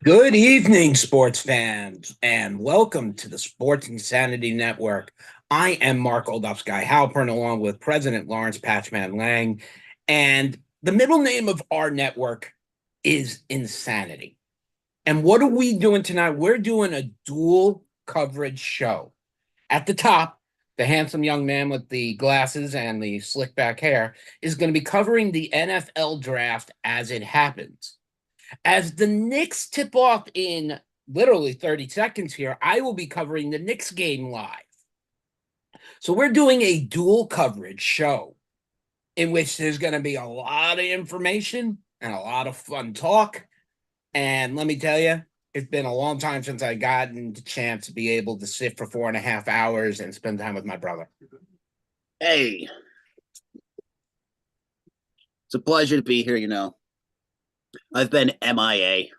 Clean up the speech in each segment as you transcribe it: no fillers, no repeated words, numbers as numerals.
Good evening, sports fans, and welcome to the Sports Insanity Network. I am Mark Oldup's Guy Halpern, along with President Lawrence Patchman Lang, and the middle name of our network is Insanity. And what are we doing tonight? We're doing a dual coverage show. At the top, the handsome young man with the glasses and the slick back hair is going to be covering the NFL draft as it happens. As the Knicks tip off in literally 30 seconds here, I will be covering the Knicks game live. So we're doing a dual coverage show in which there's going to be a lot of information and a lot of fun talk. And let me tell you, it's been a long time since I gotten the chance to be able to sit for 4.5 hours and spend time with my brother. Hey, it's a pleasure to be here. I've been MIA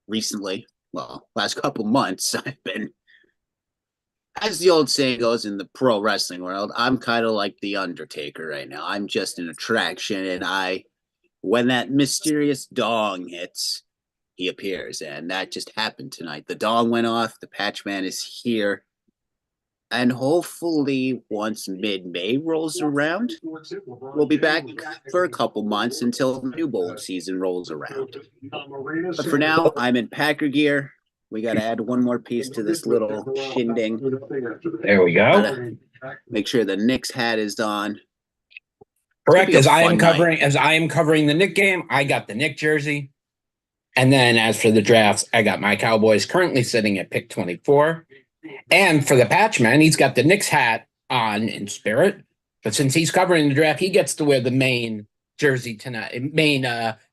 recently. Well, last couple months, I've been, as the old saying goes in the pro wrestling world, I'm kind of like the Undertaker right now. I'm just an attraction, and when that mysterious dong hits, he appears, and that just happened tonight. The dong went off. The Patchman is here. And hopefully, once mid-May rolls around, we'll be back for a couple months until the new bowl season rolls around. But for now, I'm in Packer gear. We got to add one more piece to this little shindig. There we go. Make sure the Knicks hat is on. Correct. As I am covering the Knicks game, I got the Knicks jersey. And then as for the drafts, I got my Cowboys currently sitting at pick 24. And for the Patchman, he's got the Knicks hat on in spirit. But since he's covering the draft, he gets to wear the main jersey tonight, main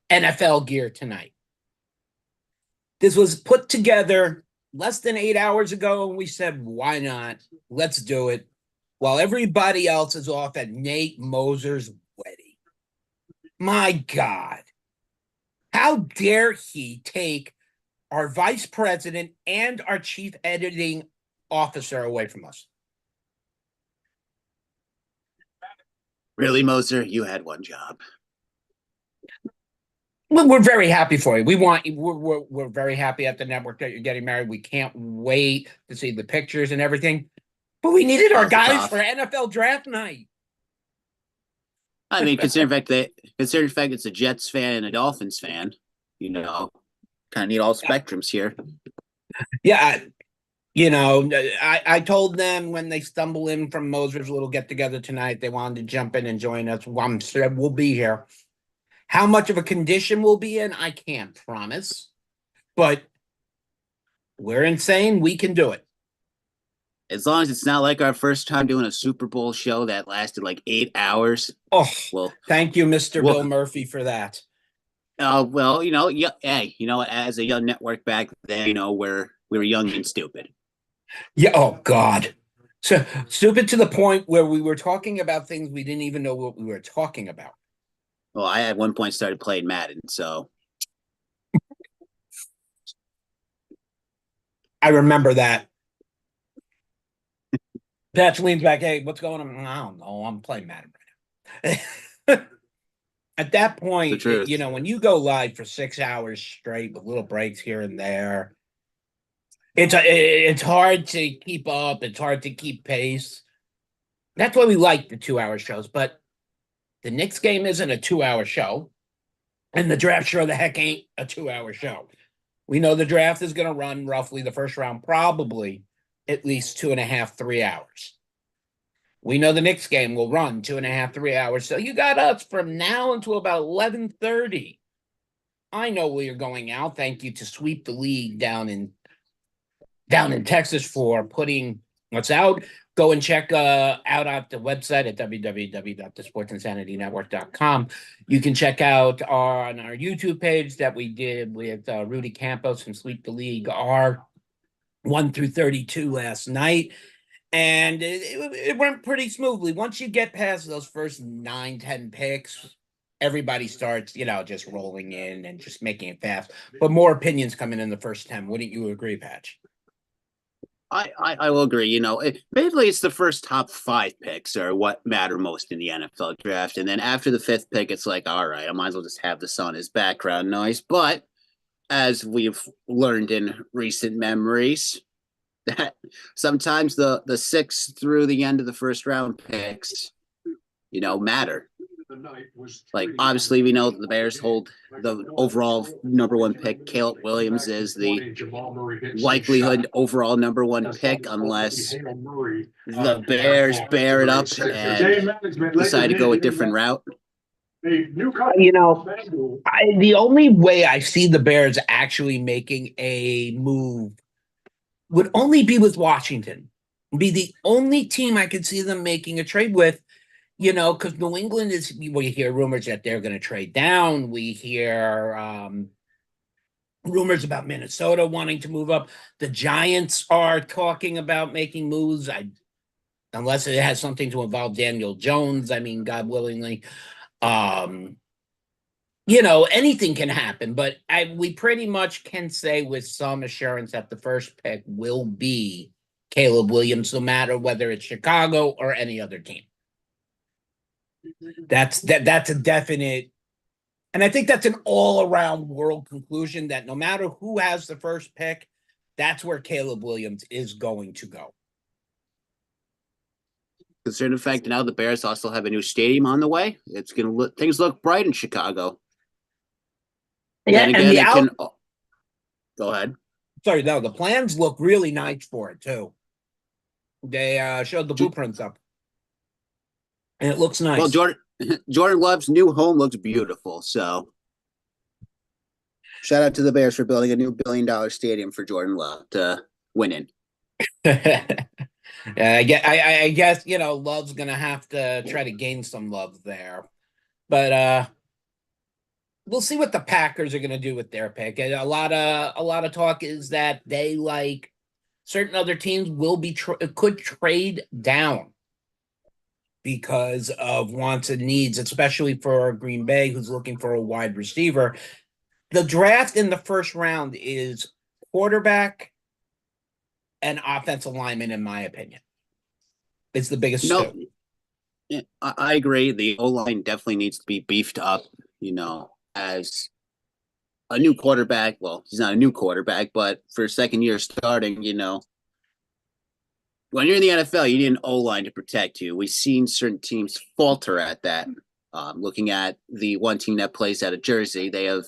NFL gear tonight. This was put together less than 8 hours ago, and we said, why not? Let's do it. While everybody else is off at Nate Moser's wedding. My God. How dare he take our vice president and our chief editing officer away from us? Really, Moser? You had one job. Well, we're very happy for you. We're very happy at the network that you're getting married. We can't wait to see the pictures and everything. But we needed our guys for NFL draft night. I mean, considering the fact it's a Jets fan and a Dolphins fan, kind of need all spectrums here. Yeah, I told them when they stumble in from Moser's little get-together tonight, they wanted to jump in and join us. I'm sure we'll be here. How much of a condition we'll be in, I can't promise. But we're insane. We can do it. As long as it's not like our first time doing a Super Bowl show that lasted like 8 hours. Oh, well, thank you, Mr. Bill Murphy, for that. Well, as a young network back then, we were young and stupid. Yeah. Oh God. So stupid to the point where we were talking about things we didn't even know what we were talking about. Well, I at one point started playing Madden, so I remember that. Patch leans back. Hey, what's going on? I don't know. I'm playing Madden right now. At that point, when you go live for 6 hours straight with little breaks here and there, it's hard to keep up. It's hard to keep pace. That's why we like the 2-hour shows. But the Knicks game isn't a 2-hour show, and the draft sure the heck ain't a 2-hour show. We know the draft is going to run roughly the first round, probably at least 2.5, 3 hours. We know the Knicks game will run 2.5, 3 hours. So you got us from now until about 11:30. I know where you're going out. Thank you to Sweep the League down in Texas for putting what's out. Go and check out at the website at www.thesportsinsanitynetwork.com. You can check out on our YouTube page that we did with Rudy Campos from Sweep the League, our 1 through 32 last night. And it went pretty smoothly. Once you get past those first 9, 10 picks, everybody starts, just rolling in and just making it fast. But more opinions come in the first 10. Wouldn't you agree, Patch? I will agree. Mainly it's the first top 5 picks are what matter most in the NFL draft. And then after the 5th pick, it's like, all right, I might as well just have the sun as background noise. But as we've learned in recent memories, that sometimes the sixth through the end of the first round picks, matter. Like obviously, we know that the Bears hold the overall number one pick. Caleb Williams is the likelihood overall number one pick, unless the Bears bear it up and decide to go a different route. The only way I see the Bears actually making a move would only be with Washington. Be the only team I could see them making a trade with, because New England we hear rumors that they're going to trade down. We hear rumors about Minnesota wanting to move up. The Giants are talking about making moves. Unless it has something to involve Daniel Jones. I mean, God willingly. Um, anything can happen, but we pretty much can say with some assurance that the first pick will be Caleb Williams, no matter whether it's Chicago or any other team. That's a definite, and I think that's an all-around world conclusion that no matter who has the first pick, that's where Caleb Williams is going to go. Considering the fact that now the Bears also have a new stadium on the way, it's gonna look things look bright in Chicago. Yeah, then again, they can. Go ahead. Sorry, no, the plans look really nice for it too. They showed the blueprints up, and it looks nice. Well, Jordan Love's new home looks beautiful. So, shout out to the Bears for building a new $1 billion stadium for Jordan Love to win in. I guess Love's gonna have to try to gain some love there, but we'll see what the Packers are gonna do with their pick. And a lot of talk is that they, like certain other teams, could trade down because of wants and needs, especially for Green Bay, who's looking for a wide receiver. The draft in the first round is quarterback and offensive lineman, in my opinion. It's the biggest stew. I agree. The O-line definitely needs to be beefed up, as a new quarterback. Well, he's not a new quarterback, but for second year starting, when you're in the NFL, you need an O-line to protect you. We've seen certain teams falter at that. Looking at the one team that plays out of Jersey, they have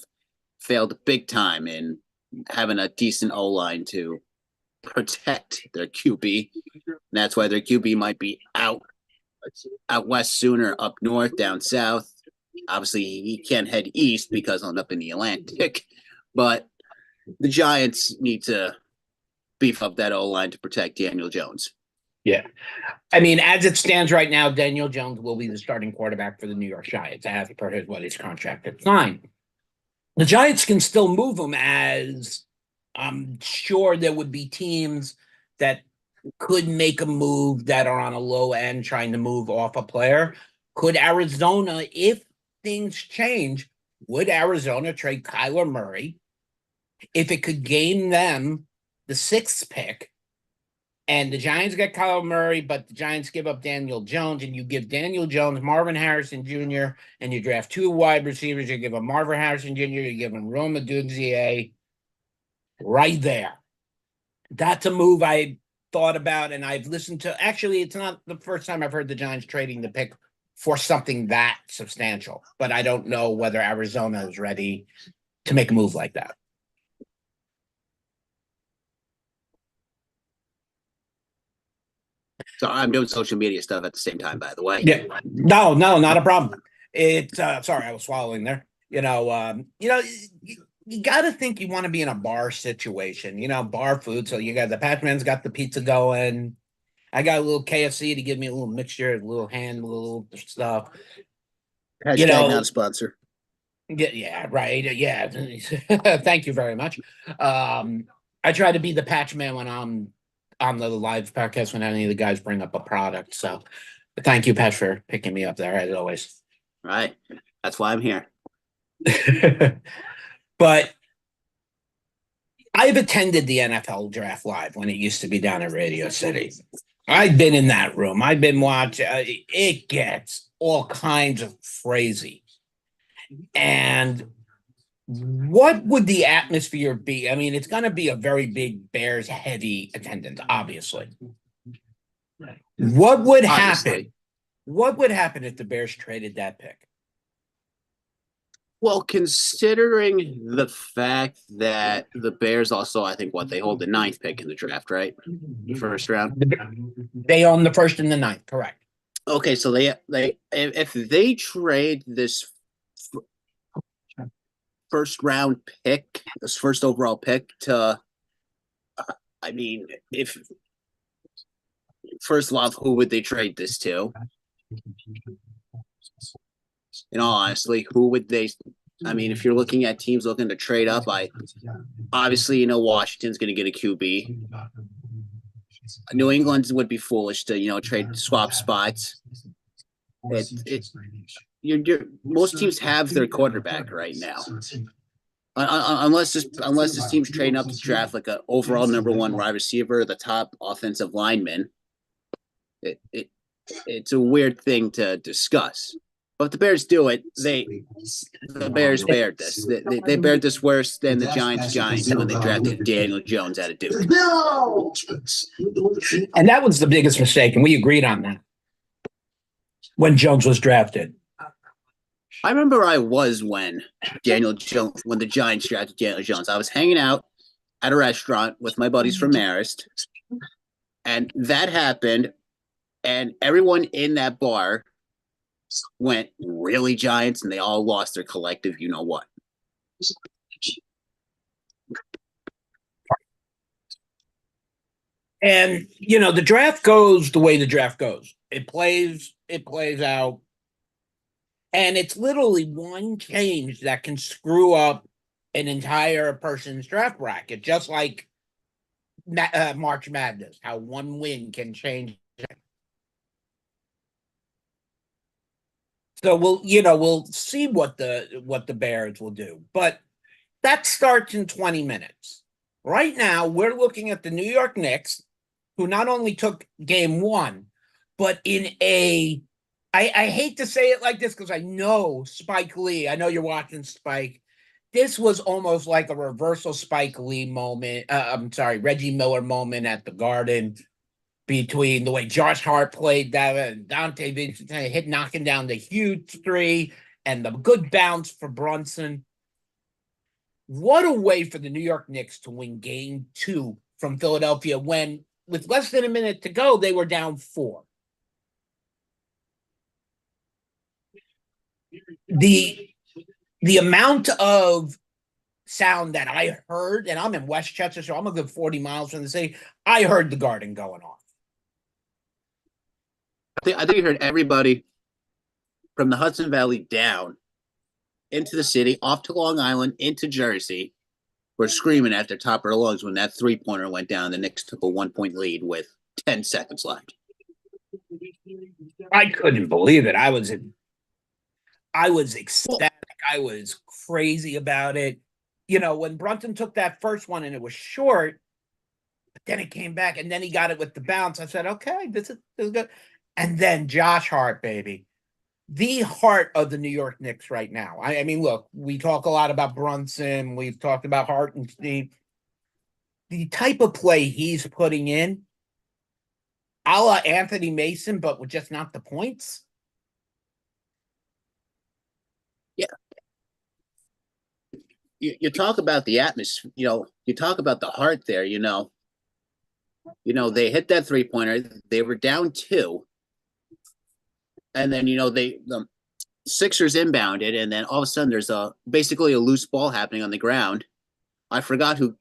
failed big time in having a decent O-line to protect their QB. And that's why their QB might be out west sooner, up north, down south. Obviously, he can't head east because I'm up in the Atlantic. But the Giants need to beef up that O-line to protect Daniel Jones. Yeah. I mean, as it stands right now, Daniel Jones will be the starting quarterback for the New York Giants as per his contract at fine. The Giants can still move him, as I'm sure there would be teams that could make a move that are on a low end trying to move off a player. Could Arizona, if things change, would Arizona trade Kyler Murray if it could gain them the sixth pick? And the Giants get Kyler Murray, but the Giants give up Daniel Jones, and you give Daniel Jones Marvin Harrison Jr., and you draft two wide receivers. You give him Marvin Harrison Jr., you give him Rome Odunze right there. That's a move I thought about, and I've listened to. Actually, it's not the first time I've heard the Giants trading the pick for something that substantial, but I don't know whether Arizona is ready to make a move like that. So I'm doing social media stuff at the same time, by the way. Yeah, no, not a problem. It's sorry, I was swallowing there. You got to think you want to be in a bar situation, bar food. So you got the Patman's got the pizza going. I got a little KFC to give me a little mixture, a little hand, a little stuff. Hashtag not a sponsor. Yeah, right. Yeah. Thank you very much. I try to be the patch man when I'm on the live podcast when any of the guys bring up a product. So thank you, Patch, for picking me up there, as always. Right. That's why I'm here. But I've attended the NFL draft live when it used to be down at Radio City. I've been in that room. I've been watching. It gets all kinds of crazy. And What would the atmosphere be? I mean, it's going to be a very big Bears heavy attendance, obviously. What would happen? Obviously. What would happen if the Bears traded that pick? Well, considering the fact that the Bears also, I think, what they hold the ninth pick in the draft, right? The first round. They own the first and the ninth, correct? Okay, so they if they trade this first round pick, this first overall pick to, I mean, if first of all, who would they trade this to? In all honesty, who would they? I mean, if you're looking at teams looking to trade up, I obviously Washington's going to get a QB. New England would be foolish to trade swap spots. Most teams have their quarterback right now. Unless this team's trading up to draft like an overall number one wide receiver, the top offensive lineman, it's a weird thing to discuss. But if the Bears do it, the Bears bared this. They bared this worse than the Giants when they drafted Daniel Jones out of Duke. And that was the biggest mistake, and we agreed on that when Jones was drafted. I remember I was when the Giants drafted Daniel Jones. I was hanging out at a restaurant with my buddies from Marist, and that happened, and everyone in that bar went, really, Giants? And they all lost their collective you-know-what. And, the draft goes the way the draft goes. It plays out. And it's literally one change that can screw up an entire person's draft bracket, just like March Madness, how one win can change. So we'll see what the Bears will do. But that starts in 20 minutes. Right now, we're looking at the New York Knicks, who not only took game one, but in I hate to say it like this because I know Spike Lee. I know you're watching Spike. This was almost like a reversal Spike Lee moment. I'm sorry, Reggie Miller moment at the Garden between the way Josh Hart played that and Dante Vincent knocking down the huge three and the good bounce for Brunson. What a way for the New York Knicks to win game two from Philadelphia when, with less than a minute to go, they were down 4. The amount of sound that I heard, and I'm in Westchester, so I'm a good 40 miles from the city, I heard the Garden going off. I think you heard everybody from the Hudson Valley down into the city, off to Long Island, into Jersey, were screaming at their top of their lungs when that three-pointer went down. The Knicks took a 1-point lead with 10 seconds left. I couldn't believe it. I was ecstatic. I was crazy about it. When Brunson took that first one and it was short, but then it came back and then he got it with the bounce. I said, okay, this is good. And then Josh Hart, baby, the heart of the New York Knicks right now. I mean, look, we talk a lot about Brunson. We've talked about Hart and Steve. The type of play he's putting in, a la Anthony Mason, but with just not the points. Yeah. You talk about the atmosphere, you talk about the heart there, they hit that three-pointer. They were down 2. And then, the Sixers inbounded, and then all of a sudden there's basically a loose ball happening on the ground. I forgot who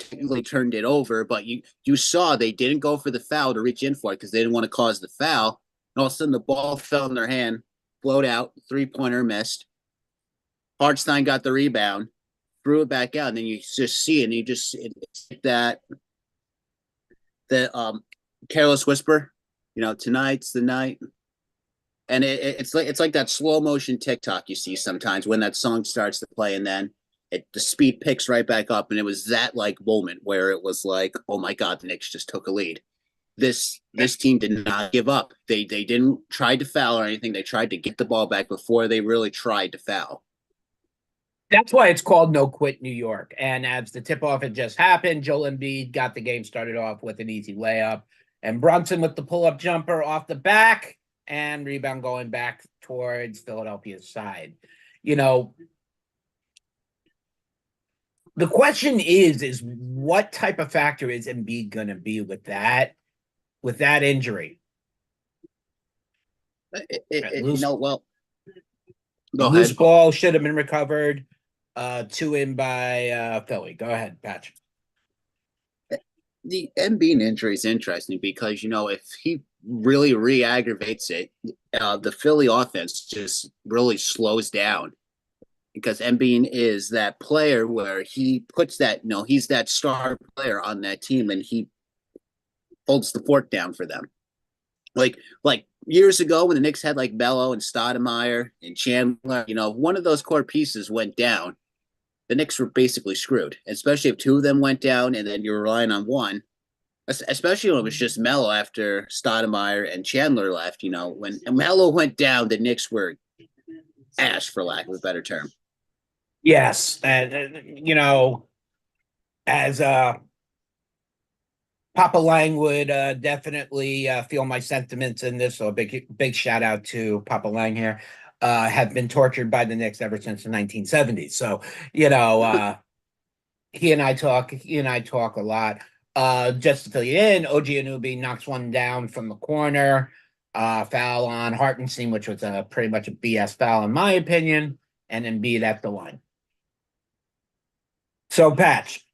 technically turned it over, but you saw they didn't go for the foul to reach in for it because they didn't want to cause the foul. And all of a sudden the ball fell in their hand, float out, three-pointer missed. Hartstein got the rebound, threw it back out, and then you just see it, and it's that careless whisper, tonight's the night. And it's like that slow motion TikTok you see sometimes when that song starts to play, and then the speed picks right back up, and it was that moment where it was like, oh my God, the Knicks just took a lead. This team did not give up. They didn't try to foul or anything. They tried to get the ball back before they really tried to foul. That's why it's called No Quit New York. And as the tip off had just happened, Joel Embiid got the game started off with an easy layup, and Brunson with the pull up jumper off the back and rebound going back towards Philadelphia's side. You know, the question is what type of factor is Embiid going to be with that injury? Loose Well, a go loose ahead. ball should have been recovered. Two in by Philly. Go ahead, Patch. The Embiid injury is interesting because if he really re-aggravates it, the Philly offense just really slows down because Embiid is that player where he puts that he's that star player on that team and he holds the fort down for them. Like years ago when the Knicks had like Bello and Stoudemire and Chandler, one of those core pieces went down, the Knicks were basically screwed, especially if two of them went down and then you're relying on one. Especially when it was just Melo after Stoudemire and Chandler left. When Melo went down, the Knicks were ash, for lack of a better term. Yes, and as Papa Lang would definitely feel my sentiments in this. So a big shout out to Papa Lang here. Have been tortured by the Knicks ever since the 1970s. So you know, he and I talk a lot. Just to fill you in, OG Anunoby knocks one down from the corner. Foul on Hartenstein, which was pretty much a BS foul in my opinion, and then Embiid at the line. So, Patch,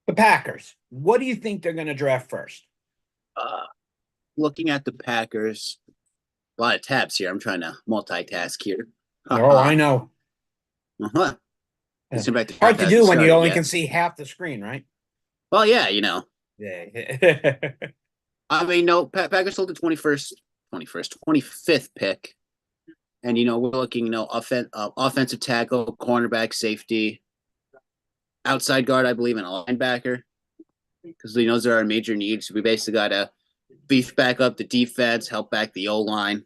the Packers, what do you think they're going to draft first? Uh, Looking at the Packers, a lot of tabs here. I'm trying to multitask here. Oh, Uh-huh. I know. Uh-huh. Yeah. Let's back the Hard draft to hasn't do when you started only yet. can see half the screen, right? Well, yeah, Yeah. I mean, no, Packers sold the 25th pick. And, we're looking, offensive tackle, cornerback, safety, outside guard, I believe, and a linebacker. Because those are our major needs. We basically got to beef back up the defense, help back the O line.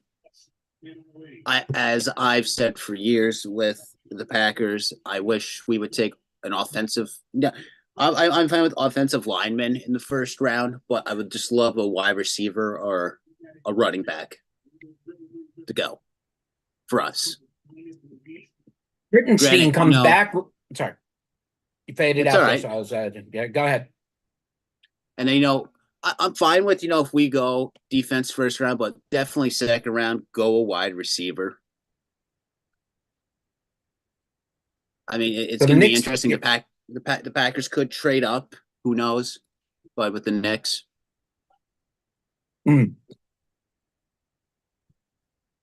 As I've said for years with the Packers, I wish we would take an offensive. Yeah, I'm fine with offensive linemen in the first round, but I would just love a wide receiver or a running back to go for us. Rittenstein Granted, comes back. Sorry, you faded it's out all there, right. so I was. Yeah, go ahead. And then, I'm fine with, if we go defense first round, but definitely second round, go a wide receiver. I mean, it's So the going to be Knicks. interesting. The Packers could trade up. Who knows? But with the Knicks, Mm,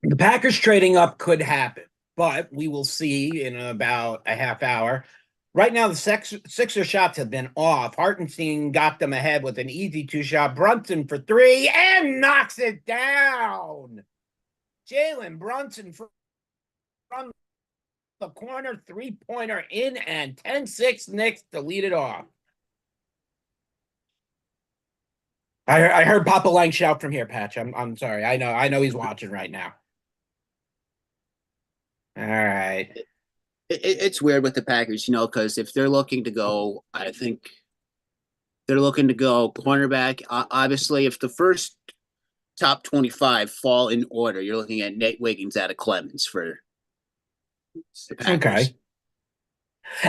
the Packers trading up could happen, but we will see in about a half hour. Right now, the Sixer shots have been off. Hartenstein got them ahead with an easy two shot. Brunson for three and knocks it down. Jalen Brunson from the corner, 3-pointer in, and 10-6 Knicks to lead it off. I heard Papa Lang shout from here, Patch. I'm sorry. I know he's watching right now. All right. it's weird with the Packers, because if they're looking to go, I think they're looking to go cornerback. Obviously, if the first top 25 fall in order, you're looking at Nate Wiggins out of Clemens for the Packers. Okay.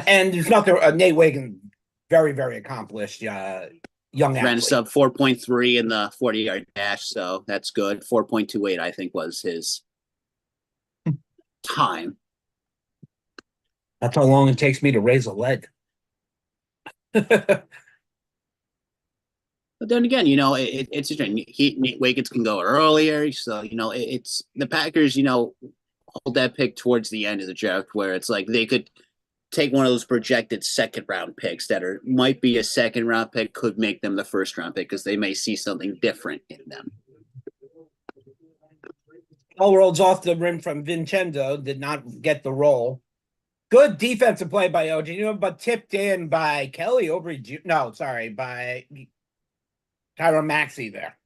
And there's nothing. Nate Wiggins, very very accomplished young Ran a athlete. sub 4.3 in the 40-yard dash, so that's good. 4.28, I think, was his time. That's how long it takes me to raise a lead. But then again, it's interesting. Nate Wiggins can go earlier, so it's the Packers. Hold that pick towards the end of the draft, where it's like they could take one of those projected second round picks that might be a second round pick, could make them the first round pick because they may see something different in them. Ball rolls off the rim from Vincenzo, did not get the roll. Good defensive play by OG, but tipped in by Kelly Oubre. No, sorry, by Tyron Maxey there.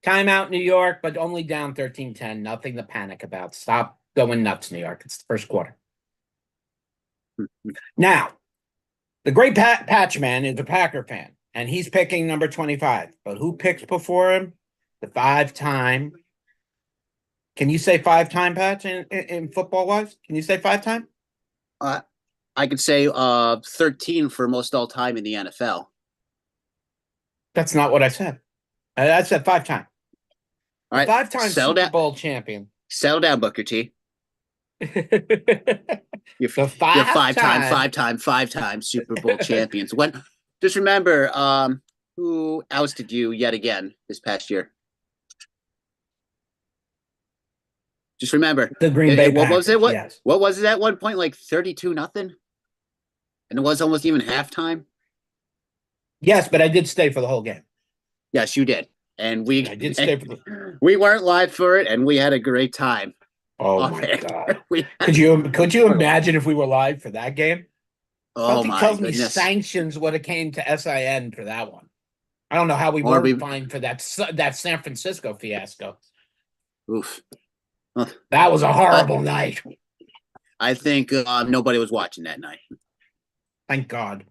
Timeout, New York, but only down 13-10. Nothing to panic about. Stop Going nuts, New York. It's the first quarter. Now, the great Patchman is a Packer fan, and he's picking number 25. But who picks before him? The five-time. Can you say five-time, Patch, in football-wise? Can you say five-time? Uh, I could say 13 for most all time in the NFL. That's not what I said. I said five-time. All The right, five-time Super Bowl champion. Settle down, Booker T. You're The five-time Super Bowl champions. When just remember, who ousted you yet again this past year? Just remember, the Green Bay what Packers, was it? Yes. What was it at one point? Like 32-0, and it was almost even halftime. Yes, but I did stay for the whole game. Yes, you did, and I did stay for we weren't live for it, and we had a great time. Oh my God! Could you imagine if we were live for that game? Oh Something my tells goodness! me sanctions would have came to SIN for that one. I don't know how we weren't fined for that San Francisco fiasco. Oof. That was a horrible night. I think nobody was watching that night. Thank God.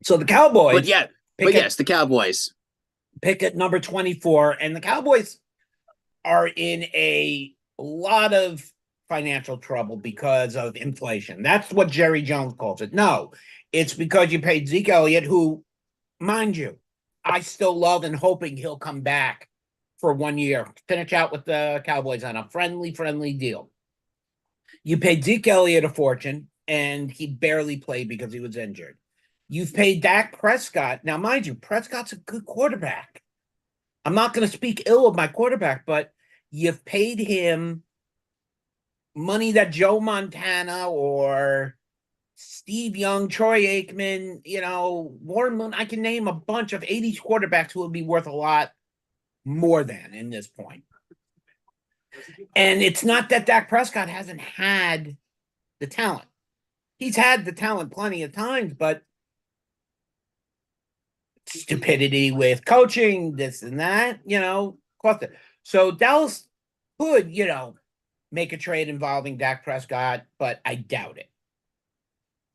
So the Cowboys. But yes, the Cowboys pick at number 24, and the Cowboys are in a lot of financial trouble because of inflation. That's what Jerry Jones calls it. No, it's because you paid Zeke Elliott, who, mind you, I still love and hoping he'll come back for 1 year, finish out with the Cowboys on a friendly deal. You paid Zeke Elliott a fortune, and he barely played because he was injured. You've paid Dak Prescott. Now, mind you, Prescott's a good quarterback. I'm not going to speak ill of my quarterback, but you've paid him money that Joe Montana or Steve Young, Troy Aikman, Warren Moon, I can name a bunch of 80s quarterbacks who would be worth a lot more than in this point. And it's not that Dak Prescott hasn't had the talent. He's had the talent plenty of times, but stupidity with coaching, this and that, cost it. So Dallas could, make a trade involving Dak Prescott, but I doubt it.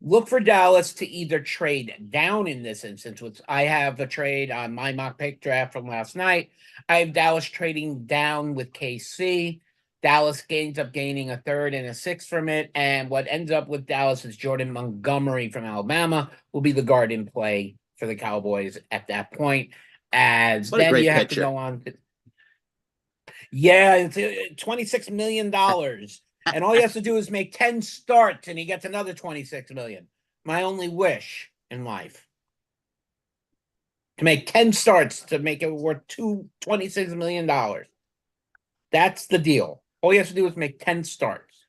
Look for Dallas to either trade down in this instance, which I have a trade on my mock pick draft from last night. I have Dallas trading down with KC. Dallas ends up gaining a third and a sixth from it. And what ends up with Dallas is Jordan Montgomery from Alabama will be the guard in play for the Cowboys at that point. As then you have to go on. Yeah, it's $26 million. And all he has to do is make 10 starts and he gets another 26 million. My only wish in life. To make 10 starts to make it worth $26 million. That's the deal. All he has to do is make 10 starts.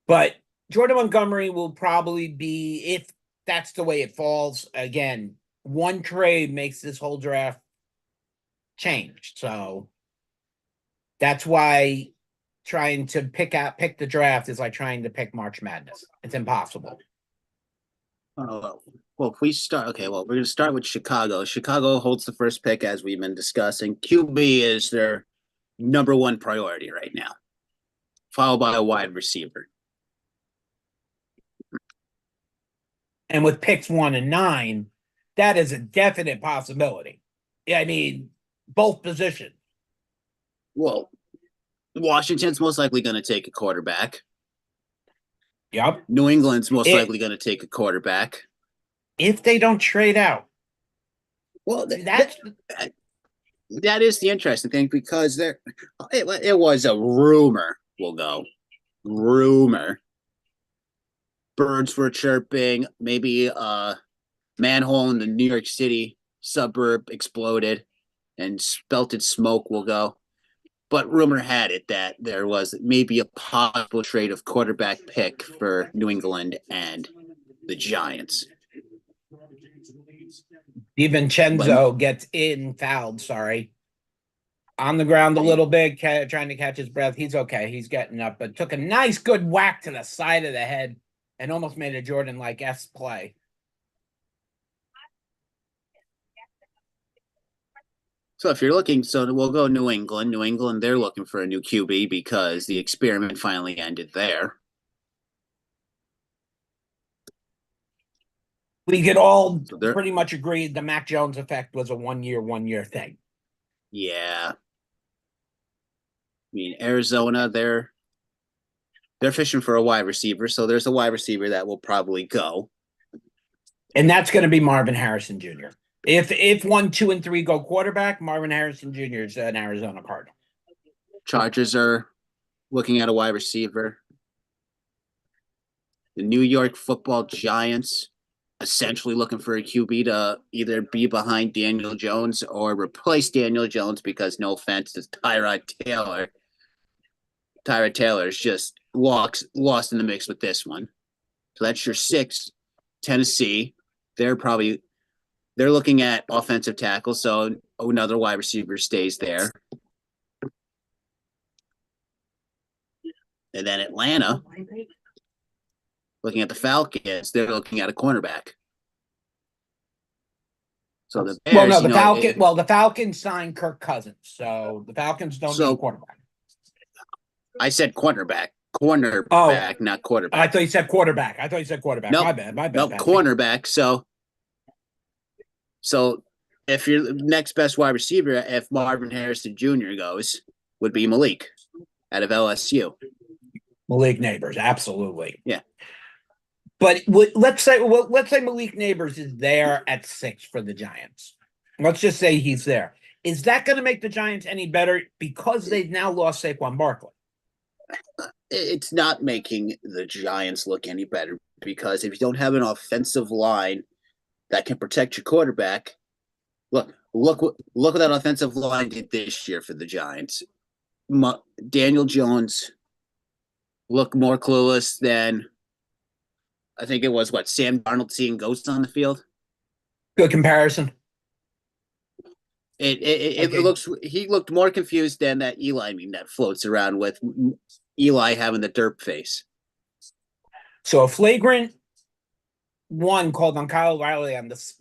But Jordan Montgomery will probably be, if that's the way it falls, again, one trade makes this whole draft change. So that's why trying to pick the draft is like trying to pick March Madness. It's impossible. Well, if we start, we're going to start with Chicago. Chicago holds the first pick, as we've been discussing. QB is their number one priority right now, followed by a wide receiver. And with picks 1 and 9, that is a definite possibility. I mean, both positions. Well, Washington's most likely going to take a quarterback. Yep. New England's most likely going to take a quarterback. If they don't trade out. Well, that is the interesting thing, because it was a rumor. We'll go. Rumor. Birds were chirping. Maybe a manhole in the New York City suburb exploded and spelted smoke. We'll go. But rumor had it that there was maybe a possible trade of quarterback pick for New England and the Giants. DiVincenzo gets fouled, on the ground a little bit, trying to catch his breath. He's okay. He's getting up, but took a nice good whack to the side of the head and almost made a Jordan-like play. So if you're looking, so we'll go New England. New England, they're looking for a new QB because the experiment finally ended there. We could all So they're, pretty much agree the Mac Jones effect was a one year thing. yeah. I mean, Arizona, they're fishing for a wide receiver, so there's a wide receiver that will probably go. And that's going to be Marvin Harrison Jr. If 1, 2, and 3 go quarterback, Marvin Harrison Jr. is an Arizona Cardinal. Chargers are looking at a wide receiver. The New York Football Giants essentially looking for a QB to either be behind Daniel Jones or replace Daniel Jones because no offense to Tyrod Taylor. Tyrod Taylor is just lost in the mix with this one. So that's your six. Tennessee, they're looking at offensive tackle, so another wide receiver stays there. And then Atlanta, looking at the Falcons, they're looking at a cornerback. So the Well, Bears, no, the Falcons signed Kirk Cousins, so the Falcons don't need a quarterback. I said cornerback, Oh, not quarterback. I thought you said quarterback. Nope. My bad. Nope, cornerback. So if your next best wide receiver, if Marvin Harrison Jr. goes, would be Malik out of LSU. Malik Neighbors, absolutely. Yeah. But let's say Malik Neighbors is there at 6 for the Giants. Let's just say he's there. Is that going to make the Giants any better because they've now lost Saquon Barkley? It's not making the Giants look any better because if you don't have an offensive line that can protect your quarterback, look what that offensive line did this year for the Giants. Daniel Jones looked more clueless than I think it was Sam Darnold seeing ghosts on the field. Good comparison. It looks he looked more confused than that Eli meme that floats around with Eli having the derp face. So a flagrant one called on Kyle Riley on the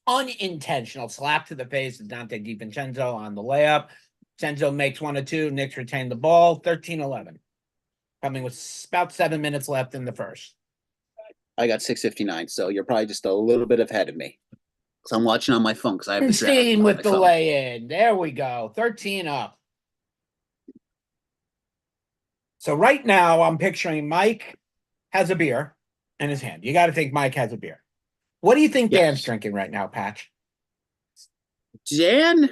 unintentional slap to the face of Dante DiVincenzo on the layup. Cenzo makes 1 or 2. Knicks retain the ball, 13-11. Coming with about 7 minutes left in the first. I got 6:59, so you're probably just a little bit ahead of me. So I'm watching on my phone because I have the Steam with the lay-in. There we go. 13 up. So right now I'm picturing Mike has a beer in his hand. You got to think Mike has a beer. What do you think Dan's drinking right now, Patch? Dan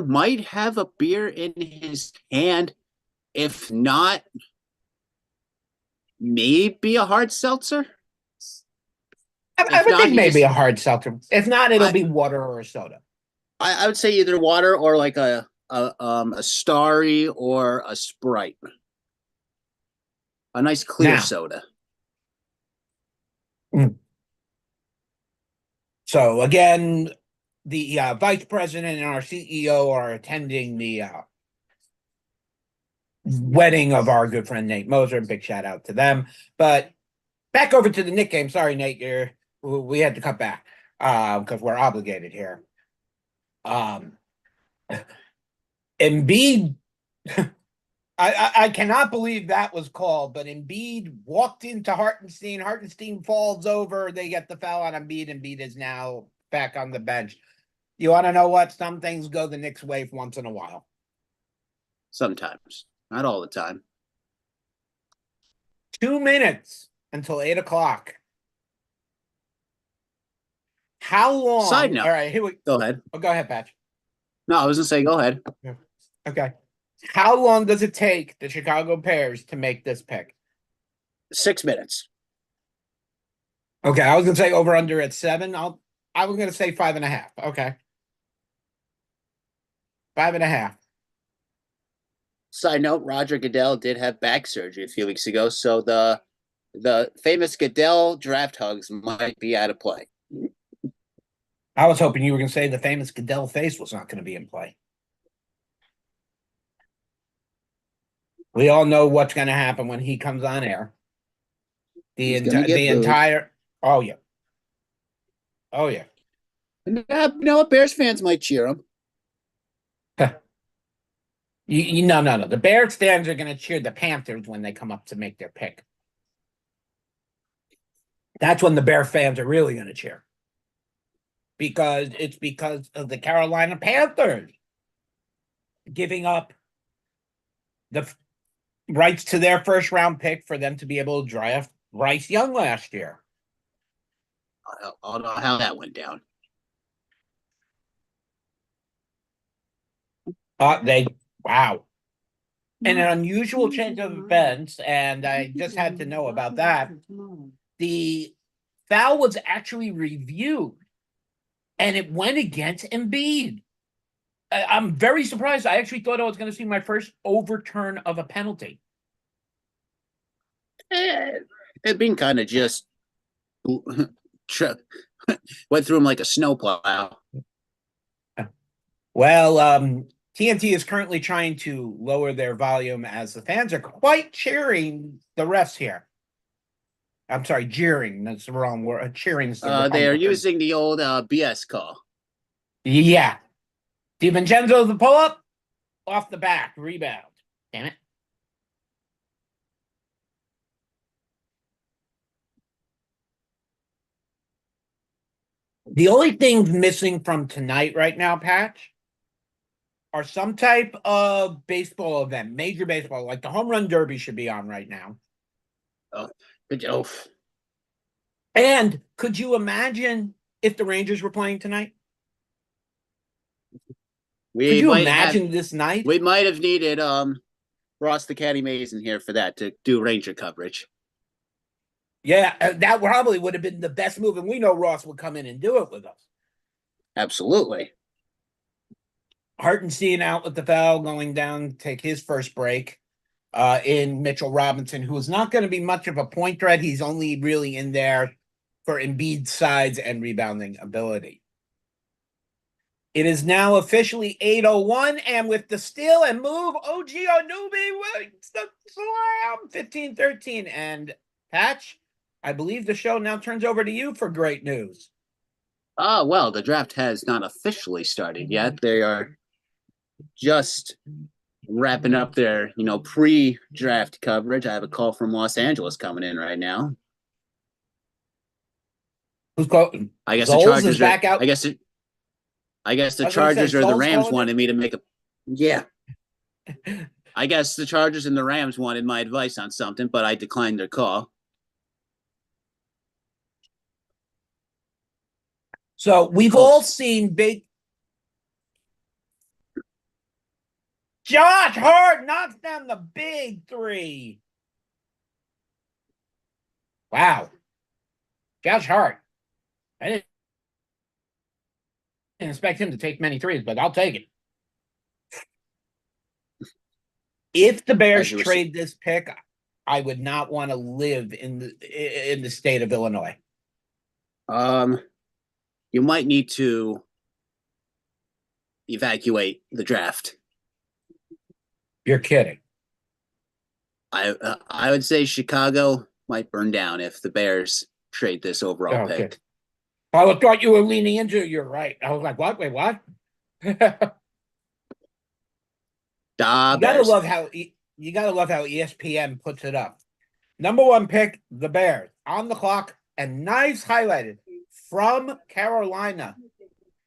might have a beer in his hand. If not, maybe a hard seltzer. I would think maybe a hard seltzer. If not, it'll be water or a soda. I would say either water or like a Starry or a Sprite. A nice clear soda. So again, the vice president and our CEO are attending the wedding of our good friend Nate Moser. Big shout out to them. But back over to the Knicks game. Sorry, Nate, we had to cut back because we're obligated here. Embiid, I cannot believe that was called, but Embiid walked into Hartenstein. Hartenstein falls over. They get the foul on Embiid. Embiid is now back on the bench. You want to know what? Some things go the Knicks' way once in a while. Sometimes. Not all the time. 2 minutes until 8 o'clock. How long? Side note. All right, here we go. Ahead. Oh, go ahead, Patch. No, I was going to say, go ahead. Okay. How long does it take the Chicago Bears to make this pick? 6 minutes. Okay, I was going to say over under at 7. I was going to say 5.5. Okay. 5.5. Side note, Roger Goodell did have back surgery a few weeks ago, so the famous Goodell draft hugs might be out of play. I was hoping you were going to say the famous Goodell face was not going to be in play. We all know what's going to happen when he comes on air. The entire. Oh yeah. No, Bears fans might cheer him. No. The Bears fans are going to cheer the Panthers when they come up to make their pick. That's when the Bear fans are really going to cheer. Because of the Carolina Panthers giving up the rights to their first round pick for them to be able to draft Bryce Young last year. I don't know how that went down. Wow. And an unusual change of events, and I just had to know about that. The foul was actually reviewed, and it went against Embiid. I'm very surprised. I actually thought I was going to see my first overturn of a penalty. It been kind of just went through him like a snowplow. Well, TNT is currently trying to lower their volume as the fans are quite cheering the refs here. I'm sorry, jeering. That's the wrong word. Cheering is the wrong They are word. using the old BS call. Yeah. DiVincenzo, the pull up off the back, rebound. Damn it. The only things missing from tonight right now, Patch, are some type of baseball event, major baseball, like the home run derby should be on right now. Oh. And could you imagine if the Rangers were playing tonight? Could you imagine this night? We might have needed Ross the Caddy Mason here for that to do Ranger coverage. Yeah, that probably would have been the best move, and we know Ross would come in and do it with us. Absolutely. Hartenstein out with the foul, going down, take his first break in Mitchell Robinson, who is not going to be much of a point threat. He's only really in there for Embiid's size and rebounding ability. It is now officially 8:01, and with the steal and move, OG Anunoby wins the slam 15-13. And Patch, I believe the show now turns over to you for great news. Well, the draft has not officially started yet. They are just wrapping up their, pre-draft coverage. I have a call from Los Angeles coming in right now. Who's calling? I guess Zoles the Chargers is back out. I guess the Chargers or the Rams wanted me to make a. Yeah. I guess the Chargers and the Rams wanted my advice on something, but I declined their call. So we've all seen big. Josh Hart knocks down the big three. Wow. Josh Hart. I didn't expect him to take many threes, but I'll take it. If the Bears trade this pick, I would not want to live in the state of Illinois. You might need to evacuate the draft. You're kidding. I would say Chicago might burn down if the Bears trade this overall pick. I thought you were leaning into it. You're right. I was like, what? Wait, what? You gotta love how ESPN puts it up. Number one pick, the Bears on the clock, and nice highlighted from Carolina.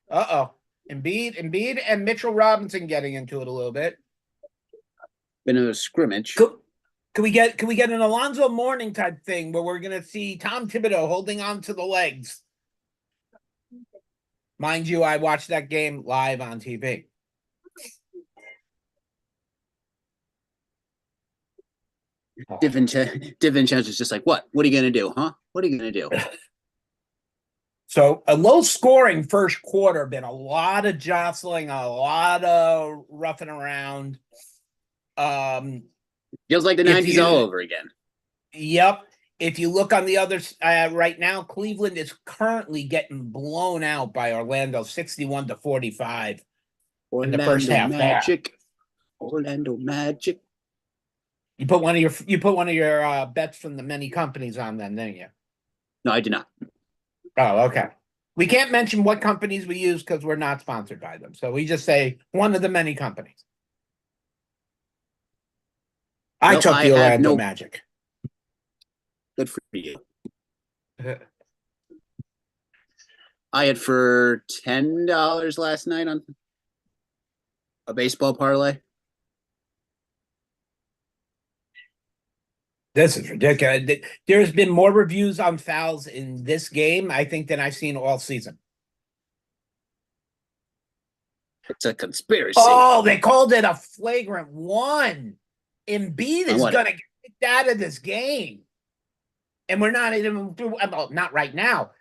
Embiid and Mitchell Robinson getting into it a little bit. Been a scrimmage. Can we get an Alonzo Mourning type thing where we're gonna see Tom Thibodeau holding on to the legs? Mind you, I watched that game live on TV. DiVincenzo's just like, what? What are you going to do, huh? What are you going to do? So a low scoring first quarter, been a lot of jostling, a lot of roughing around. Feels like the 90s all over again. Yep. If you look on the other right now, Cleveland is currently getting blown out by Orlando, 61-45 in the first half. Magic. Orlando Magic. You put one of your bets from the many companies on them, didn't you? No, I did not. Oh, okay. We can't mention what companies we use because we're not sponsored by them. So we just say one of the many companies. I No, took I the have Orlando no. Magic. Good for you. I had for $10 last night on a baseball parlay. This is ridiculous. There's been more reviews on fouls in this game, I think, than I've seen all season. It's a conspiracy. Oh, they called it a flagrant one. Embiid On is what? going to get kicked out of this game. And we're not even through, well, not right now.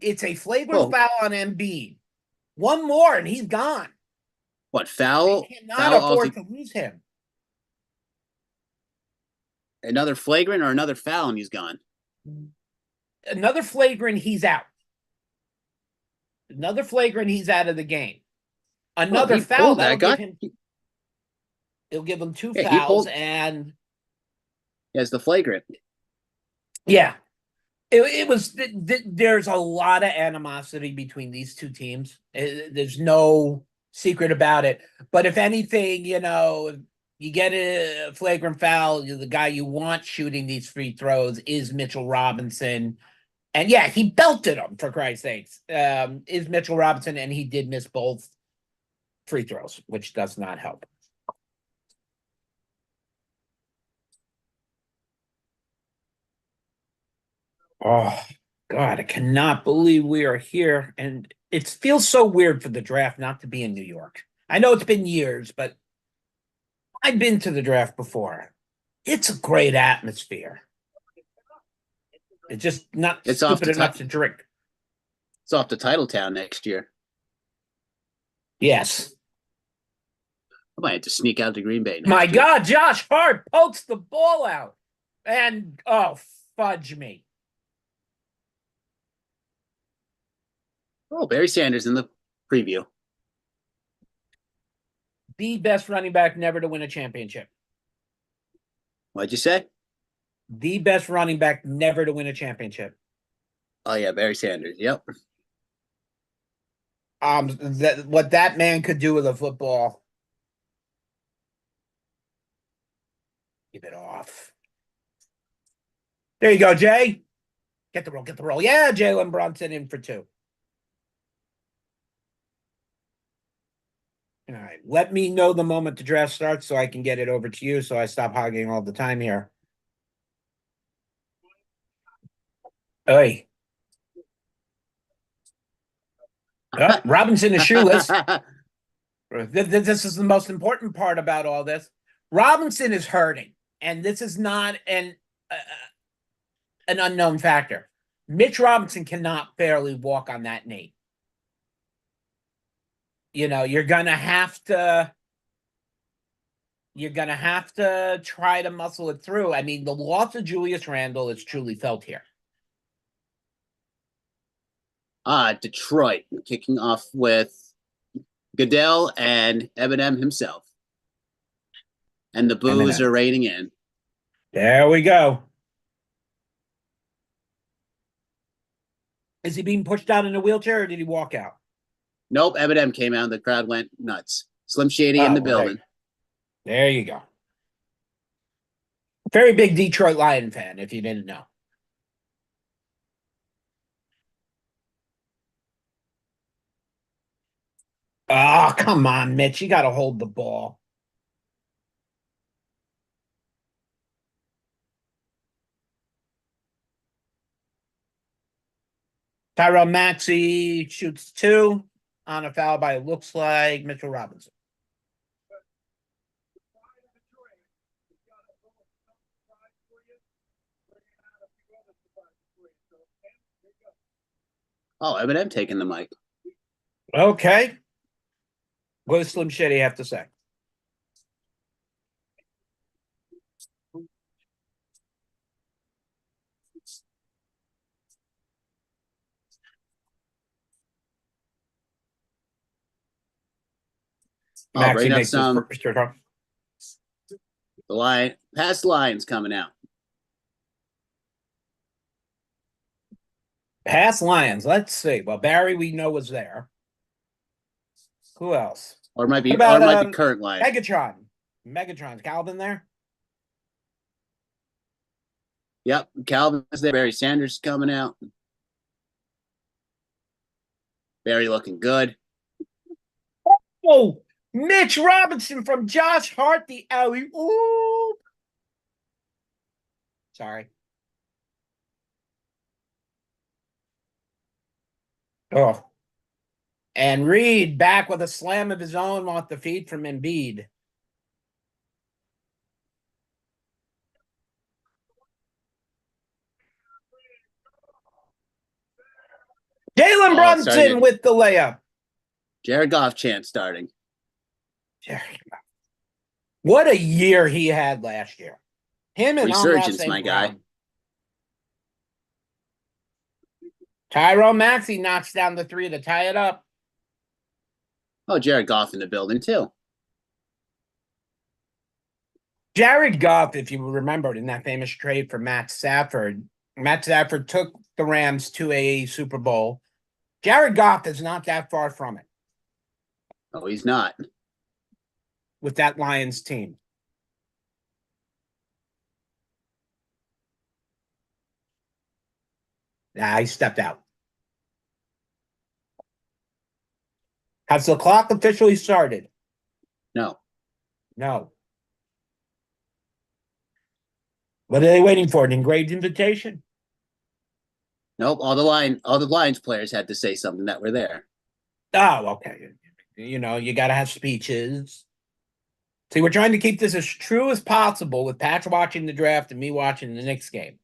It's a flagrant Well, foul on Embiid. One more and he's gone. what They foul? cannot Foul off afford the to lose him. another flagrant or another foul, and he's gone. Another flagrant, he's out. Another flagrant, he's out of the game. Well, Another he foul, pulled that'll that give guy. him. It'll give him two Yeah, he fouls, pulled. and He has the flagrant. yeah, it was. There's a lot of animosity between these two teams. There's no secret about it. But if anything, you get a flagrant foul, the guy you want shooting these free throws is Mitchell Robinson. And yeah, he belted him, for Christ's sakes. Is Mitchell Robinson, and he did miss both free throws, which does not help. Oh, God, I cannot believe we are here. And it feels so weird for the draft not to be in New York. I know it's been years, but I've been to the draft before. It's a great atmosphere. It's just not It's off stupid the enough ti- to drink. It's off to Titletown next year. Yes. I might have to sneak out to Green Bay My next year. God, Josh Hart pokes the ball out. And, oh, fudge me. Oh, Barry Sanders in the preview. The best running back never to win a championship. What'd you say? The best running back never to win a championship. Oh yeah, Barry Sanders. Yep. What that man could do with a football. Keep it off. There you go, Jay. Get the roll, get the roll. Yeah, Jalen Brunson in for two. All right. Let me know the moment the draft starts so I can get it over to you so I stop hogging all the time here. Hey. Oh, Robinson is shoeless. This is the most important part about all this. Robinson is hurting, and this is not an unknown factor. Mitch Robinson cannot barely walk on that knee. You're gonna have to try to muscle it through. I mean, the loss of Julius Randle is truly felt here. Detroit kicking off with Goodell and Eminem himself. And the boos are raining in. There we go. Is he being pushed out in a wheelchair or did he walk out? Nope, Eminem came out and the crowd went nuts. Slim Shady in the building. There you go. Very big Detroit Lion fan, if you didn't know. Oh, come on, Mitch. You got to hold the ball. Tyrell Maxey shoots two on a foul by, it looks like, Mitchell Robinson. Oh, Eminem taking the mic. Okay. What does Slim Shady have to say? Maxey makes his first return. The past lines coming out. Past Lions. Let's see. Well, Barry, we know was there. Who else? Or it might What be, or about it might be current Lions. Megatron? Megatron's Calvin there? Yep, Calvin's there. Barry Sanders coming out. Barry looking good. Oh, Mitch Robinson from Josh Hart, the alley oop. Sorry. Oh. And Reed back with a slam of his own off the feet from Embiid. Jalen Oh, it's starting Brunson to with the layup. Jared Goff chant starting. What a year he had last year. Him and Amon Resurgence, St. my guy. Brown. Tyrone Maxey knocks down the three to tie it up. Oh, Jared Goff in the building too. Jared Goff, if you remembered in that famous trade for Matt Stafford took the Rams to a Super Bowl. Jared Goff is not that far from it Oh, he's not. with that Lions team. Nah, he stepped out. Has the clock officially started? No. No. What are they waiting for? An engraved invitation? Nope. All the Lions players had to say something that were there. Oh, okay. You know, you got to have speeches. See, we're trying to keep this as true as possible with Patch watching the draft and me watching the Knicks game.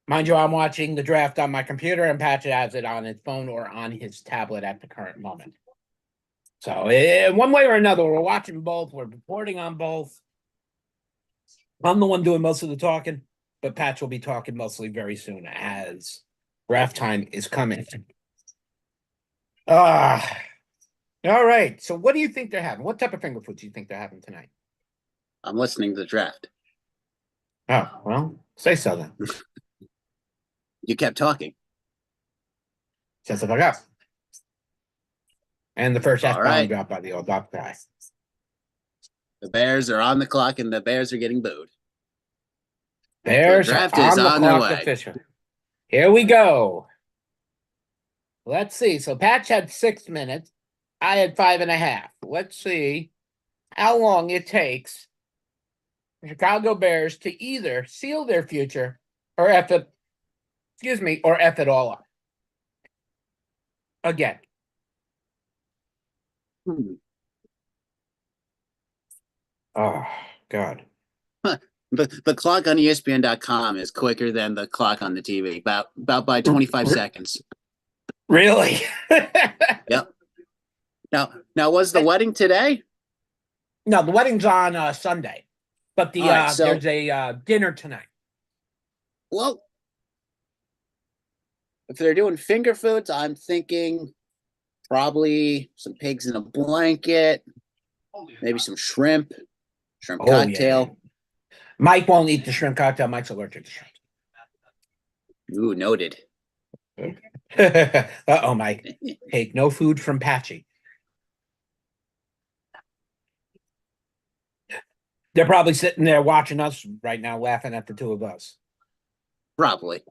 Mind you, I'm watching the draft on my computer and Patch has it on his phone or on his tablet at the current moment. So, one way or another, we're watching both. We're reporting on both. I'm the one doing most of the talking, but Patch will be talking mostly very soon as draft time is coming. All right. So, what do you think they're having? What type of finger foods do you think they're having tonight? I'm listening to the draft. Oh, well, say so then. You kept talking. Shut the fuck up. And the first F All bomb right. dropped by the old doc guy. The Bears are on the clock and the Bears are getting booed. Bears The are draft is on the on their clock way. officially. Here we go. Let's see. So Patch had 6 minutes. I had 5.5. Let's see how long it takes the Chicago Bears to either seal their future or F it, or F it all up. Again. Oh, God. The clock on ESPN.com is quicker than the clock on the TV, about by 25 seconds. Really? Yep. Now was the wedding today? No, the wedding's on Sunday, but All right, so there's a dinner tonight. well, if they're doing finger foods, I'm thinking probably some pigs in a blanket, maybe some shrimp cocktail. Yeah. Mike won't eat the shrimp cocktail. Mike's allergic to shrimp. Ooh, noted. Uh-oh, Mike. Take no food from Patchy. They're probably sitting there watching us right now, laughing at the two of us. Probably.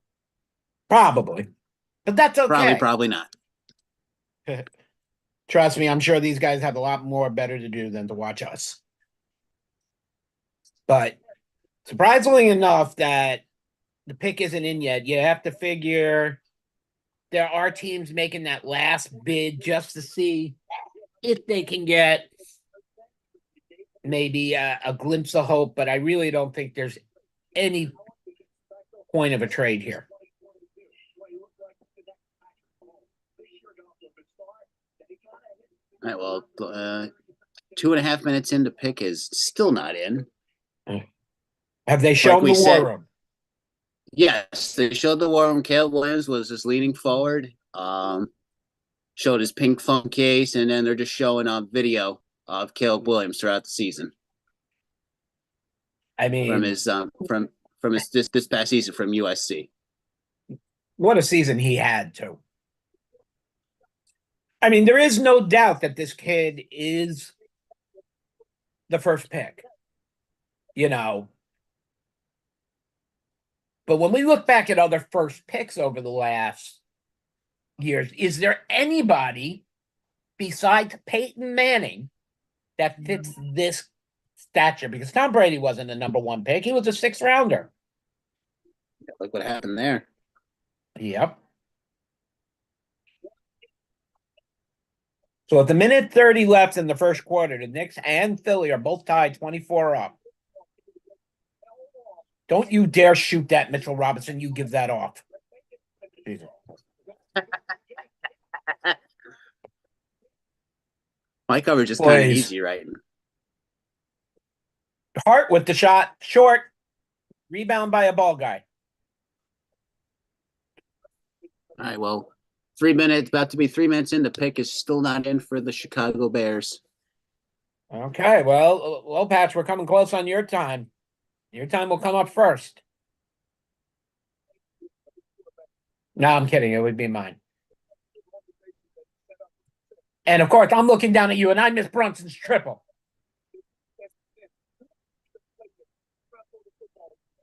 Probably. But that's okay. Probably not. Trust me, I'm sure these guys have a lot more better to do than to watch us. But surprisingly enough, that the pick isn't in yet. You have to figure there are teams making that last bid just to see if they can get maybe a glimpse of hope. But I really don't think there's any point of a trade here. All right, well, 2.5 minutes into pick is still not in. Have they shown the war room? Yes, they showed the war room. Caleb Williams was just leaning forward, showed his pink phone case, and then they're just showing a video of Caleb Williams throughout the season. I mean, from his this past season from USC. What a season he had, too. I mean, there is no doubt that this kid is the first pick, you know. But when we look back at other first picks over the last years, is there anybody besides Peyton Manning that fits this stature? Because Tom Brady wasn't a number one pick. He was a sixth rounder. Look what happened there. Yep. So at the minute 30 left in the first quarter, the Knicks and Philly are both tied 24 up. Don't you dare shoot that, Mitchell Robinson. You give that off. Jesus. My coverage is kind of easy right now. Hart with the shot. Short. Rebound by a ball guy. All right, well, 3 minutes, about to be 3 minutes in. The pick is still not in for the Chicago Bears. Okay, well, Patch, we're coming close on your time. Your time will come up first. No, I'm kidding. It would be mine. And of course, I'm looking down at you, and I miss Brunson's triple.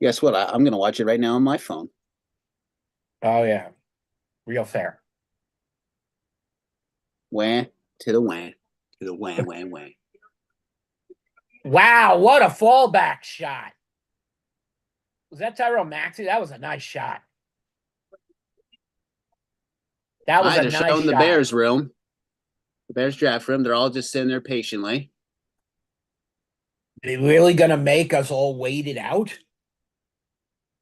Guess what? I'm going to watch it right now on my phone. Oh, yeah. Real fair. Wah to the wah, to the wah, wah, wah. Wow, what a fallback shot. Was that Tyrell Maxey? That was a nice shot. That was a nice shot. They're showing the Bears room. The Bears draft room. They're all just sitting there patiently. They really going to make us all wait it out?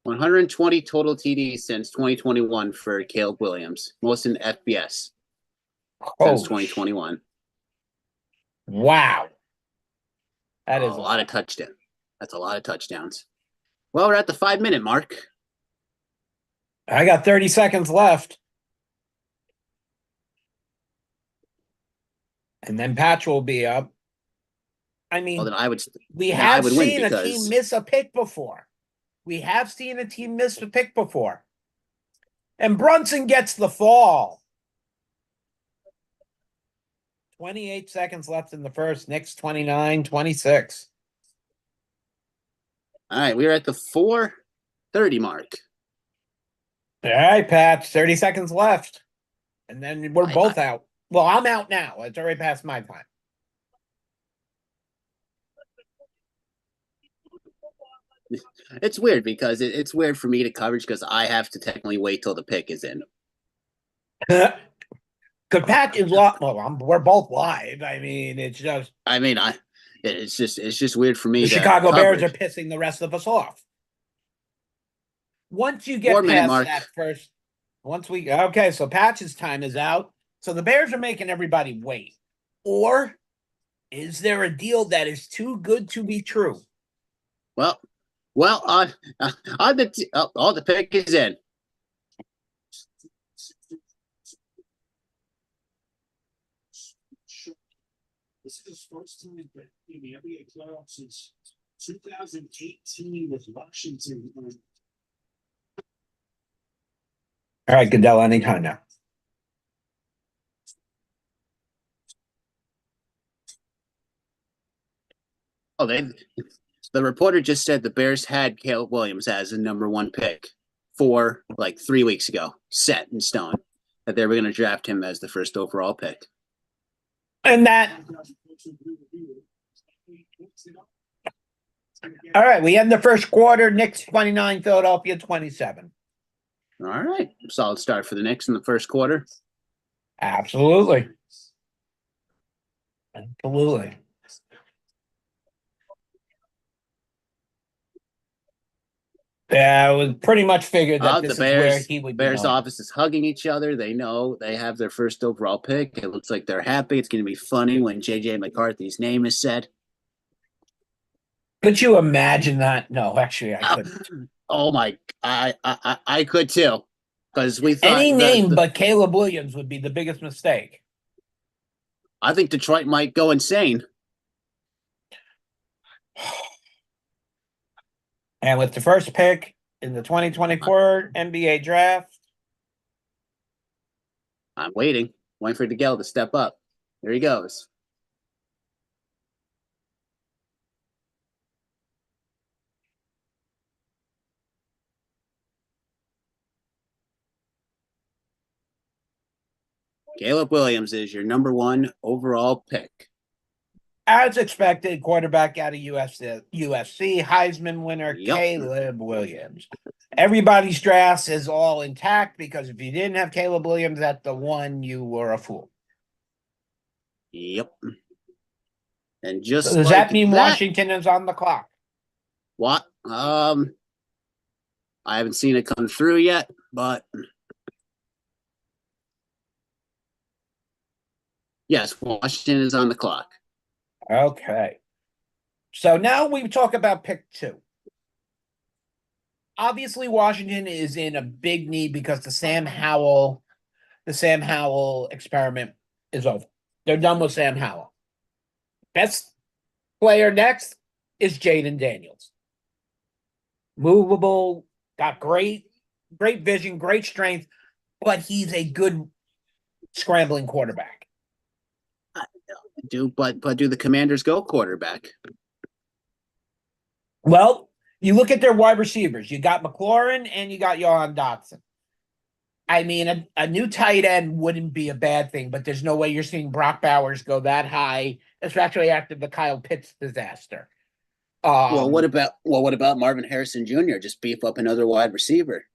120 total TDs since 2021 for Caleb Williams. Most in FBS since 2021. Wow. That is a lot of touchdowns. That's a lot of touchdowns. Well, we're at the 5-minute mark. I got 30 seconds left. And then Patch will be up. I mean, well, we have seen a team miss a pick before. We have seen a team miss a pick before. And Brunson gets the fall. 28 seconds left in the first. Knicks 29-26. All right, we're at the 4:30 mark. All right, Patch, 30 seconds left. And then we're both out. Well, I'm out now. It's already past my time. It's weird because it's weird for me to coverage because I have to technically wait till the pick is in. Because Patch is live. Well, we're both live. I mean, it's just. It's just weird for me. The Chicago Bears are pissing the rest of us off. Once you get past that first, okay, so Patch's time is out. So the Bears are making everybody wait. Or is there a deal that is too good to be true? Well, the pick is in. This is his first time in the NBA playoffs since 2018 with Washington. All right, Goodell, anytime now. Oh, the reporter just said the Bears had Caleb Williams as the #1 pick for like 3 weeks ago, set in stone, that they were going to draft him as the first overall pick. And that. All right, we end the first quarter. Knicks 29, Philadelphia 27. All right, solid start for the Knicks in the first quarter. Absolutely. Absolutely. Yeah, it was pretty much figured that this is where he would be. Bears office is hugging each other. They know they have their first overall pick. It looks like they're happy. It's going to be funny when J.J. McCarthy's name is said. Could you imagine that? No, actually, I couldn't. Oh my! I could too, because we thought any name but Caleb Williams would be the biggest mistake. I think Detroit might go insane. And with the first pick in the 2024 NBA draft, I'm waiting for DeGale to step up. There he goes. Caleb Williams is your number 1 overall pick. As expected, quarterback out of USC, Heisman winner Caleb Williams. Everybody's draft is all intact because if you didn't have Caleb Williams at the 1, you were a fool. Yep. And just so does like that mean Washington is on the clock? What? I haven't seen it come through yet, but yes, Washington is on the clock. Okay. So now we talk about pick 2. Obviously, Washington is in a big need because the Sam Howell experiment is over. They're done with Sam Howell. Best player next is Jaden Daniels. Movable, got great vision, great strength, but he's a good scrambling quarterback. Do the Commanders go quarterback? Well, you look at their wide receivers. You got McLaurin and you got Jahan Dotson. I mean, a new tight end wouldn't be a bad thing, but there's no way you're seeing Brock Bowers go that high, especially after the Kyle Pitts disaster. What about Marvin Harrison Jr.? Just beef up another wide receiver.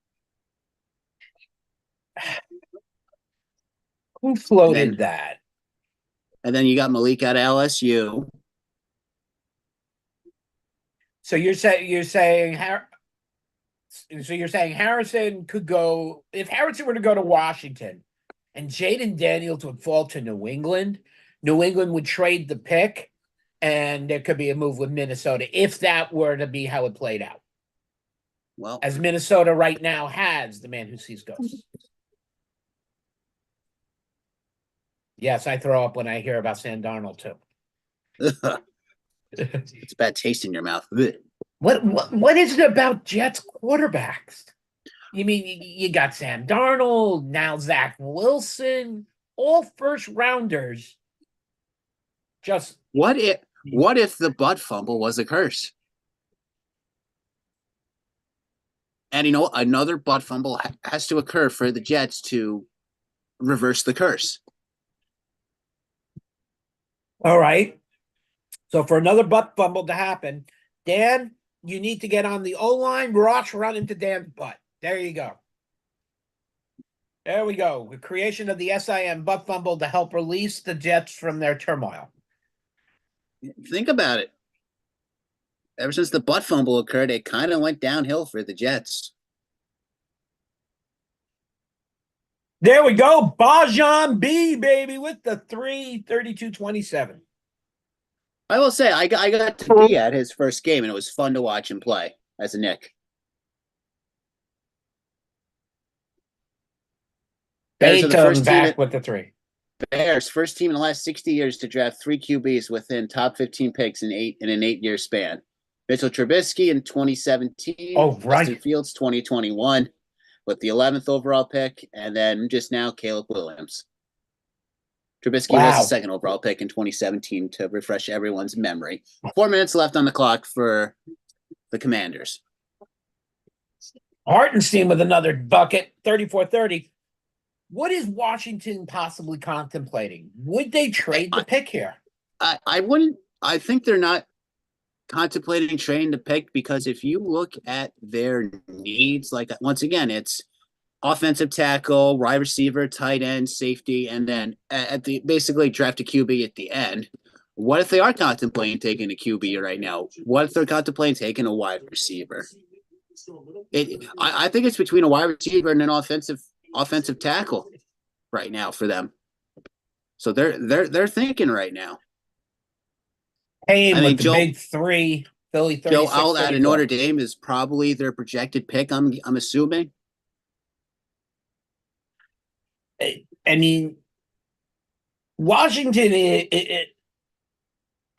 Who floated that? And then you got Malik out of LSU. So you're saying Harrison could go, if Harrison were to go to Washington and Jaden Daniels would fall to New England would trade the pick and there could be a move with Minnesota if that were to be how it played out. Well, as Minnesota right now has the man who sees ghosts. Yes, I throw up when I hear about Sam Darnold too. It's bad taste in your mouth. What is it about Jets quarterbacks? You mean you got Sam Darnold, now Zach Wilson, all first rounders. Just what if the butt fumble was a curse? And another butt fumble has to occur for the Jets to reverse the curse. All right. So for another butt fumble to happen, Dan, you need to get on the O-line, run into Dan's butt. There you go. There we go. The creation of the SIM butt fumble to help release the Jets from their turmoil. Think about it. Ever since the butt fumble occurred, it kind of went downhill for the Jets. There we go. Bajan B, baby, with the 3:32:27. I will say, I got to be at his first game, and it was fun to watch him play as a Knick. Bears are the first team with the 3. Bears, first team in the last 60 years to draft 3 QBs within top 15 picks in an 8-year span. Mitchell Trubisky in 2017. Oh, right. Justin Fields 2021 with the 11th overall pick, and then just now Caleb Williams. Trubisky was the 2nd overall pick in 2017 to refresh everyone's memory. 4 minutes left on the clock for the Commanders. Hartenstein with another bucket, 34-30. What is Washington possibly contemplating? Would they trade the pick here? I wouldn't. I think they're not contemplating trading the pick because if you look at their needs, like once again, it's offensive tackle, wide receiver, tight end, safety, and then basically draft a QB at the end. What if they are contemplating taking a QB right now? What if they're contemplating taking a wide receiver? I think it's between a wide receiver and an offensive tackle right now for them. So they're thinking right now. Hey, with the big 3, Philly 36. Joe Alt out of Notre Dame is probably their projected pick. I'm assuming. I mean, Washington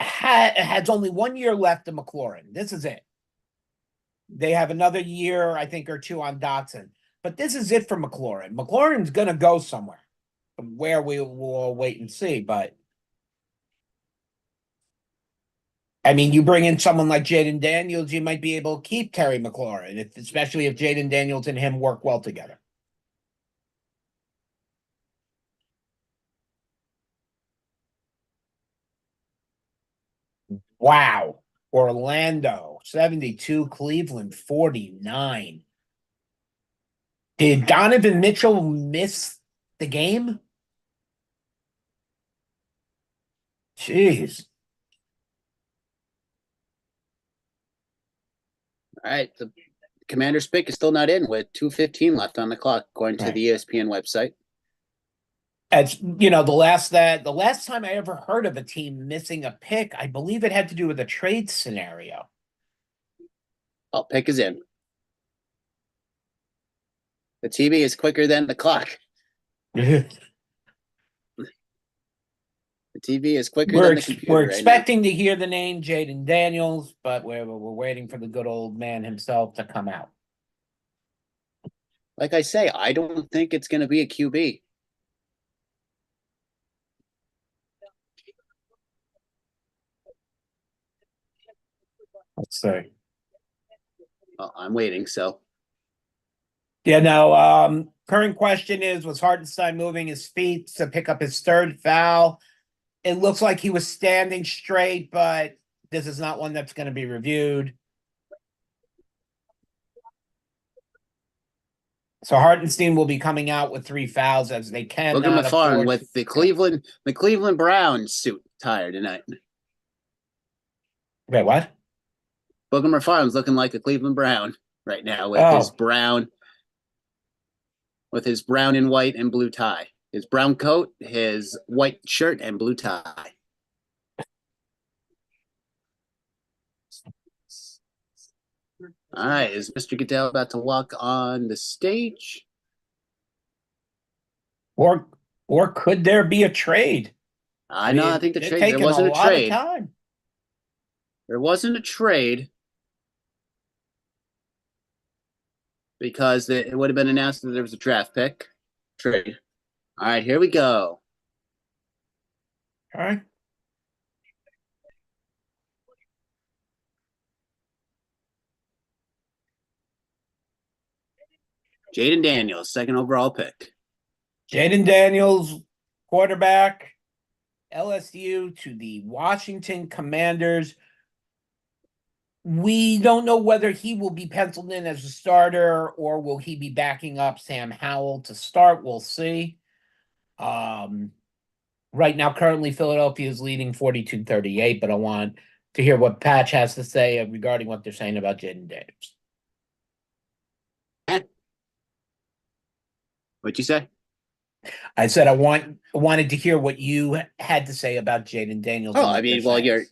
has only 1 year left of McLaurin. This is it. They have another year, I think, or 2 on Dotson. But this is it for McLaurin. McLaurin's going to go somewhere. Where we will wait and see. But I mean, you bring in someone like Jaden Daniels, you might be able to keep Terry McLaurin, especially if Jaden Daniels and him work well together. Wow. Orlando, 72, Cleveland, 49. Did Donovan Mitchell miss the game? Jeez. All right, the Commander's pick is still not in with 2:15 left on the clock, according to Right. the ESPN website. As you know, the last time I ever heard of a team missing a pick, I believe it had to do with a trade scenario. Oh, pick is in. The TV is quicker than the clock. The TV is quicker than the computer. We're right now. expecting to hear the name Jaden Daniels, but we're waiting for the good old man himself to come out. Like I say, I don't think it's going to be a QB. Let's see. Well, I'm waiting, so. Yeah, no, current question is, was Hartenstein moving his feet to pick up his third foul? It looks like he was standing straight, but this is not one that's going to be reviewed. So Hartenstein will be coming out with 3 fouls as they can. Look at McFarland with the Cleveland Browns suit attire tonight. Wait, what? Booger McFarland's looking like a Cleveland Brown right now with his brown and white and blue tie. His brown coat, his white shirt, and blue tie. All right, is Mr. Goodell about to walk on the stage? Or could there be a trade? I know. I think they're there taking wasn't a a lot trade. of time. There wasn't a trade because it would have been announced that there was a draft pick trade. All right, here we go. All right. Jaden Daniels, second overall pick. Jaden Daniels, quarterback, LSU to the Washington Commanders. We don't know whether he will be penciled in as a starter or will he be backing up Sam Howell to start. We'll see. Right now, currently, Philadelphia is leading 42-38, but I want to hear what Patch has to say regarding what they're saying about Jaden Daniels. What'd you say? I said I wanted to hear what you had to say about Jaden Daniels. Oh, I mean, well, your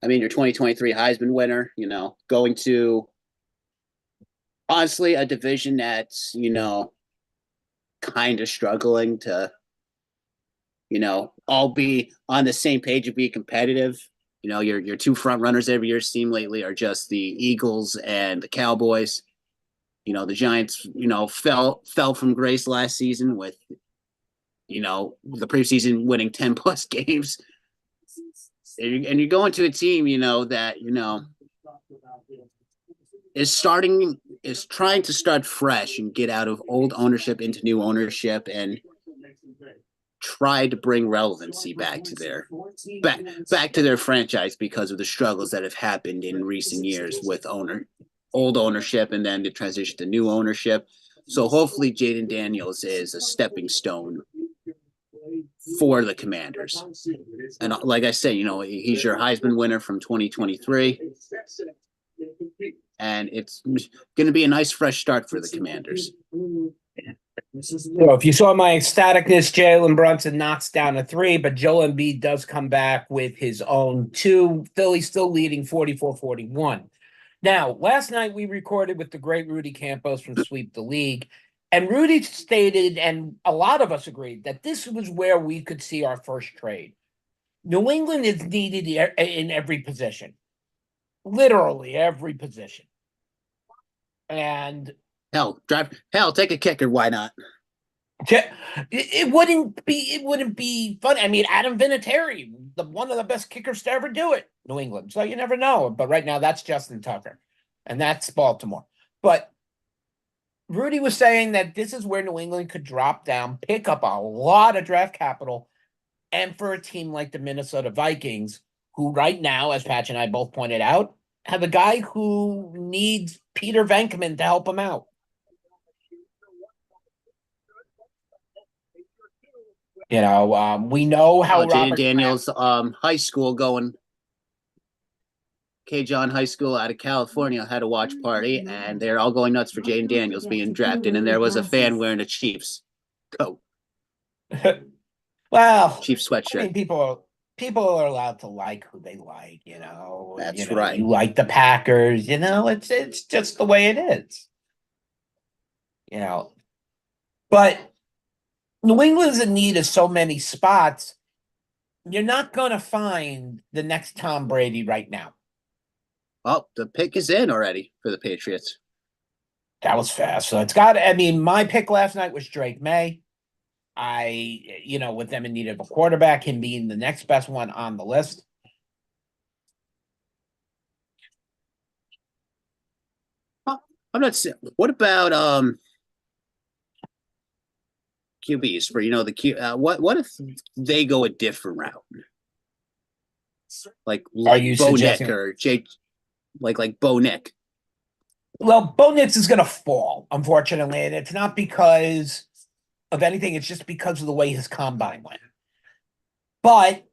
2023 Heisman winner, going to honestly a division that's, kind of struggling to, all be on the same page and be competitive. Your two front runners every year seem lately are just the Eagles and the Cowboys. The Giants, fell from grace last season with, the preseason winning 10 plus games. And you're going to a team, that, is trying to start fresh and get out of old ownership into new ownership and try to bring relevancy back to their franchise because of the struggles that have happened in recent years with old ownership and then the transition to new ownership. So hopefully Jaden Daniels is a stepping stone for the Commanders. And like I said, he's your Heisman winner from 2023. And it's going to be a nice fresh start for the Commanders. So if you saw my ecstaticness, Jalen Brunson knocks down a 3, but Joel Embiid does come back with his own 2. Philly still leading 44-41. Now, last night we recorded with the great Rudy Campos from Sweep the League, and Rudy stated, and a lot of us agreed, that this was where we could see our first trade. New England is needed in every position, literally every position. And take a kicker. Why not? It wouldn't be fun. I mean, Adam Vinatieri, one of the best kickers to ever do it, New England. So you never know. But right now, that's Justin Tucker, and that's Baltimore. But Rudy was saying that this is where New England could drop down, pick up a lot of draft capital, and for a team like the Minnesota Vikings, who right now, as Patch and I both pointed out, have a guy who needs Peter Venkman to help him out. We know how Jaden Robert Daniels high school going K. John High School out of California had a watch party, and they're all going nuts for Jaden Daniels being drafted. And there was a fan wearing a Chiefs coat, well, Chiefs sweatshirt. I mean, people are allowed to like who they like. That's right. You like the Packers. It's just the way it is. But New England's in need of so many spots. You're not going to find the next Tom Brady right now. Oh, the pick is in already for the Patriots. That was fast. So my pick last night was Drake May. With them in need of a quarterback, him being the next best one on the list. I'm not saying. What about QBs for the Q? What if they go a different route, like Bo Nick or Jay, like Bo Nick? Well, Bo Nix is going to fall, unfortunately, and it's not because of anything. It's just because of the way his combine went. But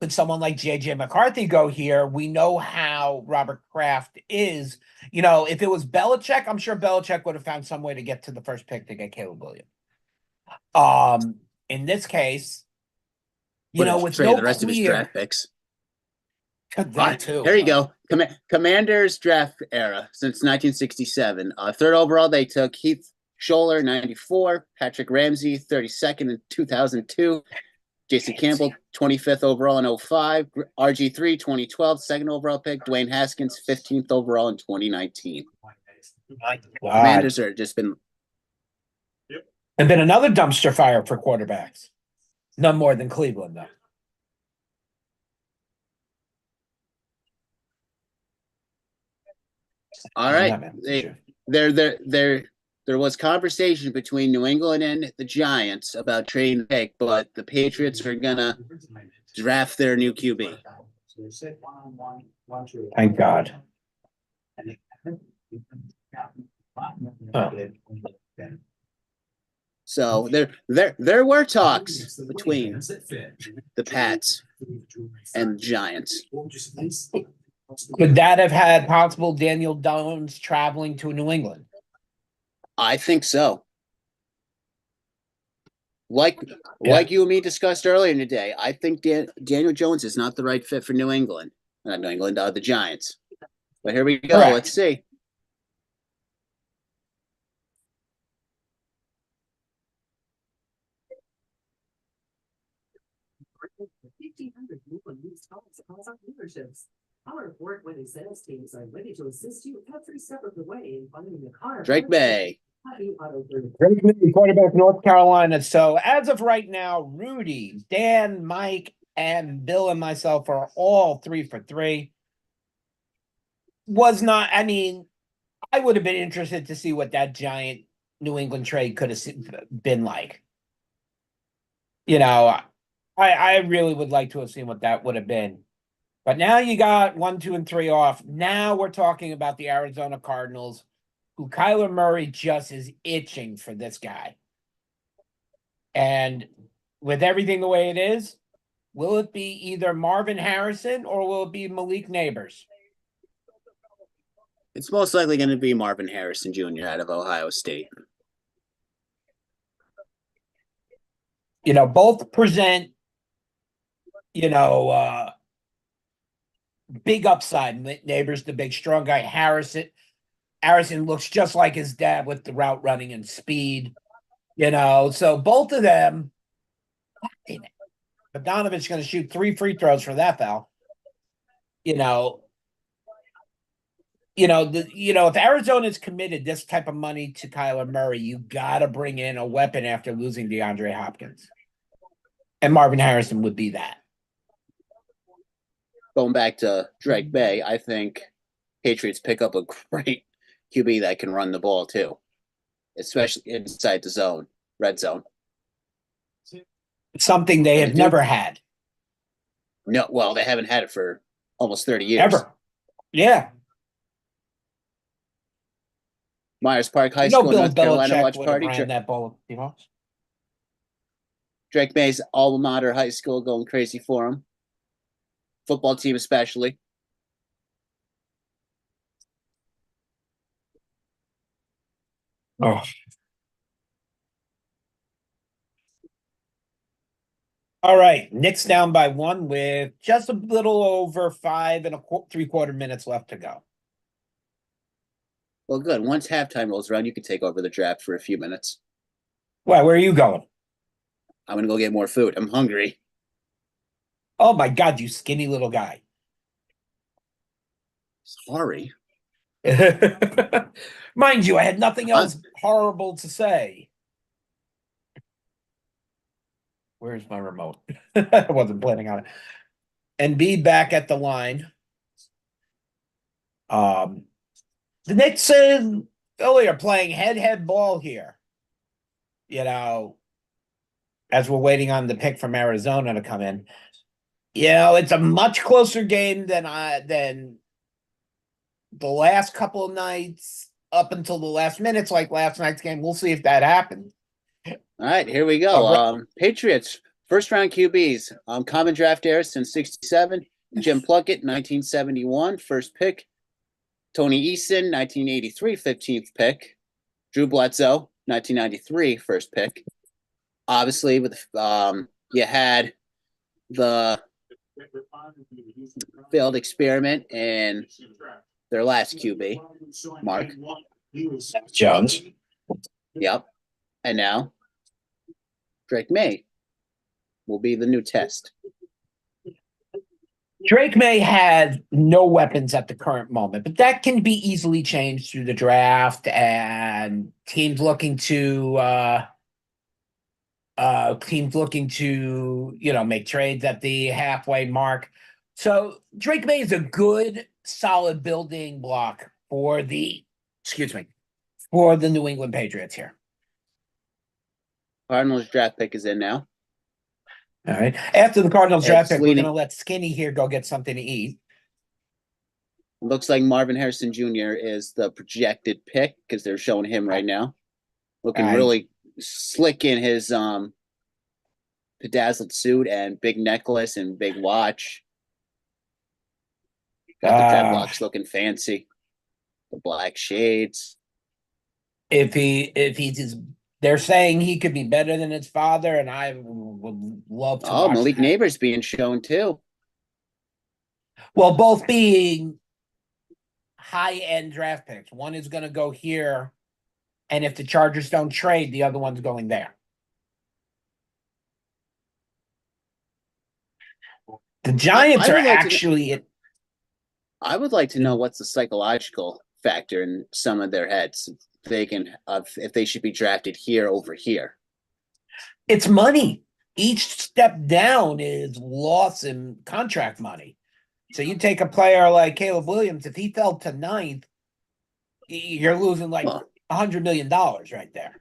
could someone like J.J. McCarthy go here? We know how Robert Kraft is. If it was Belichick, I'm sure Belichick would have found some way to get to the first pick to get Caleb Williams. In this case, with no the rest of his draft picks. That too. Here you go. Commanders draft era since 1967. Third overall, they took Heath Scholler, 94, Patrick Ramsey, 32nd in 2002, Jason Campbell, 25th overall in 05, RG3, 2012, second overall pick, Dwayne Haskins, 15th overall in 2019. Commanders are just been. And then another dumpster fire for quarterbacks. None more than Cleveland, though. All right. There was conversation between New England and the Giants about trading the pick, but the Patriots are gonna draft their new QB. Thank God. So there were talks between the Pats and Giants. Could that have had possible Daniel Jones traveling to New England? I think so. Like you and me discussed earlier today, I think Daniel Jones is not the right fit for New England. Not New England, the Giants. But here we go. Correct. Let's see. Our award-winning sales teams are ready to assist you every step of the way in finding the car. Drake May. Drake May, quarterback, North Carolina. So as of right now, Rudy, Dan, Mike, and Bill and myself are all 3 for 3. I would have been interested to see what that giant New England trade could have been like. I really would like to have seen what that would have been. But now you got 1, 2, and 3 off. Now we're talking about the Arizona Cardinals, who Kyler Murray just is itching for this guy. And with everything the way it is, will it be either Marvin Harrison or will it be Malik Neighbors? It's most likely going to be Marvin Harrison Jr. out of Ohio State. Both present, big upside. Neighbors, the big strong guy. Harrison looks just like his dad with the route running and speed. So both of them. But Donovan's going to shoot 3 free throws for that foul. if Arizona's committed this type of money to Kyler Murray, you got to bring in a weapon after losing DeAndre Hopkins. And Marvin Harrison would be that. Going back to Drake May, I think Patriots pick up a great QB that can run the ball too, especially inside the zone, red zone. It's something they have never had. No, well, they haven't had it for almost 30 years. Ever. Yeah. Myers Park High School, Bill North Carolina Belichick watch would have party. ran that ball, Drake May's alma mater high school going crazy for him. Football team especially. Oh. All right. Knicks down by 1 with just a little over 5 3/4 minutes left to go. Well, good. Once halftime rolls around, you can take over the draft for a few minutes. Well, where are you going? I'm going to go get more food. I'm hungry. Oh, my God, you skinny little guy. Sorry. Mind you, I had nothing else horrible to say. Where's my remote? I wasn't planning on it. And be back at the line. The Knicks and Philly are playing head ball here. As we're waiting on the pick from Arizona to come in. It's a much closer game than the last couple of nights up until the last minutes, like last night's game. We'll see if that happens. All right, here we go. Patriots, first round QBs. Common draft era since 67. Jim Plunkett, 1971, first pick. Tony Eason, 1983, 15th pick. Drew Bledsoe, 1993, first pick. Obviously, with you had the failed experiment in their last QB, Mark Jones. Yep. And now Drake May will be the new test. Drake May had no weapons at the current moment, but that can be easily changed through the draft and teams looking to make trades at the halfway mark. So Drake May is a good, solid building block for the New England Patriots here. Cardinals draft pick is in now. All right. After the Cardinals draft pick, we're going to let Skinny here go get something to eat. Looks like Marvin Harrison Jr. is the projected pick because they're showing him right now. Looking really slick in his bedazzled suit and big necklace and big watch. Got the dreadlocks looking fancy. The black shades. They're saying he could be better than his father, and I would love to. Oh, Malik Neighbors being shown too. Well, both being high-end draft picks. One is going to go here, and if the Chargers don't trade, the other one's going there. The Giants are actually. I would like to know what's the psychological factor in some of their heads. If they should be drafted here over here. It's money. Each step down is loss in contract money. So you take a player like Caleb Williams, if he fell to 9th, you're losing $100 million right there.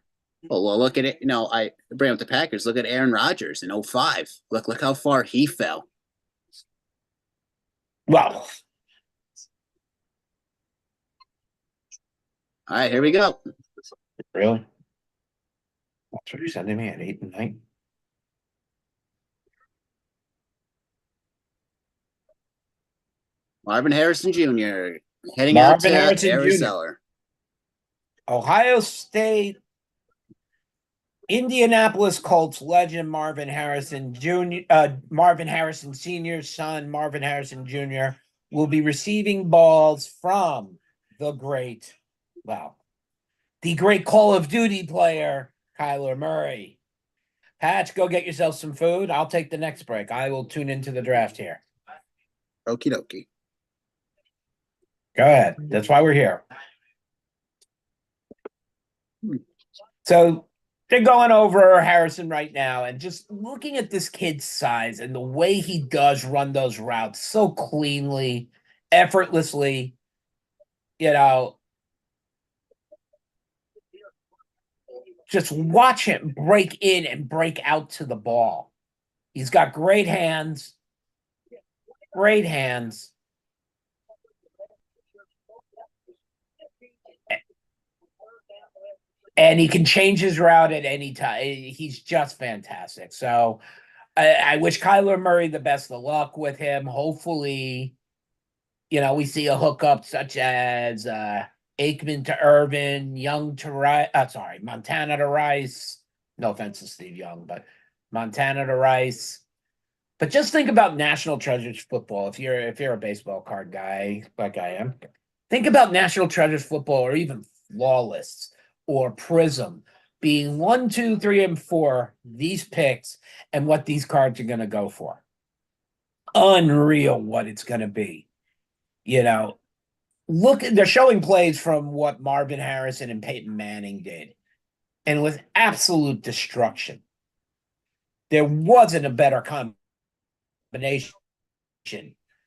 Well, look at it. I bring up the Packers. Look at Aaron Rodgers in 2005. Look how far he fell. Well. All right, here we go. Really? That's what you're sending me at 8 and 9. Marvin Harrison Jr. heading out to Arizona. Ohio State, Indianapolis Colts legend Marvin Harrison Sr.'s son, Marvin Harrison Jr., will be receiving balls from the great Call of Duty player, Kyler Murray. Patch, go get yourself some food. I'll take the next break. I will tune into the draft here. Okie dokie. Go ahead. That's why we're here. So they're going over Harrison right now, and just looking at this kid's size and the way he does run those routes so cleanly, effortlessly, you know, just watch him break in and break out to the ball. He's got great hands, great hands. And he can change his route at any time. He's just fantastic. So I wish Kyler Murray the best of luck with him. Hopefully, we see a hookup such as Aikman to Irvin, Young to Rice. Montana to Rice. No offense to Steve Young, but Montana to Rice. But just think about National Treasures football. If you're a baseball card guy like I am, think about National Treasures football, or even Flawless or Prism being 1, 2, 3, and 4. These picks and what these cards are going to go for. Unreal, what it's going to be. Look, they're showing plays from what Marvin Harrison and Peyton Manning did, and with absolute destruction. There wasn't a better combination.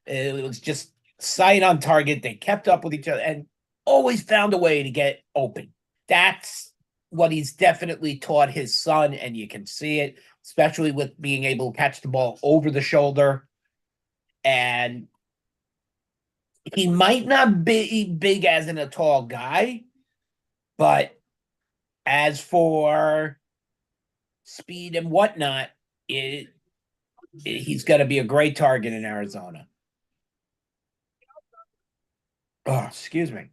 It was just sight on target. They kept up with each other and always found a way to get open. That's what he's definitely taught his son, and you can see it, especially with being able to catch the ball over the shoulder. And he might not be big as in a tall guy, but as for speed and whatnot, he's going to be a great target in Arizona. Oh, excuse me.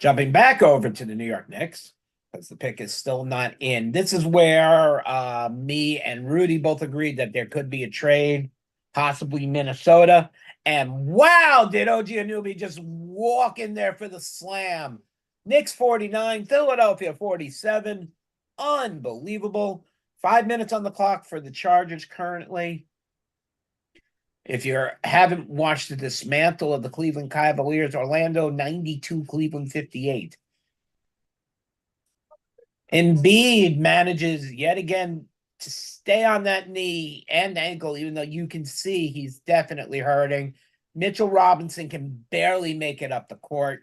Jumping back over to the New York Knicks, because the pick is still not in. This is where me and Rudy both agreed that there could be a trade, possibly Minnesota. And wow, did OG Anunoby just walk in there for the slam. Knicks 49, Philadelphia 47. Unbelievable. 5 minutes on the clock for the Chargers currently. If you haven't watched the dismantle of the Cleveland Cavaliers, Orlando 92, Cleveland 58. Embiid manages yet again to stay on that knee and ankle, even though you can see he's definitely hurting. Mitchell Robinson can barely make it up the court.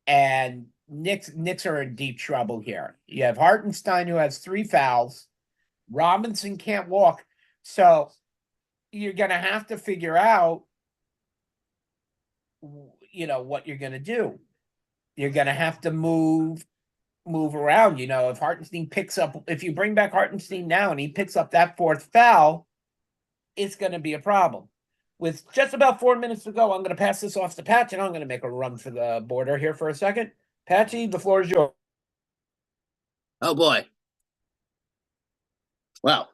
And Knicks are in deep trouble here. You have Hartenstein, who has 3 fouls. Robinson can't walk. So you're going to have to figure out, what you're going to do. You're going to have to move around. If you bring back Hartenstein now and he picks up that 4th foul, it's going to be a problem. With just about 4 minutes to go, I'm going to pass this off to Patch, and I'm going to make a run for the border here for a second. Patchy, the floor is yours. Oh, boy. Well,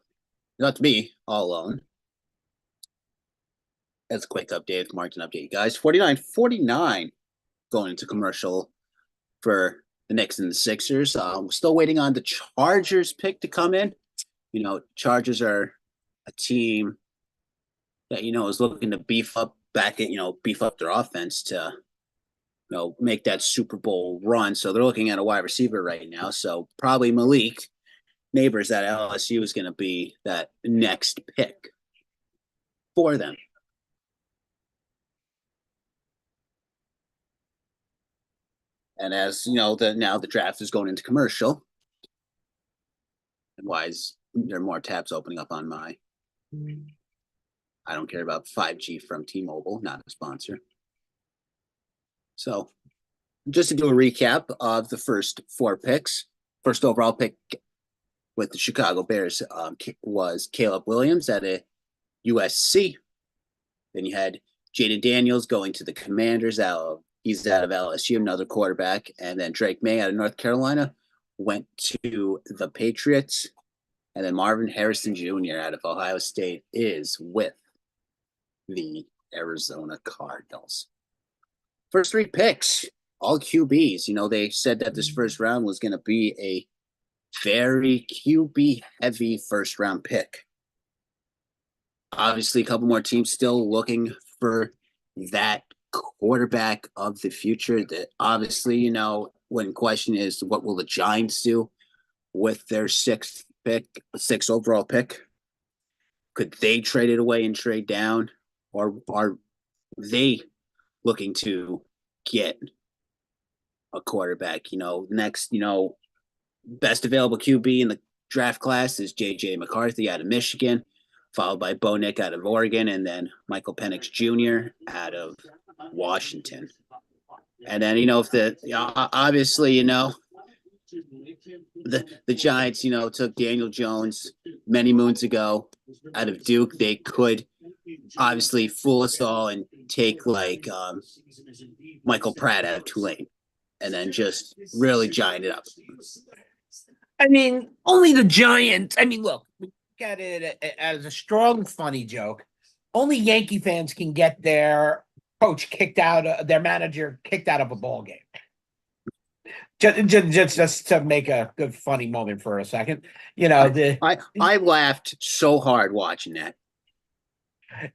not me all alone. That's a quick update. Martin update, you guys. 49-49 going into commercial for the Knicks and the Sixers. We're still waiting on the Chargers pick to come in. Chargers are a team that, is looking to beef up their offense to, make that Super Bowl run. So they're looking at a wide receiver right now. So probably Malik Neighbors at LSU is going to be that next pick for them. And as you know, now the draft is going into commercial. And why is there are more tabs opening up on my? I don't care about 5G from T-Mobile, not a sponsor. So, just to do a recap of the first 4 picks, first overall pick with the Chicago Bears was Caleb Williams at a USC. Then you had Jaden Daniels going to the Commanders he's out of LSU, another quarterback. And then Drake May out of North Carolina went to the Patriots. And then Marvin Harrison Jr. out of Ohio State is with the Arizona Cardinals. First 3 picks, all QBs. They said that this first round was going to be a very QB-heavy first-round pick. Obviously, a couple more teams still looking for that quarterback of the future. That obviously, when question is what will the Giants do with their sixth overall pick? Could they trade it away and trade down, or are they looking to get a quarterback? Next, best available QB in the draft class is J.J. McCarthy out of Michigan, followed by Bo Nick out of Oregon, and then Michael Penix Jr. out of Washington. And then, if obviously, the Giants, took Daniel Jones many moons ago out of Duke. They could obviously fool us all and take Michael Pratt out of Tulane, and then just really giant it up. I mean, only the Giants. I mean, look, we get it as a strong, funny joke. Only Yankee fans can get their coach kicked out, their manager kicked out of a ball game. Just to make a good, funny moment for a second. I laughed so hard watching that.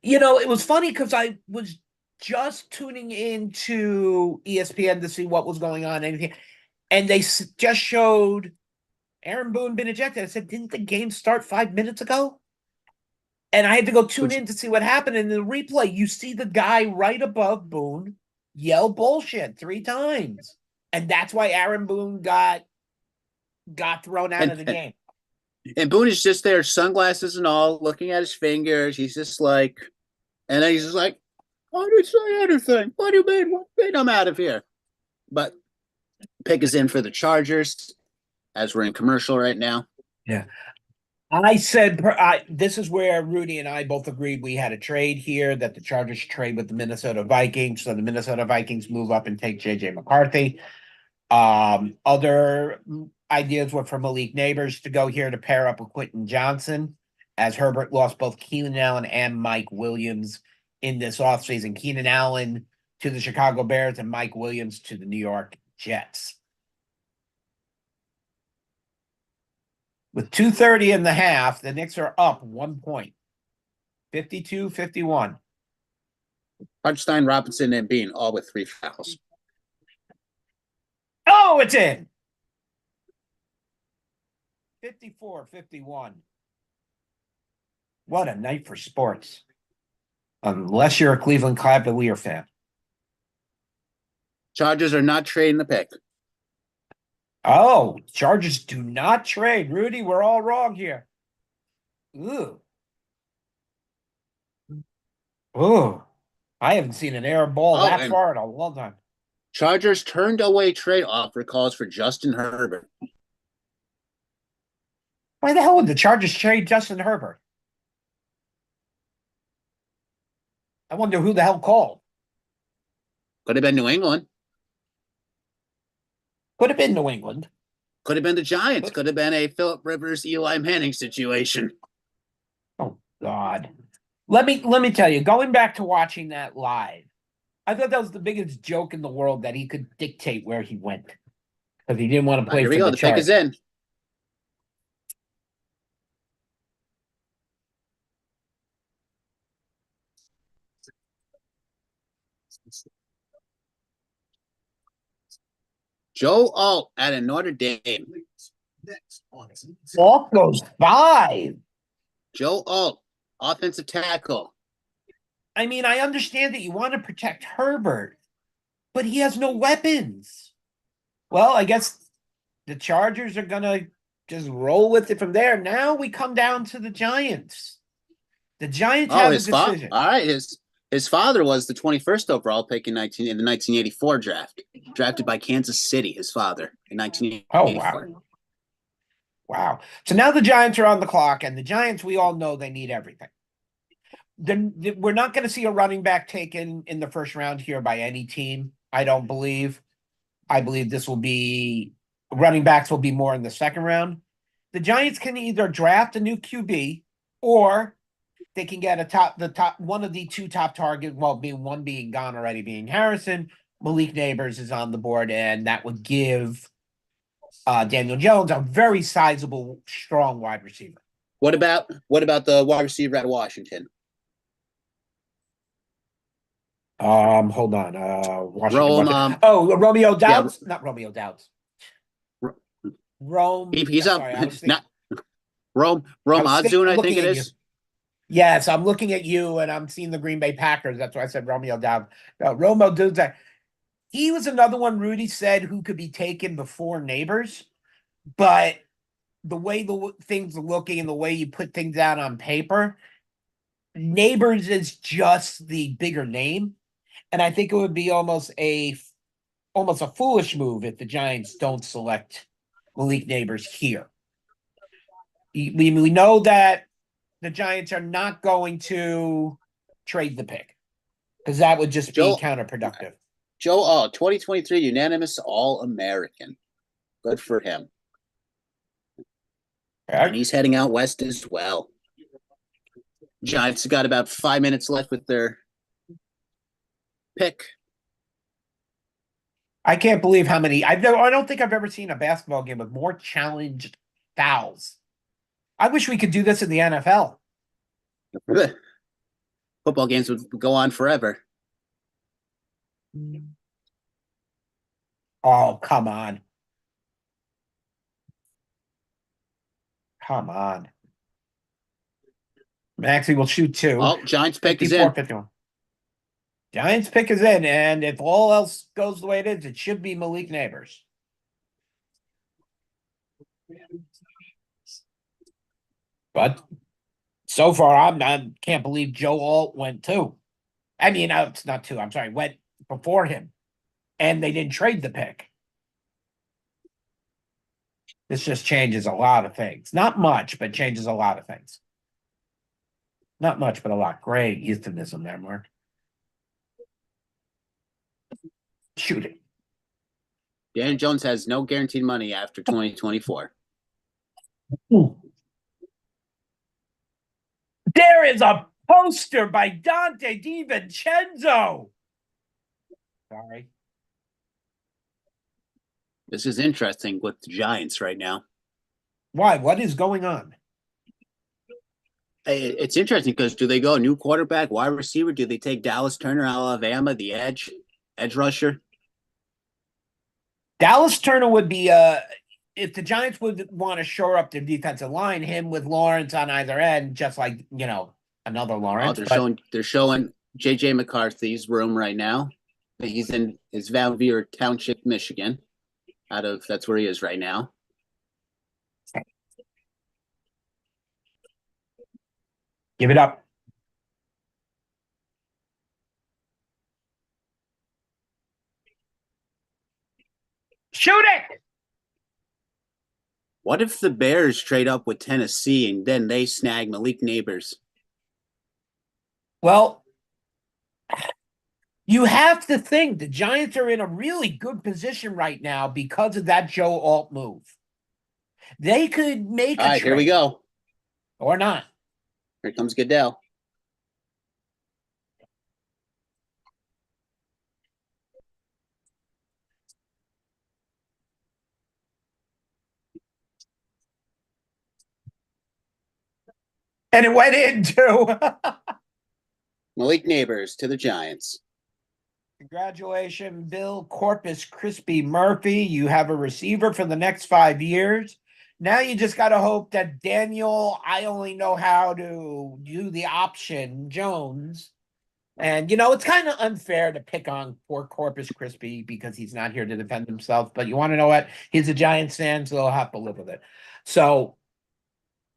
It was funny because I was just tuning into ESPN to see what was going on, and they just showed Aaron Boone been ejected. I said, didn't the game start 5 minutes ago? And I had to go tune in to see what happened. In the replay, you see the guy right above Boone yell bullshit 3 times. And that's why Aaron Boone got thrown out of the game. And Boone is just there, sunglasses and all, looking at his fingers. He's just like, and then he's just like, I didn't say anything. What do you mean? What do you mean I'm out of here? But pick is in for the Chargers, as we're in commercial right now. Yeah. I said this is where Rudy and I both agreed we had a trade here, that the Chargers trade with the Minnesota Vikings. So the Minnesota Vikings move up and take J.J. McCarthy. Other ideas were for Malik Neighbors to go here to pair up with Quentin Johnson, as Herbert lost both Keenan Allen and Mike Williams in this offseason. Keenan Allen to the Chicago Bears and Mike Williams to the New York Jets. With 2:30 in the half, the Knicks are up 1 point, 52-51. Hartenstein, Robinson, and Bean, all with 3 fouls. Oh, it's in. 54-51. What a night for sports. Unless you're a Cleveland Cavalier fan. Chargers are not trading the pick. Oh, Chargers do not trade. Rudy, we're all wrong here. Ooh. Ooh. I haven't seen an air ball that far in a long time. Chargers turned away trade offer calls for Justin Herbert. Why the hell would the Chargers trade Justin Herbert? I wonder who the hell called. Could have been New England. Could have been New England. Could have been the Giants. Could have been a Phillip Rivers, Eli Manning situation. Oh, God. Let me tell you, going back to watching that live, I thought that was the biggest joke in the world that he could dictate where he went because he didn't want to play for the Chargers. The pick is in. Joe Alt at a Notre Dame. Alt goes 5. Joe Alt, offensive tackle. I mean, I understand that you want to protect Herbert, but he has no weapons. Well, I guess the Chargers are going to just roll with it from there. Now we come down to the Giants. The Giants have a decision. All right, his father was the 21st overall pick in the 1984 draft, drafted by Kansas City, his father, in 1984. Oh, wow. So now the Giants are on the clock, and the Giants, we all know they need everything. We're not going to see a running back taken in the first round here by any team, I don't believe. I believe this will be running backs will be more in the second round. The Giants can either draft a new QB or they can get one of the 2 top targets, well, one being gone already, being Harrison. Malik Neighbors is on the board, and that would give Daniel Jones a very sizable, strong wide receiver. What about the wide receiver at Washington? Hold on. Washington. Rome. Oh, Romeo Yeah, Dowds, not Romeo Dowds. R- Rome. he's up. Sorry, I was thinking. Not Rome. I Rome was Ozuna, I think looking it at you. is. Yes, I'm looking at you, and I'm seeing the Green Bay Packers. That's why I said Romeo Dowds. No, Romeo Dowds. He was another one. Rudy said who could be taken before Neighbors, but the way things are looking and the way you put things out on paper, Neighbors is just the bigger name, and I think it would be almost a foolish move if the Giants don't select Malik Neighbors here. We know that the Giants are not going to trade the pick because that would just be Joe counterproductive. 2023 unanimous All-American. Good for him. And he's heading out west as well. Giants got about 5 minutes left with their pick. I can't believe how many. I don't think I've ever seen a basketball game with more challenged fouls. I wish we could do this in the NFL. Football games would go on forever. Oh, come on. Come on. Maxey will shoot two. Oh, Giants pick is 54, in. 51. Giants pick is in, and if all else goes the way it is, it should be Malik Neighbors. But so far, I can't believe Joe Alt went two. I mean, it's not two. I'm sorry, went before him, and they didn't trade the pick. This just changes a lot of things. Not much, but changes a lot of things. Not much, but a lot. Great euphemism there, Mark. Shooting. Dan Jones has no guaranteed money after 2024. There is a poster by Dante DiVincenzo. Sorry. This is interesting with the Giants right now. Why? What is going on? It's interesting because do they go new quarterback, wide receiver? Do they take Dallas Turner, Alabama, the edge rusher? Dallas Turner would be if the Giants would want to shore up their defensive line, him with Lawrence on either end, just like another Lawrence. They're showing JJ McCarthy's room right now. He's in his Valvier Township, Michigan. That's where he is right now. Give it up. Shoot it! What if the Bears trade up with Tennessee and then they snag Malik Neighbors? Well, you have to think the Giants are in a really good position right now because of that Joe Alt move. They could make All right, here we go. Or not. Here comes Goodell. And it went in too. Malik Neighbors to the Giants. Congratulations, Bill Corpus Crispy Murphy. You have a receiver for the next 5 years. Now you just got to hope that Daniel, I only know how to do the option, Jones. And, it's kind of unfair to pick on poor Corpus Crispy because he's not here to defend himself. But you want to know what? He's a Giants fan, so he'll have to live with it. So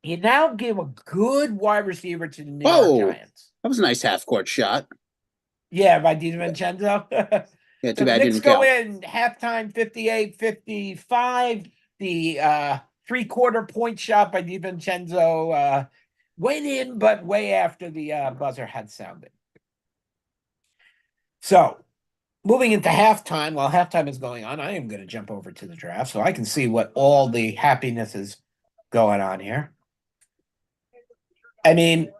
you now give a good wide receiver to the New York Giants. That was a nice half-court shot. Yeah, by DiVincenzo. Yeah, so the Knicks go in halftime 58-55. The three-quarter point shot by DiVincenzo went in, but way after the buzzer had sounded. So moving into halftime, while halftime is going on, I am going to jump over to the draft so I can see what all the happiness is going on here. I mean,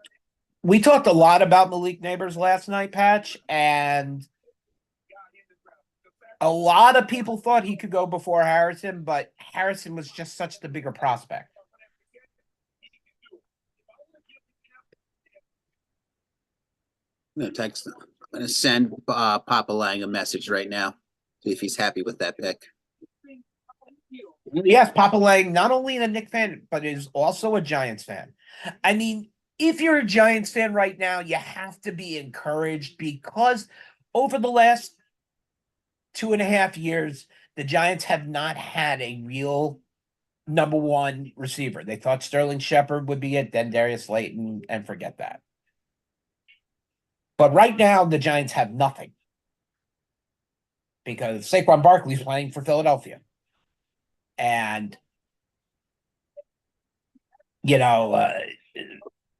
we talked a lot about Malik Neighbors last night, Patch, and a lot of people thought he could go before Harrison, but Harrison was just such the bigger prospect. No, text. I'm gonna send Papa Lang a message right now, see if he's happy with that pick. Yes, Papa Lang, not only a Knicks fan, but is also a Giants fan. I mean, if you're a Giants fan right now, you have to be encouraged because over the last 2.5 years, the Giants have not had a real number one receiver. They thought Sterling Shepard would be it, then Darius Slayton, and forget that. But right now, the Giants have nothing because Saquon Barkley's playing for Philadelphia. And, you know,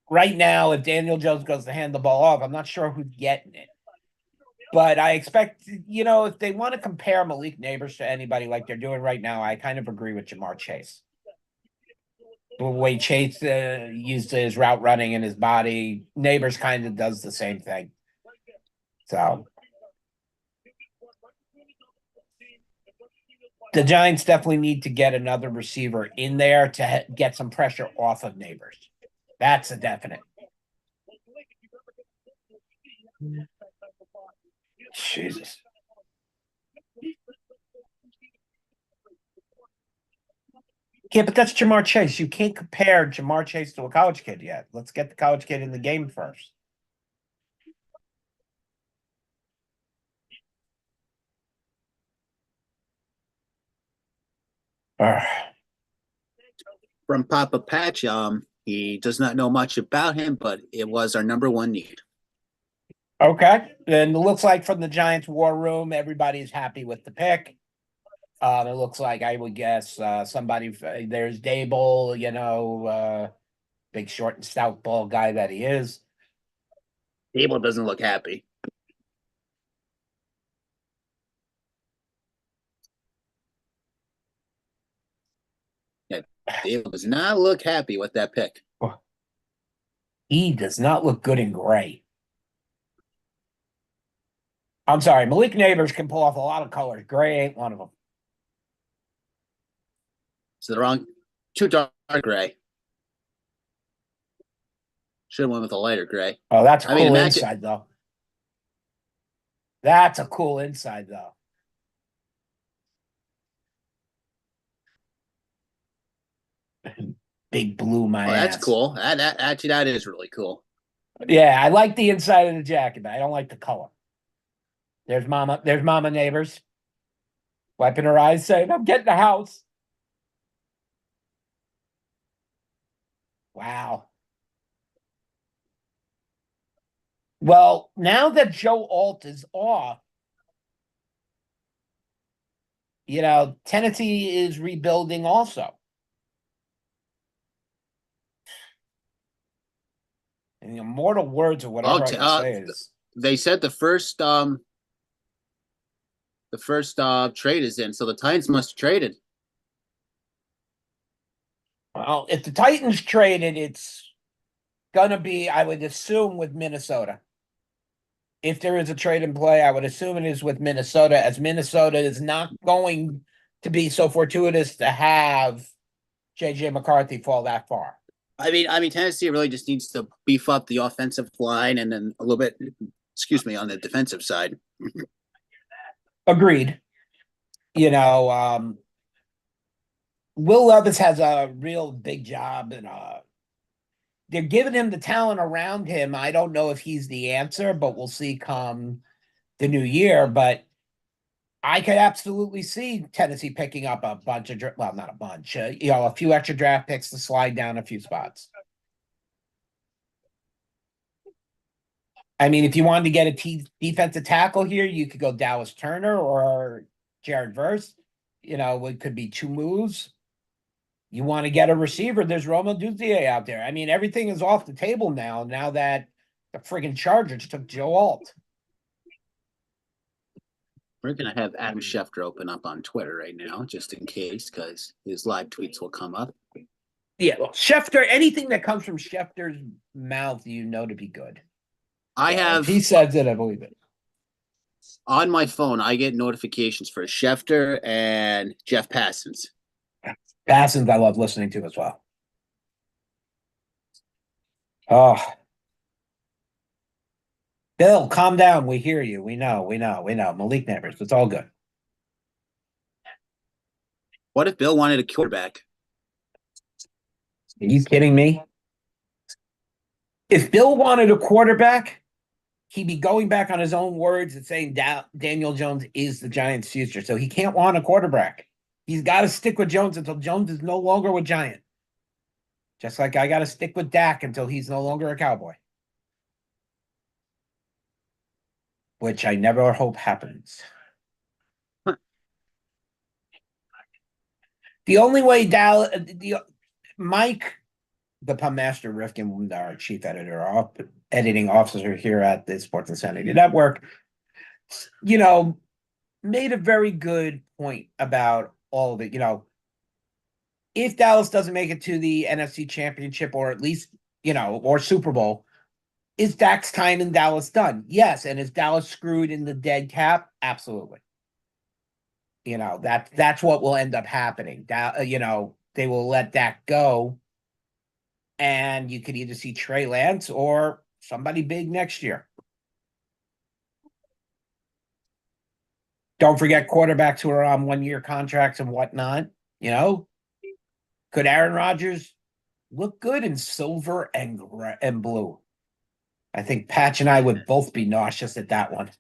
right now, if Daniel Jones goes to hand the ball off, I'm not sure who's getting it. But I expect, if they want to compare Malik Neighbors to anybody like they're doing right now, I kind of agree with Jamar Chase. The way Chase used his route running and his body, Neighbors kind of does the same thing. So the Giants definitely need to get another receiver in there to get some pressure off of Neighbors. That's a definite. Jesus. Yeah, but that's Jamar Chase. You can't compare Jamar Chase to a college kid yet. Let's get the college kid in the game first. From Papa Patch, he does not know much about him, but it was our number one need. Okay. And it looks like from the Giants war room, everybody's happy with the pick. It looks like I would guess somebody there's Dable, big short and stout ball guy that he is. Dable doesn't look happy. Yeah, Dable does not look happy with that pick. He does not look good in gray. I'm sorry, Malik Neighbors can pull off a lot of colors. Gray ain't one of them. So the wrong, too dark gray. Should have went with a lighter gray. Oh, that's a cool inside, though. That's a cool inside, though. Big blue, my ass. That's cool. That is really cool. Yeah, I like the inside of the jacket, but I don't like the color. There's Mama Neighbors wiping her eyes, saying, "I'm getting the house." Wow. Well, now that Joe Alt is off, Tennessee is rebuilding also. And the immortal words or whatever I can say is. They said the first trade is in, so the Titans must have traded. Well, if the Titans traded, it's gonna be, I would assume, with Minnesota. If there is a trade in play, I would assume it is with Minnesota, as Minnesota is not going to be so fortuitous to have JJ McCarthy fall that far. I mean, Tennessee really just needs to beef up the offensive line and then a little bit, on the defensive side. Agreed. Will Levis has a real big job, and they're giving him the talent around him. I don't know if he's the answer, but we'll see come the new year. But I could absolutely see Tennessee picking up a bunch of, well, not a bunch, a few extra draft picks to slide down a few spots. I mean, if you wanted to get a defensive tackle here, you could go Dallas Turner or Jared Verse. It could be two moves. You want to get a receiver, there's Roma Duzier out there. I mean, everything is off the table now that the friggin' Chargers took Joe Alt. We're going to have Adam Schefter open up on Twitter right now, just in case, because his live tweets will come up. Yeah, well, Schefter, anything that comes from Schefter's mouth, to be good. If he says it, I believe it. On my phone, I get notifications for Schefter and Jeff Passons. Passons, I love listening to as well. Oh. Bill, calm down. We hear you. We know. Malik Neighbors. It's all good. What if Bill wanted a quarterback? Are you kidding me? If Bill wanted a quarterback, he'd be going back on his own words and saying Daniel Jones is the Giants' future. So he can't want a quarterback. He's got to stick with Jones until Jones is no longer with Giant. Just like I got to stick with Dak until he's no longer a Cowboy. Which I never hope happens. The only way Mike, the Pub Master Rifkin, our chief editing officer here at the Sports Insanity Network, made a very good point about all of it. If Dallas doesn't make it to the NFC Championship or at least, or Super Bowl, is Dak's time in Dallas done? Yes. And is Dallas screwed in the dead cap? Absolutely. That's what will end up happening. They will let Dak go, and you could either see Trey Lance or somebody big next year. Don't forget quarterbacks who are on 1-year contracts and whatnot. Could Aaron Rodgers look good in silver and blue? I think Patch and I would both be nauseous at that one.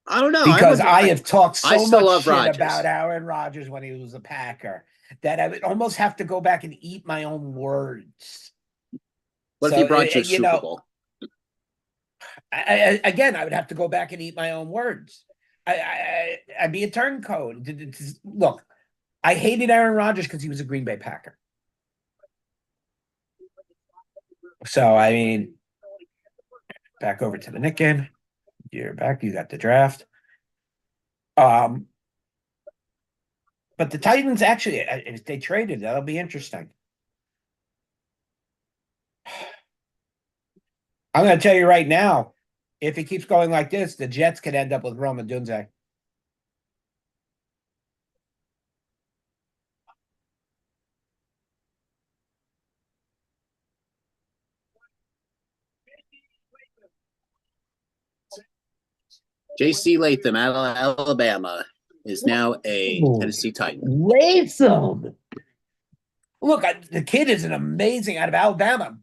I don't know. Because I have talked I so still much love shit Rodgers. about Aaron Rodgers when he was a Packer that I would almost have to go back and eat my own words. What if he brought you a Super Bowl? Again, I would have to go back and eat my own words. I'd be a turncoat. Look, I hated Aaron Rodgers because he was a Green Bay Packer. So, back over to the Knicks game. You're back. You got the draft. But the Titans actually, if they traded, that'll be interesting. I'm going to tell you right now, if it keeps going like this, the Jets could end up with Rome Odunze. J.C. Latham out of Alabama is now a Tennessee Titan. Latham. Look, the kid is an amazing out of Alabama.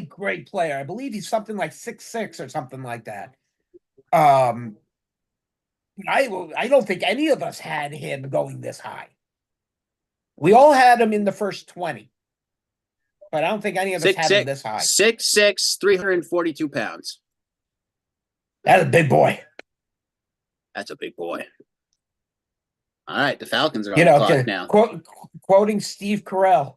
Great player. I believe he's something like 6'6" or something like that. I don't think any of us had him going this high. We all had him in the first 20. But I don't think any of us had him this high. 6'6", 342 pounds. That's a big boy. That's a big boy. All right, the Falcons are on the clock now. Quoting Steve Carell,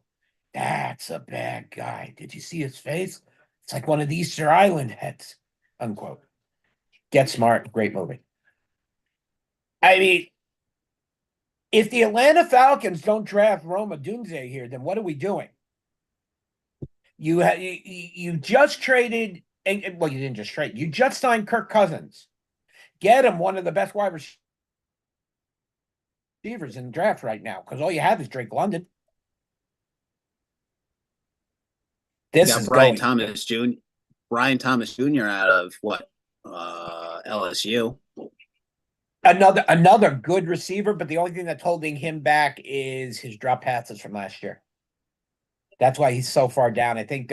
that's a bad guy. Did you see his face? It's like one of the Easter Island heads, unquote. Get Smart, great movie. If the Atlanta Falcons don't draft Rome Odunze here, then what are we doing? You just traded, well, you didn't just trade. You just signed Kirk Cousins. Get him one of the best wide receivers in the draft right now, because all you have is Drake London. This is Brian Thomas Jr. Brian Thomas Jr. out of what? LSU. Another good receiver, but the only thing that's holding him back is his drop passes from last year. That's why he's so far down. I think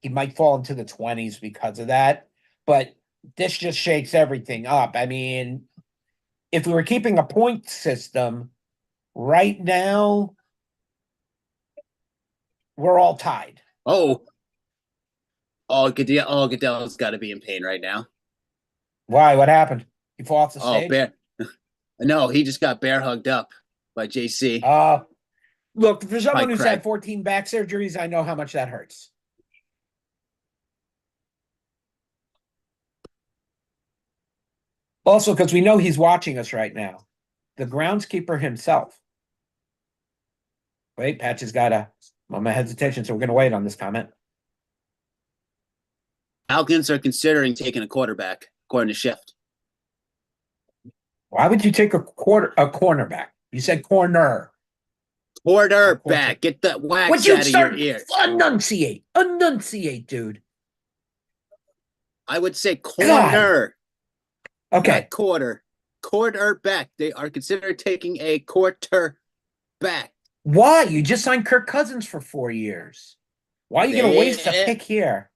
he might fall into the 20s because of that. But this just shakes everything up. If we were keeping a point system, right now, we're all tied. Goodell's got to be in pain right now. Why? What happened? He fall off the stage? No, he just got bear hugged up by JC. Look, for someone who's had 14 back surgeries, I know how much that hurts. Also, because we know he's watching us right now. The groundskeeper himself. Wait, Patch has got a moment of hesitation, so we're going to wait on this comment. Falcons are considering taking a quarterback, according to Shift. Why would you take a cornerback? You said corner. Quarterback. Get that wax out of your ear. Enunciate, dude. I would say God. corner, Okay. not quarter. Quarterback. They are considered taking a quarterback. Why? You just signed Kirk Cousins for 4 years. Why are you going to waste a They pick here?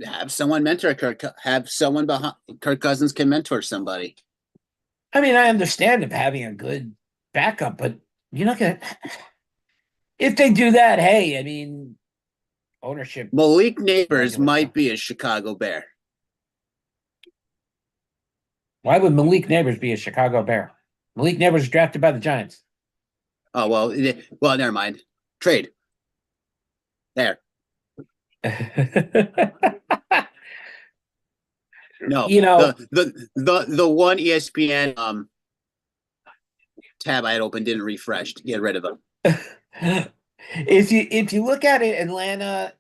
have someone mentor Kirk. Have someone behind Kirk Cousins can mentor somebody. I mean, I understand of having a good backup, but you're not going to. If they do that, hey, I mean, ownership. Malik Neighbors Regular might stuff. be a Chicago Bear. Why would Malik Neighbors be a Chicago Bear? Malik Neighbors was drafted by the Giants. Oh well, never mind. Trade there. No, You know, the one ESPN tab I had open didn't refresh to get rid of them. if you look at it, Atlanta,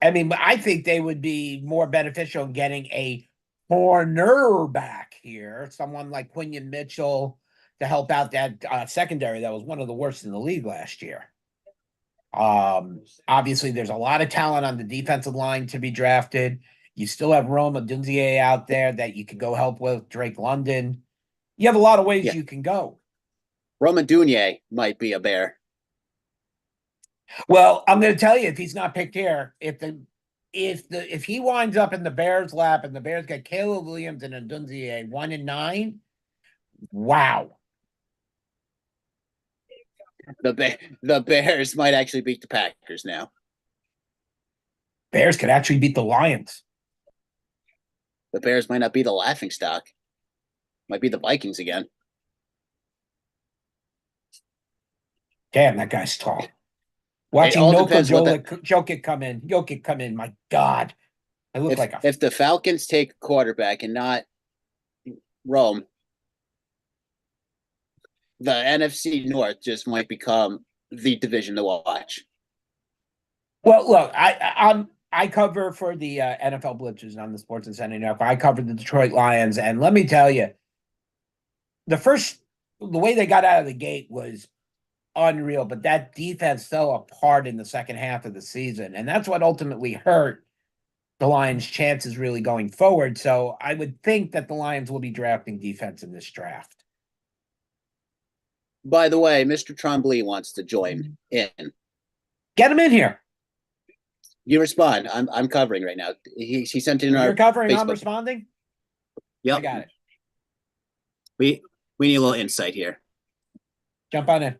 I mean, I think they would be more beneficial in getting a cornerback here, someone like Quinion Mitchell to help out that secondary that was one of the worst in the league last year. Obviously, there's a lot of talent on the defensive line to be drafted. You still have Roma Dunzier out there that you could go help with, Drake London. You have a lot of ways you can go. Roma Dunier might be a Bear. Well, I'm going to tell you, if he's not picked here, if he winds up in the Bears' lap and the Bears get Caleb Williams and a Dunzier 1 and 9, wow. The Bears might actually beat the Packers now. Bears could actually beat the Lions. The Bears might not be the laughing stock. Might be the Vikings again. Damn, that guy's tall. Watching Jokic come in. My God, I look if the Falcons take a quarterback and not Rome, the NFC North just might become the division to watch. Well, look, I cover for the NFL Blitzers on the Sports Insanity Network. I covered the Detroit Lions, and let me tell you, the way they got out of the gate was unreal, but that defense fell apart in the second half of the season, and that's what ultimately hurt the Lions' chances really going forward. So I would think that the Lions will be drafting defense in this draft. By the way, Mr. Trombley wants to join in. Get him in here. You respond. I'm covering right now. He sent in our. You're covering. Facebook. I'm responding. Yep, I got it. We need a little insight here. Jump on in.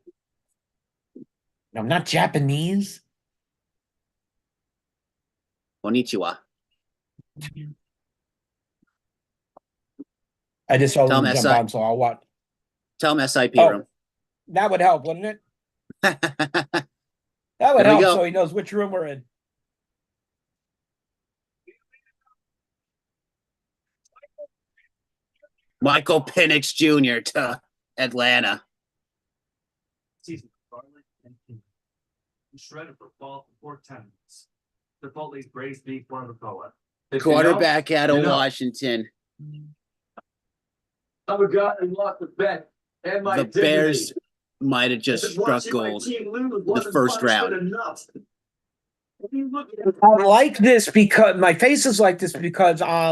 No, I'm not Japanese. Konnichiwa. I just saw them jump on, so I'll watch. Tell him SIP room. That would help, wouldn't it? That would help so he knows which room we're in. Michael Penix Jr. to Atlanta. Shredded for fall for 10 minutes. Chipotle's braised beef barbacoa. Quarterback out of Washington. I've forgotten and lost the bet and my the dignity. Bears might have just struck gold the first round. I like this because my face is like this because I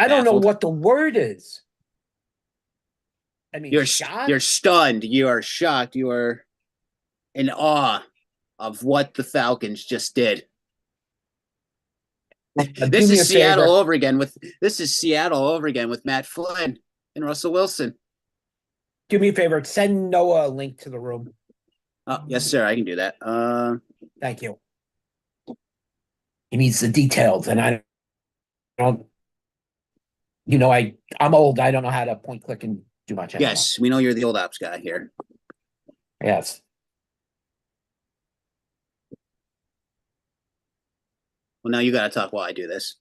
don't know what the word is. I mean, you're stunned. You are shocked. You are in awe of what the Falcons just did. This is Seattle over again with Matt Flynn and Russell Wilson. Do me a favor, send Noah a link to the room. Oh, yes, sir. I can do that. Thank you. He needs the details, and I don't. You know, I'm old. I don't know how to point, click, and do much anymore. Yes, we know you're the old ops guy here. Yes. Well, now you got to talk while I do this.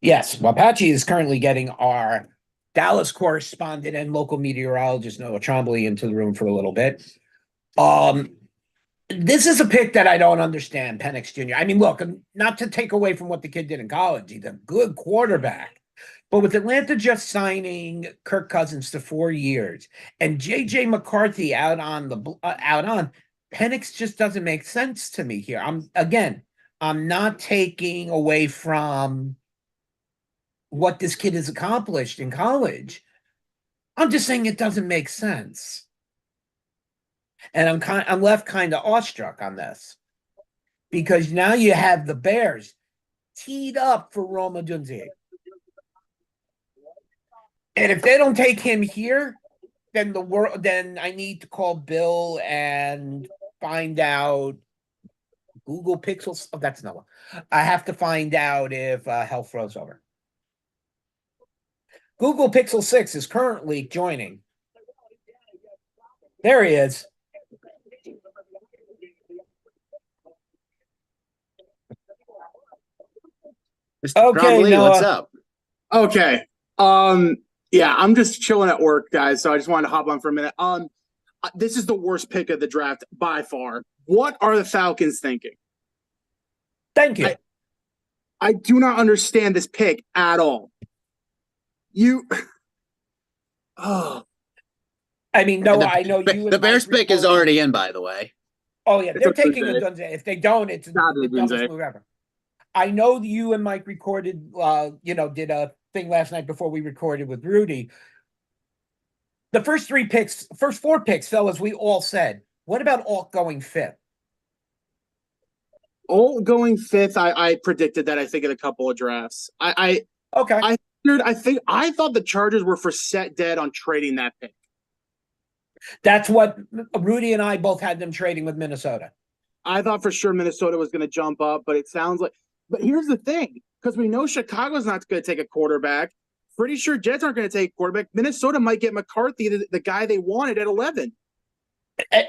Yes. Well, Apache is currently getting our Dallas correspondent and local meteorologist Noah Trombley into the room for a little bit. This is a pick that I don't understand, Penix Jr. I mean, look, not to take away from what the kid did in college. He's a good quarterback. But with Atlanta just signing Kirk Cousins to 4 years and J.J. McCarthy out on, Penix just doesn't make sense to me here. I'm not taking away from what this kid has accomplished in college. I'm just saying it doesn't make sense. And I'm left kind of awestruck on this because now you have the Bears teed up for Roma Dunze. And if they don't take him here, then I need to call Bill and find out Google Pixels. Oh, that's not one. I have to find out if hell froze over. Google Pixel 6 is currently joining. There he is. Mr. Okay, Cromley, Noah. what's up? Okay. Yeah, I'm just chilling at work, guys. So I just wanted to hop on for a minute. This is the worst pick of the draft by far. What are the Falcons thinking? Thank you. I do not understand this pick at all. Oh, I mean, Noah, I know you. The Bears pick is already in, by the way. Oh yeah, they're It's a taking a Dunze. Dunze. If they don't, it's Not a the dumbest Dunze. move ever. I know you and Mike recorded, did a thing last night before we recorded with Rudy. The first four picks fell as we all said. What about Alt going fifth? all going fifth. I predicted that. I think in a couple of drafts. Okay. I thought the Chargers were for set dead on trading that pick. That's what Rudy and I both had them trading with Minnesota. I thought for sure Minnesota was going to jump up, but it sounds like. But here's the thing, because we know Chicago's not going to take a quarterback. Pretty sure Jets aren't going to take a quarterback. Minnesota might get McCarthy, the guy they wanted at 11.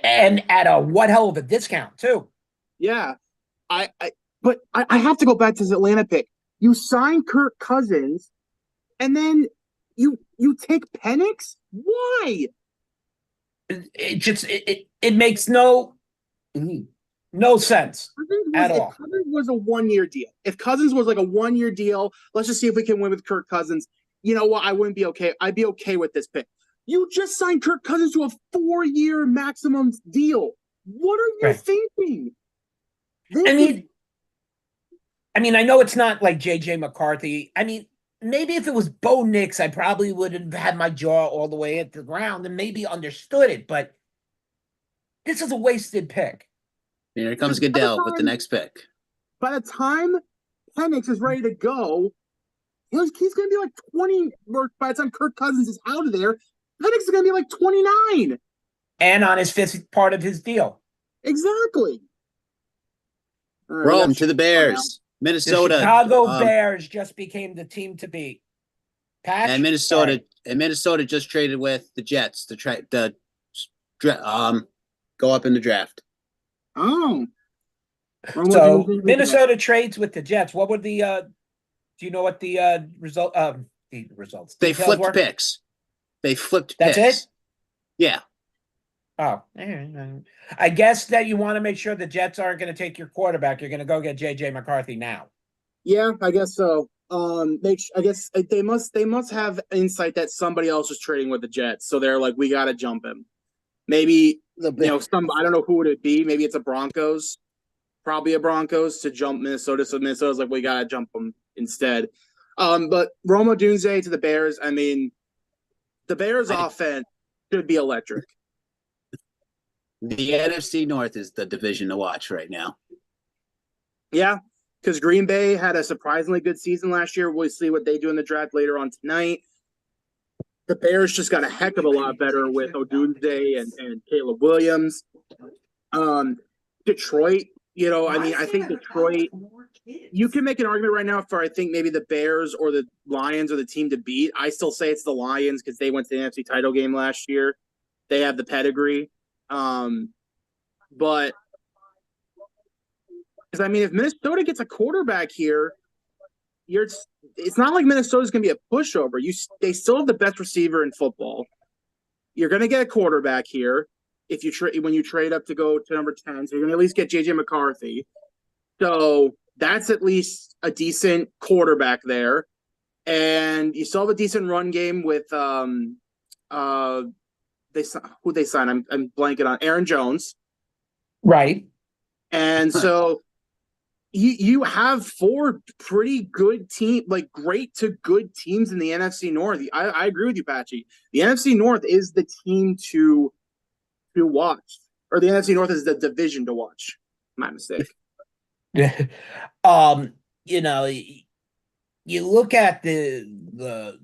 And at a what hell of a discount, too. Yeah. But I have to go back to this Atlanta pick. You sign Kirk Cousins, and then you take Penix? Why? It makes no sense at all. If Cousins was a 1-year deal, if Cousins was like a 1-year deal, let's just see if we can win with Kirk Cousins. You know what? I wouldn't be okay. I'd be okay with this pick. You just signed Kirk Cousins to a 4-year maximum deal. What are you thinking? I mean, I know it's not like JJ McCarthy. I mean, maybe if it was Bo Nix, I probably would have had my jaw all the way at the ground and maybe understood it. But this is a wasted pick. Here comes Goodell with the next pick. By the time Penix is ready to go, he's going to be like 20. Or by the time Kirk Cousins is out of there, Penix is going to be like 29. And on his fifth part of his deal. Exactly. Rome to the Bears. Minnesota. The Chicago Bears just became the team to beat. Patch? And Minnesota just traded with the Jets to go up in the draft. Oh. So Minnesota trades with the Jets. What were the do you know what the results? They flipped picks. That's it? Yeah. Oh, I guess that you want to make sure the Jets aren't going to take your quarterback. You're going to go get JJ McCarthy now. Yeah, I guess so. I guess they must have insight that somebody else is trading with the Jets, so they're like, we got to jump him. Maybe I don't know who would it be. Maybe it's a Broncos, probably a Broncos to jump Minnesota. So Minnesota's like, we got to jump them instead. But Roma Dunze to the Bears. I mean, the Bears offense should be electric. The NFC North is the division to watch right now. Yeah, because Green Bay had a surprisingly good season last year. We'll see what they do in the draft later on tonight. The Bears just got a heck of a lot better with Odunze and Caleb Williams. Detroit, I think Detroit, you can make an argument right now for, I think, maybe the Bears or the Lions are the team to beat. I still say it's the Lions because they went to the NFC title game last year. They have the pedigree. But I mean, if Minnesota gets a quarterback here, it's not like Minnesota's going to be a pushover. They still have the best receiver in football. You're going to get a quarterback here when you trade up to go to number 10. So you're going to at least get JJ McCarthy. So that's at least a decent quarterback there. And you still have a decent run game with who they signed. I'm blanking on Aaron Jones. Right. And so you have four pretty good great to good teams in the NFC North. I agree with you, Patchy. The NFC North is the team to watch, or the NFC North is the division to watch. My mistake. um, you know, you look at the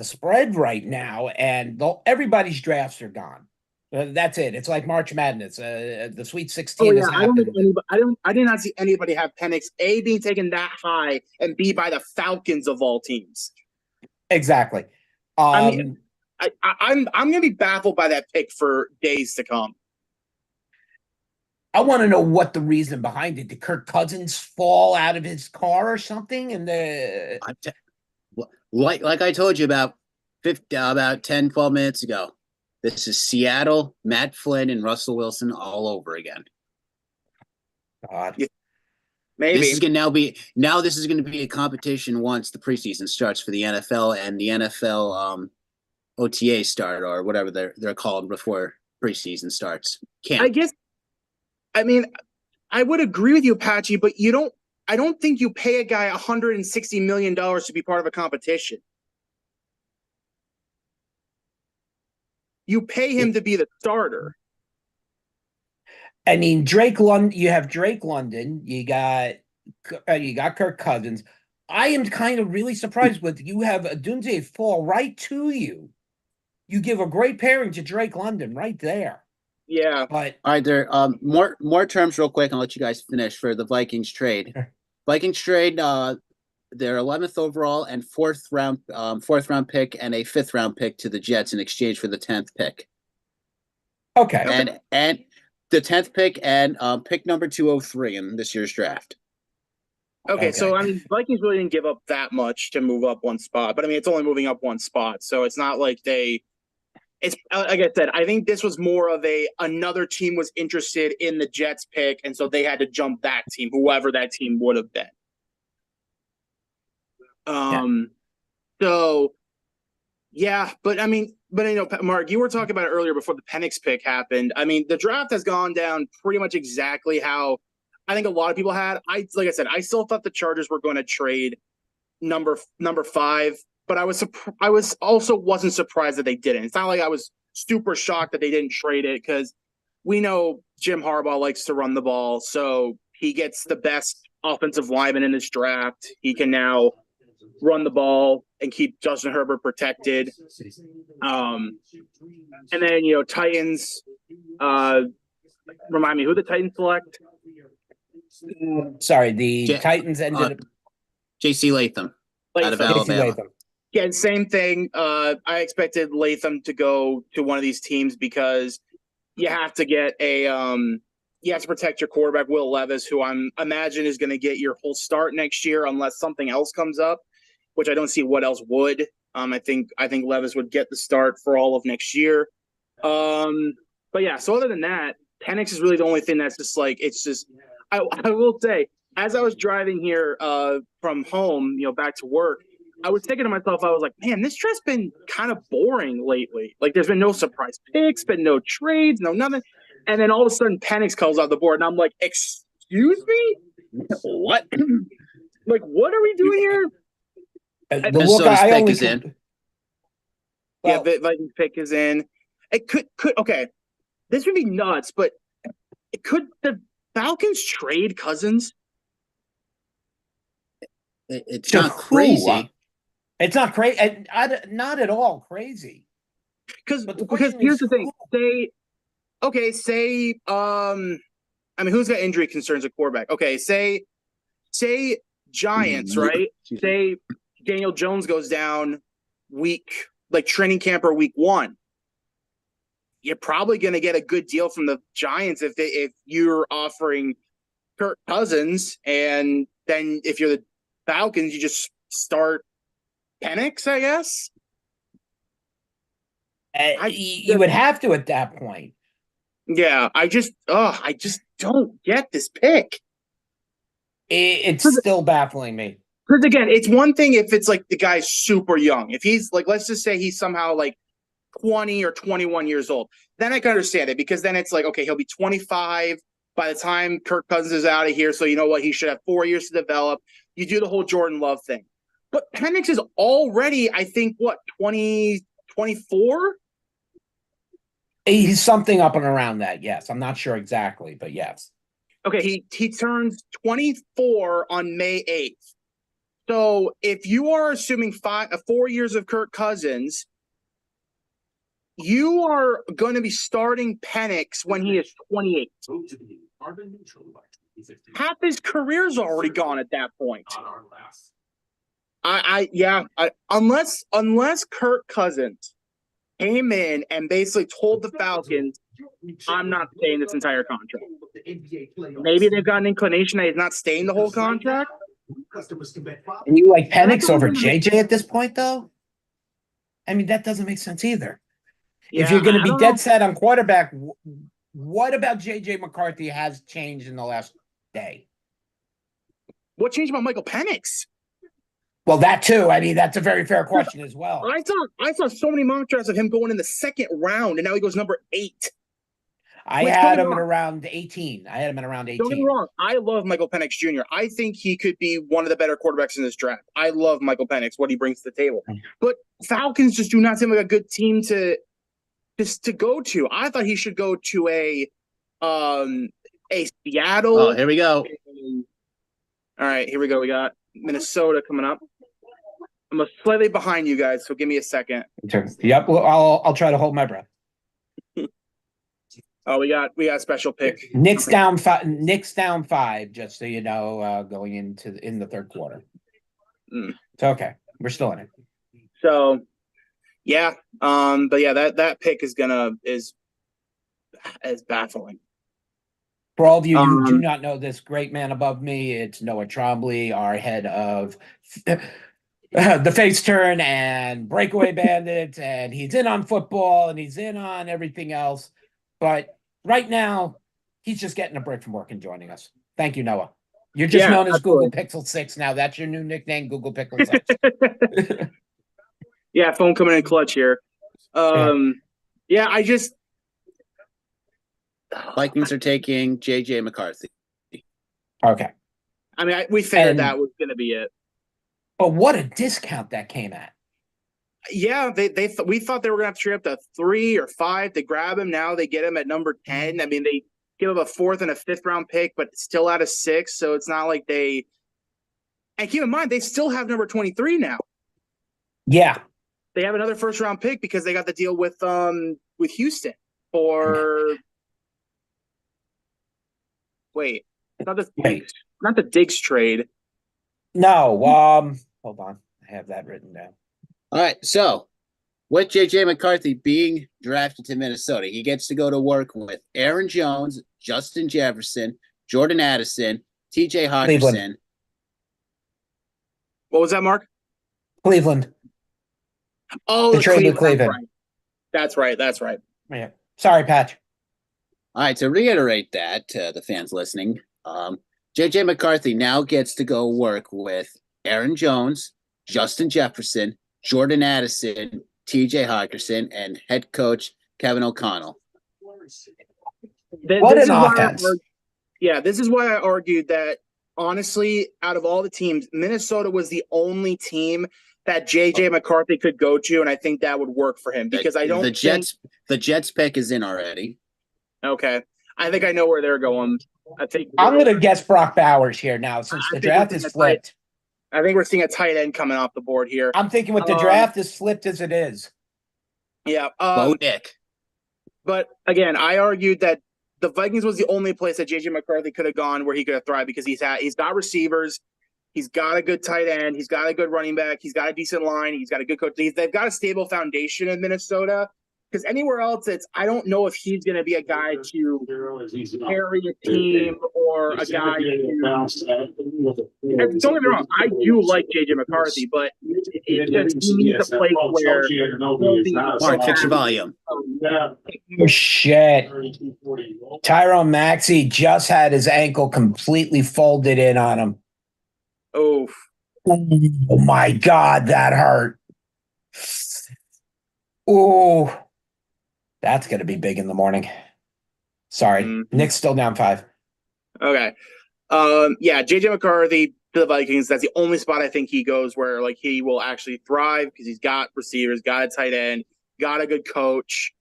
spread right now, and everybody's drafts are gone. That's it. It's like March Madness. The Sweet Oh 16 yeah, has I don't think happened. anybody. I did not see anybody have Penix A being taken that high and B by the Falcons of all teams. Exactly. I mean, Um, I'm gonna be baffled by that pick for days to come. I want to know what the reason behind it. Did Kirk Cousins fall out of his car or something? And the Like I told you about 10, 12 minutes ago, this is Seattle, Matt Flynn, and Russell Wilson all over again. God. Yeah, maybe This is going to be a competition once the preseason starts for the NFL and the NFL OTA start, or whatever they're called before preseason starts. I guess. I mean, I would agree with you, Apache, but you don't. I don't think you pay a guy $160 million to be part of a competition. You pay him to be the starter. I mean, Drake London. You have Drake London. You got Kirk Cousins. I am kind of really surprised with you have Adunze fall right to you. You give a great pairing to Drake London right there. Yeah. But All right, there. More terms real quick. I'll let you guys finish for the Vikings trade. Sure. Vikings trade. Their 11th overall and fourth round pick and a fifth round pick to the Jets in exchange for the 10th pick. okay. And the 10th pick and pick number 203 in this year's draft. Okay, Okay. so I mean, Vikings really didn't give up that much to move up one spot, but I mean, it's only moving up one spot, so it's not like It's like I said. I think this was more of another team was interested in the Jets pick, and so they had to jump that team, whoever that team would have been. So yeah, but I mean, Mark, you were talking about it earlier before the Penix pick happened. I mean, the draft has gone down pretty much exactly how I think a lot of people had. Like I said, I still thought the Chargers were going to trade number 5, but I was also wasn't surprised that they didn't. It's not like I was super shocked that they didn't trade it, because we know Jim Harbaugh likes to run the ball, so he gets the best offensive lineman in this draft. He can now run the ball and keep Justin Herbert protected. And then Titans. Remind me who the Titans select. Sorry, the Titans ended up J.C. Latham out of Alabama. Latham. Yeah, same thing. I expected Latham to go to one of these teams because you have to get you have to protect your quarterback, Will Levis, who I'm imagine is going to get your whole start next year unless something else comes up, which I don't see what else would. I think Levis would get the start for all of next year. But yeah, so other than that, Penix is really the only thing that's just like, it's just, I will say, as I was driving here from home, back to work, I was thinking to myself, I was like, man, this draft's been kind of boring lately. Like, there's been no surprise picks, been no trades, no nothing. And then all of a sudden, Penix comes off the board, and I'm like, excuse me? What? Like, what are we doing here? The look I pick only is in. Well, yeah, Vikings pick is in. It could okay. This would be nuts, but could the Falcons trade Cousins? It's not crazy. It's not crazy. Not at all crazy. Because here's the thing. Say I mean, who's got injury concerns at quarterback? Okay, say Giants, right? Say Daniel Jones goes down training camp or week 1. You're probably going to get a good deal from the Giants if you're offering Kirk Cousins, and then if you're the Falcons, you just start Penix, I guess. You would have to at that point. Yeah, I just don't get this pick. It's still baffling me. Because again, it's one thing if it's like the guy's super young. If he's like, let's just say he's somehow like 20 or 21 years old, then I can understand it, because then it's like, okay, he'll be 25 by the time Kirk Cousins is out of here. So you know what? He should have 4 years to develop. You do the whole Jordan Love thing. But Penix is already, I think, what, 24? He's something up and around that. Yes, I'm not sure exactly, but yes. Okay, he turns 24 on May 8th. So if you are assuming 4 years of Kirk Cousins, you are going to be starting Penix when he is 28. Half his career's already gone at that point. Unless Kirk Cousins came in and basically told the Falcons, I'm not staying this entire contract. Maybe they've got an inclination that he's not staying the whole contract. And you like Penix over JJ at this point, though? I mean, that doesn't make sense either. If you're going to be dead set on quarterback, what about JJ McCarthy has changed in the last day? What changed about Michael Penix? Well, that too. I mean, that's a very fair question as well. I saw so many mock drafts of him going in the second round, and now he goes number 8. I had him at around 18. I had him at around 18. Don't get me wrong. I love Michael Penix Jr. I think he could be one of the better quarterbacks in this draft. I love Michael Penix, what he brings to the table. But Falcons just do not seem like a good team to go to. I thought he should go to a Seattle. Oh, here we go. All right, here we go. We got Minnesota coming up. I'm slightly behind you guys, so give me a second. Yep, well, I'll try to hold my breath. Oh, we got a special pick. Knicks down 5, just so you know, going in the third quarter. It's okay. We're still in it. So, yeah. But yeah, that pick is baffling. For all of you who do not know this great man above me, it's Noah Trombley, our head of the face turn and breakaway bandits, and he's in on football and he's in on everything else. But right now, he's just getting a break from work and joining us. Thank you, Noah. You're just known as Google Pixel 6 now. That's your new nickname, Google Pixel 6. Yeah, phone coming in clutch here. Yeah, I just Vikings are taking JJ McCarthy. Okay. I mean, we figured that was going to be it. But what a discount that came at. Yeah, we thought they were going to have to trade up to 3 or 5 to grab him. Now they get him at number 10. I mean, they give him a 4th and a 5th round pick, but still out of 6. So it's not like they. And keep in mind, they still have number 23 now. Yeah. They have another 1st round pick because they got the deal with Houston for. Wait, not the Diggs trade. No, hold on. I have that written down. All right, so with JJ McCarthy being drafted to Minnesota, he gets to go to work with Aaron Jones, Justin Jefferson, Jordan Addison, TJ Hawkinson. Cleveland. What was that, Mark? Cleveland. Oh, the trade with Cleveland. That's right. Yeah. Sorry, Patch. All right, to reiterate that to the fans listening, JJ McCarthy now gets to go work with Aaron Jones, Justin Jefferson, Jordan Addison, TJ Hawkinson, and head coach Kevin O'Connell. What an offense. This is why I argued that, honestly, out of all the teams, Minnesota was the only team that JJ McCarthy could go to, and I think that would work for him because I don't the Jets pick is in already. Okay. I think I know where they're going. I'm going to guess Brock Bowers here now since the draft is flipped. I think we're seeing a tight end coming off the board here. I'm thinking with the draft as flipped as it is. Yeah. Bo Nick. But again, I argued that the Vikings was the only place that JJ McCarthy could have gone where he could have thrived because he's got receivers, he's got a good tight end, he's got a good running back, he's got a decent line, he's got a good coach. They've got a stable foundation in Minnesota. Because anywhere else, I don't know if he's going to be a guy to carry a team or a guy to. Don't get me wrong, I do like JJ McCarthy, but he needs a place where. Mark, fix your volume. Oh, shit. Tyrone Maxey just had his ankle completely folded in on him. Oh my God, that hurt. Oh. That's going to be big in the morning. Sorry. Knicks still down 5. Okay. Yeah, JJ McCarthy to the Vikings. That's the only spot I think he goes where like he will actually thrive because he's got receivers, got a tight end, got a good coach.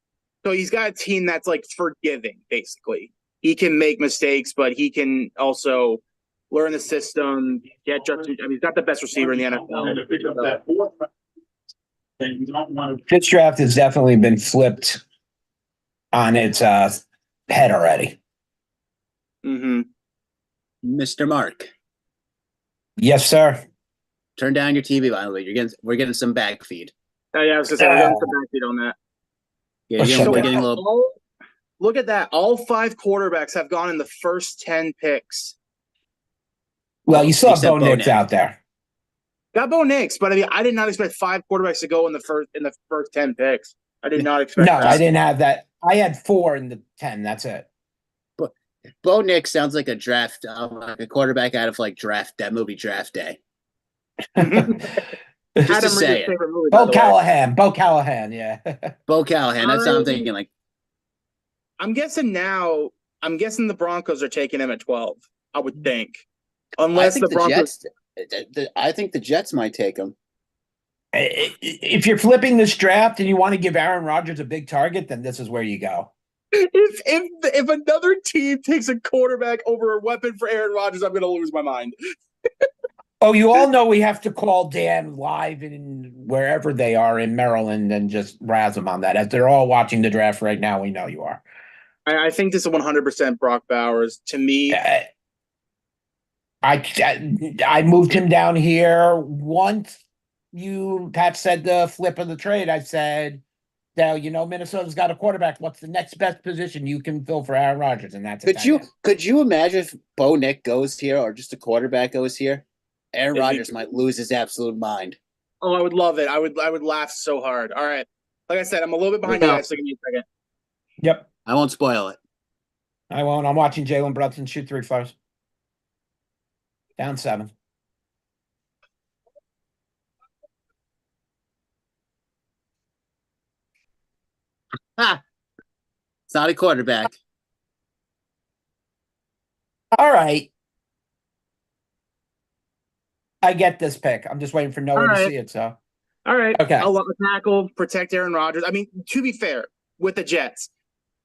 So he's got a team that's like forgiving, basically. He can make mistakes, but he can also learn the system, get just. I mean, he's got the best receiver in the NFL. To pick up that fourth, then you don't want to. Pitch draft has definitely been flipped on its head already. Mm-hmm. Mr. Mark, Yes, sir. turn down your TV. By the way, we're getting some back feed. Oh, yeah, I was gonna say we're getting some backbeat on that. Yeah, Oh, shut we're down. getting a little. Look at that. All 5 quarterbacks have gone in the first 10 picks. Well, you still have Except Bo Bo Nix Nix. out there. Got Bo Nix, but I mean, I did not expect 5 quarterbacks to go in the first 10 picks. I did not expect No, that. I didn't have that. I had 4 in the 10. That's it. Bo Nix sounds like a draft, like a quarterback out of like that movie Draft Day. Just to Adam say Reed's it. favorite movie, by Bo the way. Callahan. Bo Callahan, yeah. Bo Callahan. That's what I'm thinking. Like, I'm guessing the Broncos are taking him at 12. I would think, I unless think the Broncos. I think the Jets might take him. If you're flipping this draft and you want to give Aaron Rodgers a big target, then this is where you go. If another team takes a quarterback over a weapon for Aaron Rodgers, I'm going to lose my mind. Oh, you all know we have to call Dan live in wherever they are in Maryland and just razz them on that. As they're all watching the draft right now, we know you are. I think this is 100% Brock Bowers. To me, I moved him down here once. Pat said the flip of the trade. I said, now Minnesota's got a quarterback. What's the next best position you can fill for Aaron Rodgers? And that's Could you imagine if Bo Nick goes here or just a quarterback goes here? Aaron If he- Rodgers might lose his absolute mind. I would love it. I would laugh so hard. All right. Like I said, I'm a little bit behind you guys, so give me a second. Yep. I won't spoil it. I won't. I'm watching Jalen Brunson shoot 3 flows. Down 7. It's not a quarterback. All right. I get this pick. I'm just waiting for Noah to see it. So, all right. Okay. I'll let the tackle protect Aaron Rodgers. I mean, to be fair, with the Jets,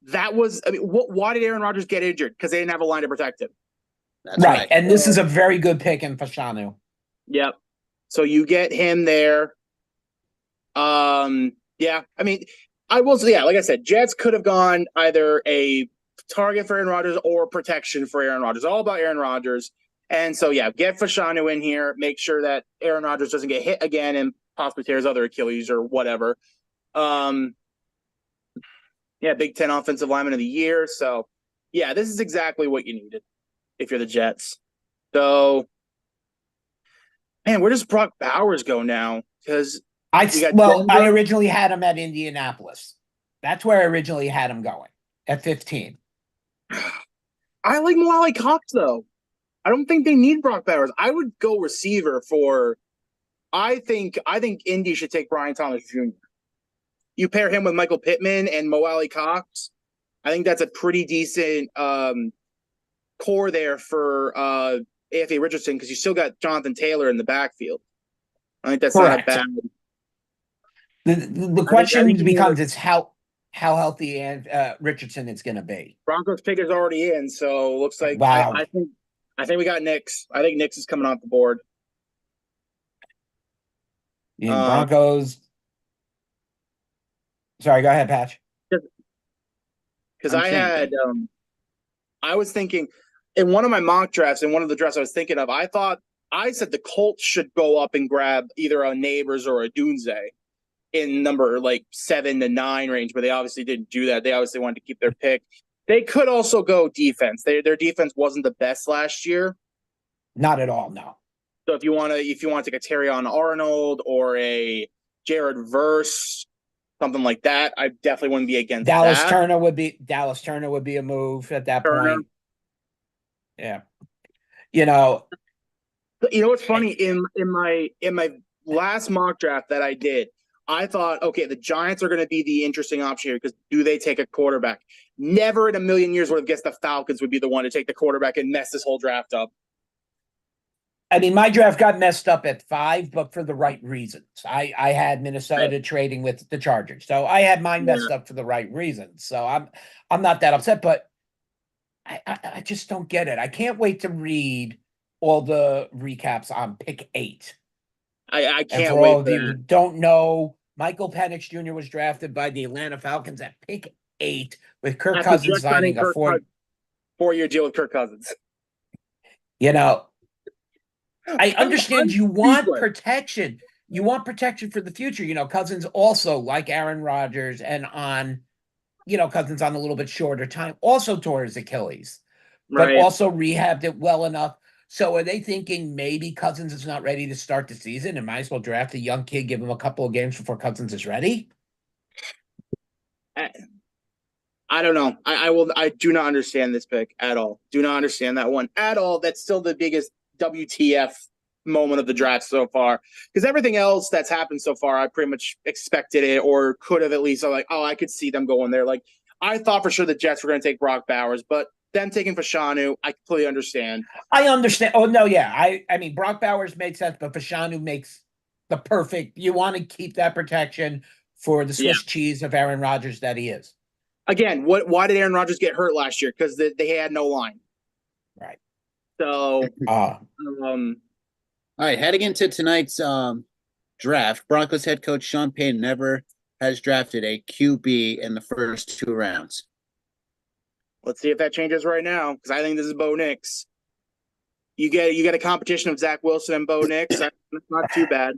that was. I mean, why did Aaron Rodgers get injured? Because they didn't have a line to protect him. That's right. And this is a very good pick in Fashanu. Yep. So you get him there. Yeah. I mean, I will say, yeah, like I said, Jets could have gone either a target for Aaron Rodgers or protection for Aaron Rodgers. All about Aaron Rodgers. And so, yeah, get Fashanu in here. Make sure that Aaron Rodgers doesn't get hit again and possibly tears other Achilles or whatever. Yeah, Big Ten Offensive Lineman of the Year. So, yeah, this is exactly what you needed if you're the Jets. So, man, where does Brock Bowers go now? Because I originally had him at Indianapolis. That's where I originally had him going at 15. I like Mo Cox, though. I don't think they need Brock Bowers. I would go receiver for. I think Indy should take Brian Thomas Jr. You pair him with Michael Pittman and Mo Cox. I think that's a pretty decent core there for AFA Richardson because you still got Jonathan Taylor in the backfield. I think that's Correct. not a bad. The question becomes is how healthy and Richardson is going to be. Broncos pick is already in, so looks like wow. I think we got Knicks. I think Knicks is coming off the board. Broncos. Sorry, go ahead, Patch. Because I was thinking in one of my mock drafts, in one of the drafts I was thinking of, I said the Colts should go up and grab either a Neighbors or a Dunze in number like 7 to 9 range, but they obviously didn't do that. They obviously wanted to keep their pick. They could also go defense. Their defense wasn't the best last year. Not at all, no. So if you want to take a Terrion Arnold or a Jared Verse, something like that, I definitely wouldn't be against Dallas that. Turner would be a move at that point. Yeah. You know what's funny in my last mock draft that I did, I thought, okay, the Giants are going to be the interesting option here because do they take a quarterback? Never in a million years would have guessed the Falcons would be the one to take the quarterback and mess this whole draft up. I mean, my draft got messed up at 5, but for the right reasons. I had Minnesota trading with the Chargers, so I had mine messed up for the right reasons. So I'm not that upset, but I just don't get it. I can't wait to read all the recaps on pick 8. I And can't for wait all of you who don't know, Michael Penix Jr. was drafted by the Atlanta Falcons at pick 8 with Kirk After Cousins just signing signing a Kirk 4-year deal with Kirk Cousins. You know, I understand you want speechless. protection. You want protection for the future. You know, Cousins also, like Aaron Rodgers, and Cousins on a little bit shorter time, also tore his Achilles, but Right. also rehabbed it well enough. So are they thinking maybe Cousins is not ready to start the season and might as well draft a young kid, give him a couple of games before Cousins is ready? I don't know. I do not understand this pick at all. Do not understand that one at all. That's still the biggest WTF moment of the draft so far. Because everything else that's happened so far, I pretty much expected it or could have at least. I'm like, oh, I could see them going there. Like, I thought for sure the Jets were going to take Brock Bowers, but them taking Fashanu, I completely understand. I understand. Oh, no, yeah. I mean, Brock Bowers made sense, but Fashanu makes the perfect. You want to keep that protection for the Swiss cheese of Aaron Rodgers that he is. Again, why did Aaron Rodgers get hurt last year? Because they had no line. Right. So, all right, heading into tonight's draft, Broncos head coach Sean Payton never has drafted a QB in the first 2 rounds. Let's see if that changes right now, because I think this is Bo Nix. You get a competition of Zach Wilson and Bo Nix. That's not too bad.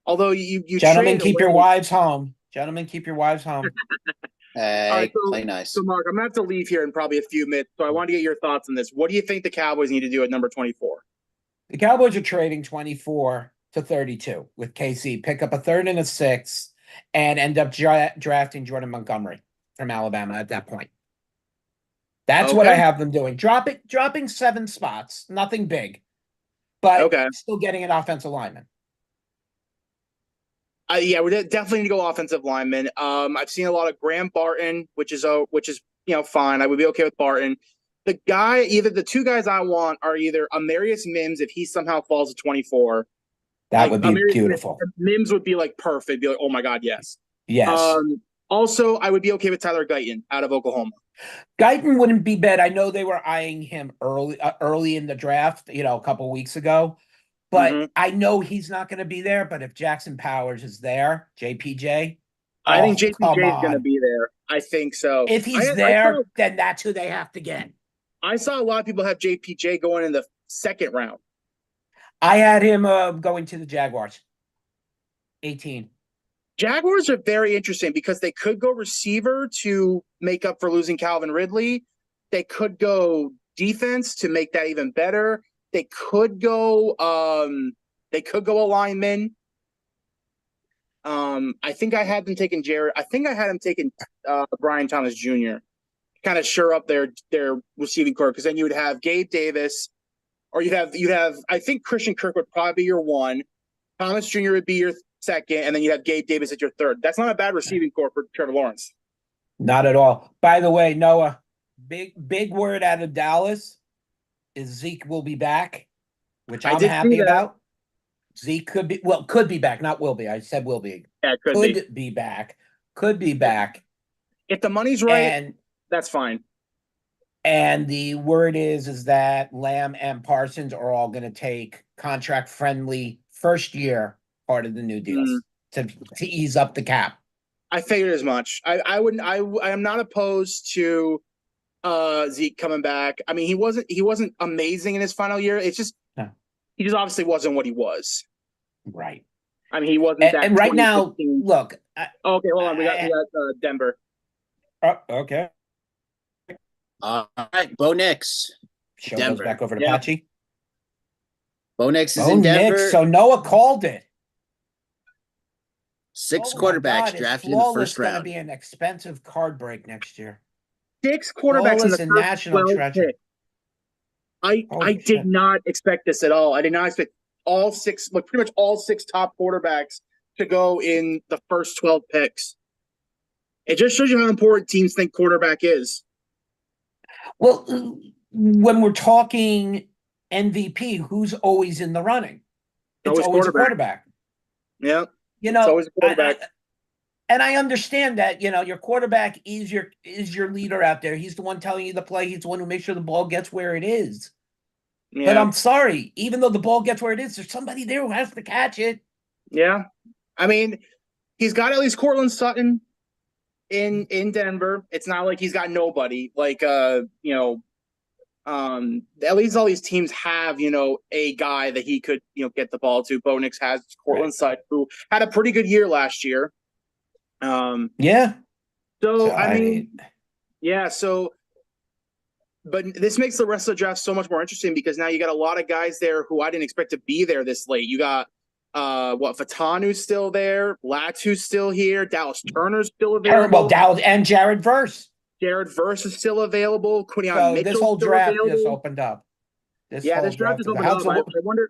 Although you gentlemen, keep your wives home. Gentlemen, keep your wives home. Hey, right, play nice. So, Mark, I'm going to have to leave here in probably a few minutes. So I want to get your thoughts on this. What do you think the Cowboys need to do at number 24? The Cowboys are trading 24 to 32 with KC, pick up a 3rd and a 6th, and end up drafting Jordan Montgomery from Alabama at that point. That's what I have them doing. Dropping 7 spots, nothing big, but still getting an offensive lineman. Yeah, we definitely need to go offensive lineman. I've seen a lot of Graham Barton, which is fine. I would be okay with Barton. The 2 guys I want are either Amarius Mims if he somehow falls to 24. That would be beautiful. Mims would be like perfect. Be like, oh my god, yes. Yes. Also, I would be okay with Tyler Guyton out of Oklahoma. Guyton wouldn't be bad. I know they were eyeing him early in the draft, a couple weeks ago. But I know he's not going to be there. But if Jackson Powers is there, JPJ, I think JPJ is going to be there. I think so. If he's there, then that's who they have to get. I saw a lot of people have JPJ going in the 2nd round. I had him going to the Jaguars. 18. Jaguars are very interesting because they could go receiver to make up for losing Calvin Ridley. They could go defense to make that even better. They could go a lineman. I think I had them taking Jared. I think I had him taking Brian Thomas Jr. kind of shore up their receiving core, because then you would have Gabe Davis, or you'd have I think Christian Kirk would probably be your 1. Thomas Jr. would be your 2nd, and then you have Gabe Davis at your 3rd. That's not a bad receiving core for Trevor Lawrence. Not at all. By the way, Noah, big word out of Dallas is Zeke will be back, which I'm happy about. Zeke could be back, not will be. I said will be. Yeah, could be back. Could be back. If the money's right, that's fine. And the word is that Lamb and Parsons are all going to take contract-friendly first-year part of the new deals to ease up the cap. I figured as much. I am not opposed to Zeke coming back. I mean, he wasn't amazing in his final year. It's just he just obviously wasn't what he was. Right. I mean, he wasn't that. And right now, look. Okay, hold on. We got Denver. Okay. All right, Bo Nix. Show goes back over to Patchy. Bo Nix is in Denver. Nix, so Noah called it. 6 quarterbacks drafted in the first round. It's going to be an expensive card break next year. 6 quarterbacks in the first national treasure. I did not expect this at all. I did not expect pretty much all 6 top quarterbacks to go in the first 12 picks. It just shows you how important teams think quarterback is. Well, when we're talking MVP, who's always in the running? It's always a quarterback. Yeah, You it's know, always a quarterback. and I understand that, your quarterback is your leader out there. He's the one telling you the play. He's the one who makes sure the ball gets where it is. Yeah. But I'm sorry, even though the ball gets where it is, there's somebody there who has to catch it. Yeah. I mean, he's got at least Cortland Sutton in Denver. It's not like he's got nobody. Like at least all these teams have, a guy that he could, get the ball to. Bo Nix has Cortland Sutton, who had a pretty good year last year. Yeah. So I mean, yeah, but this makes the rest of the draft so much more interesting because now you got a lot of guys there who I didn't expect to be there this late. You got Fatanu's still there, Latu's still here, Dallas Turner's still available. Well, Dallas and Jared Verse. Jared Verse is still available. Quinion So Mitchell's this whole still draft available. just opened up. This draft is opened up. I wonder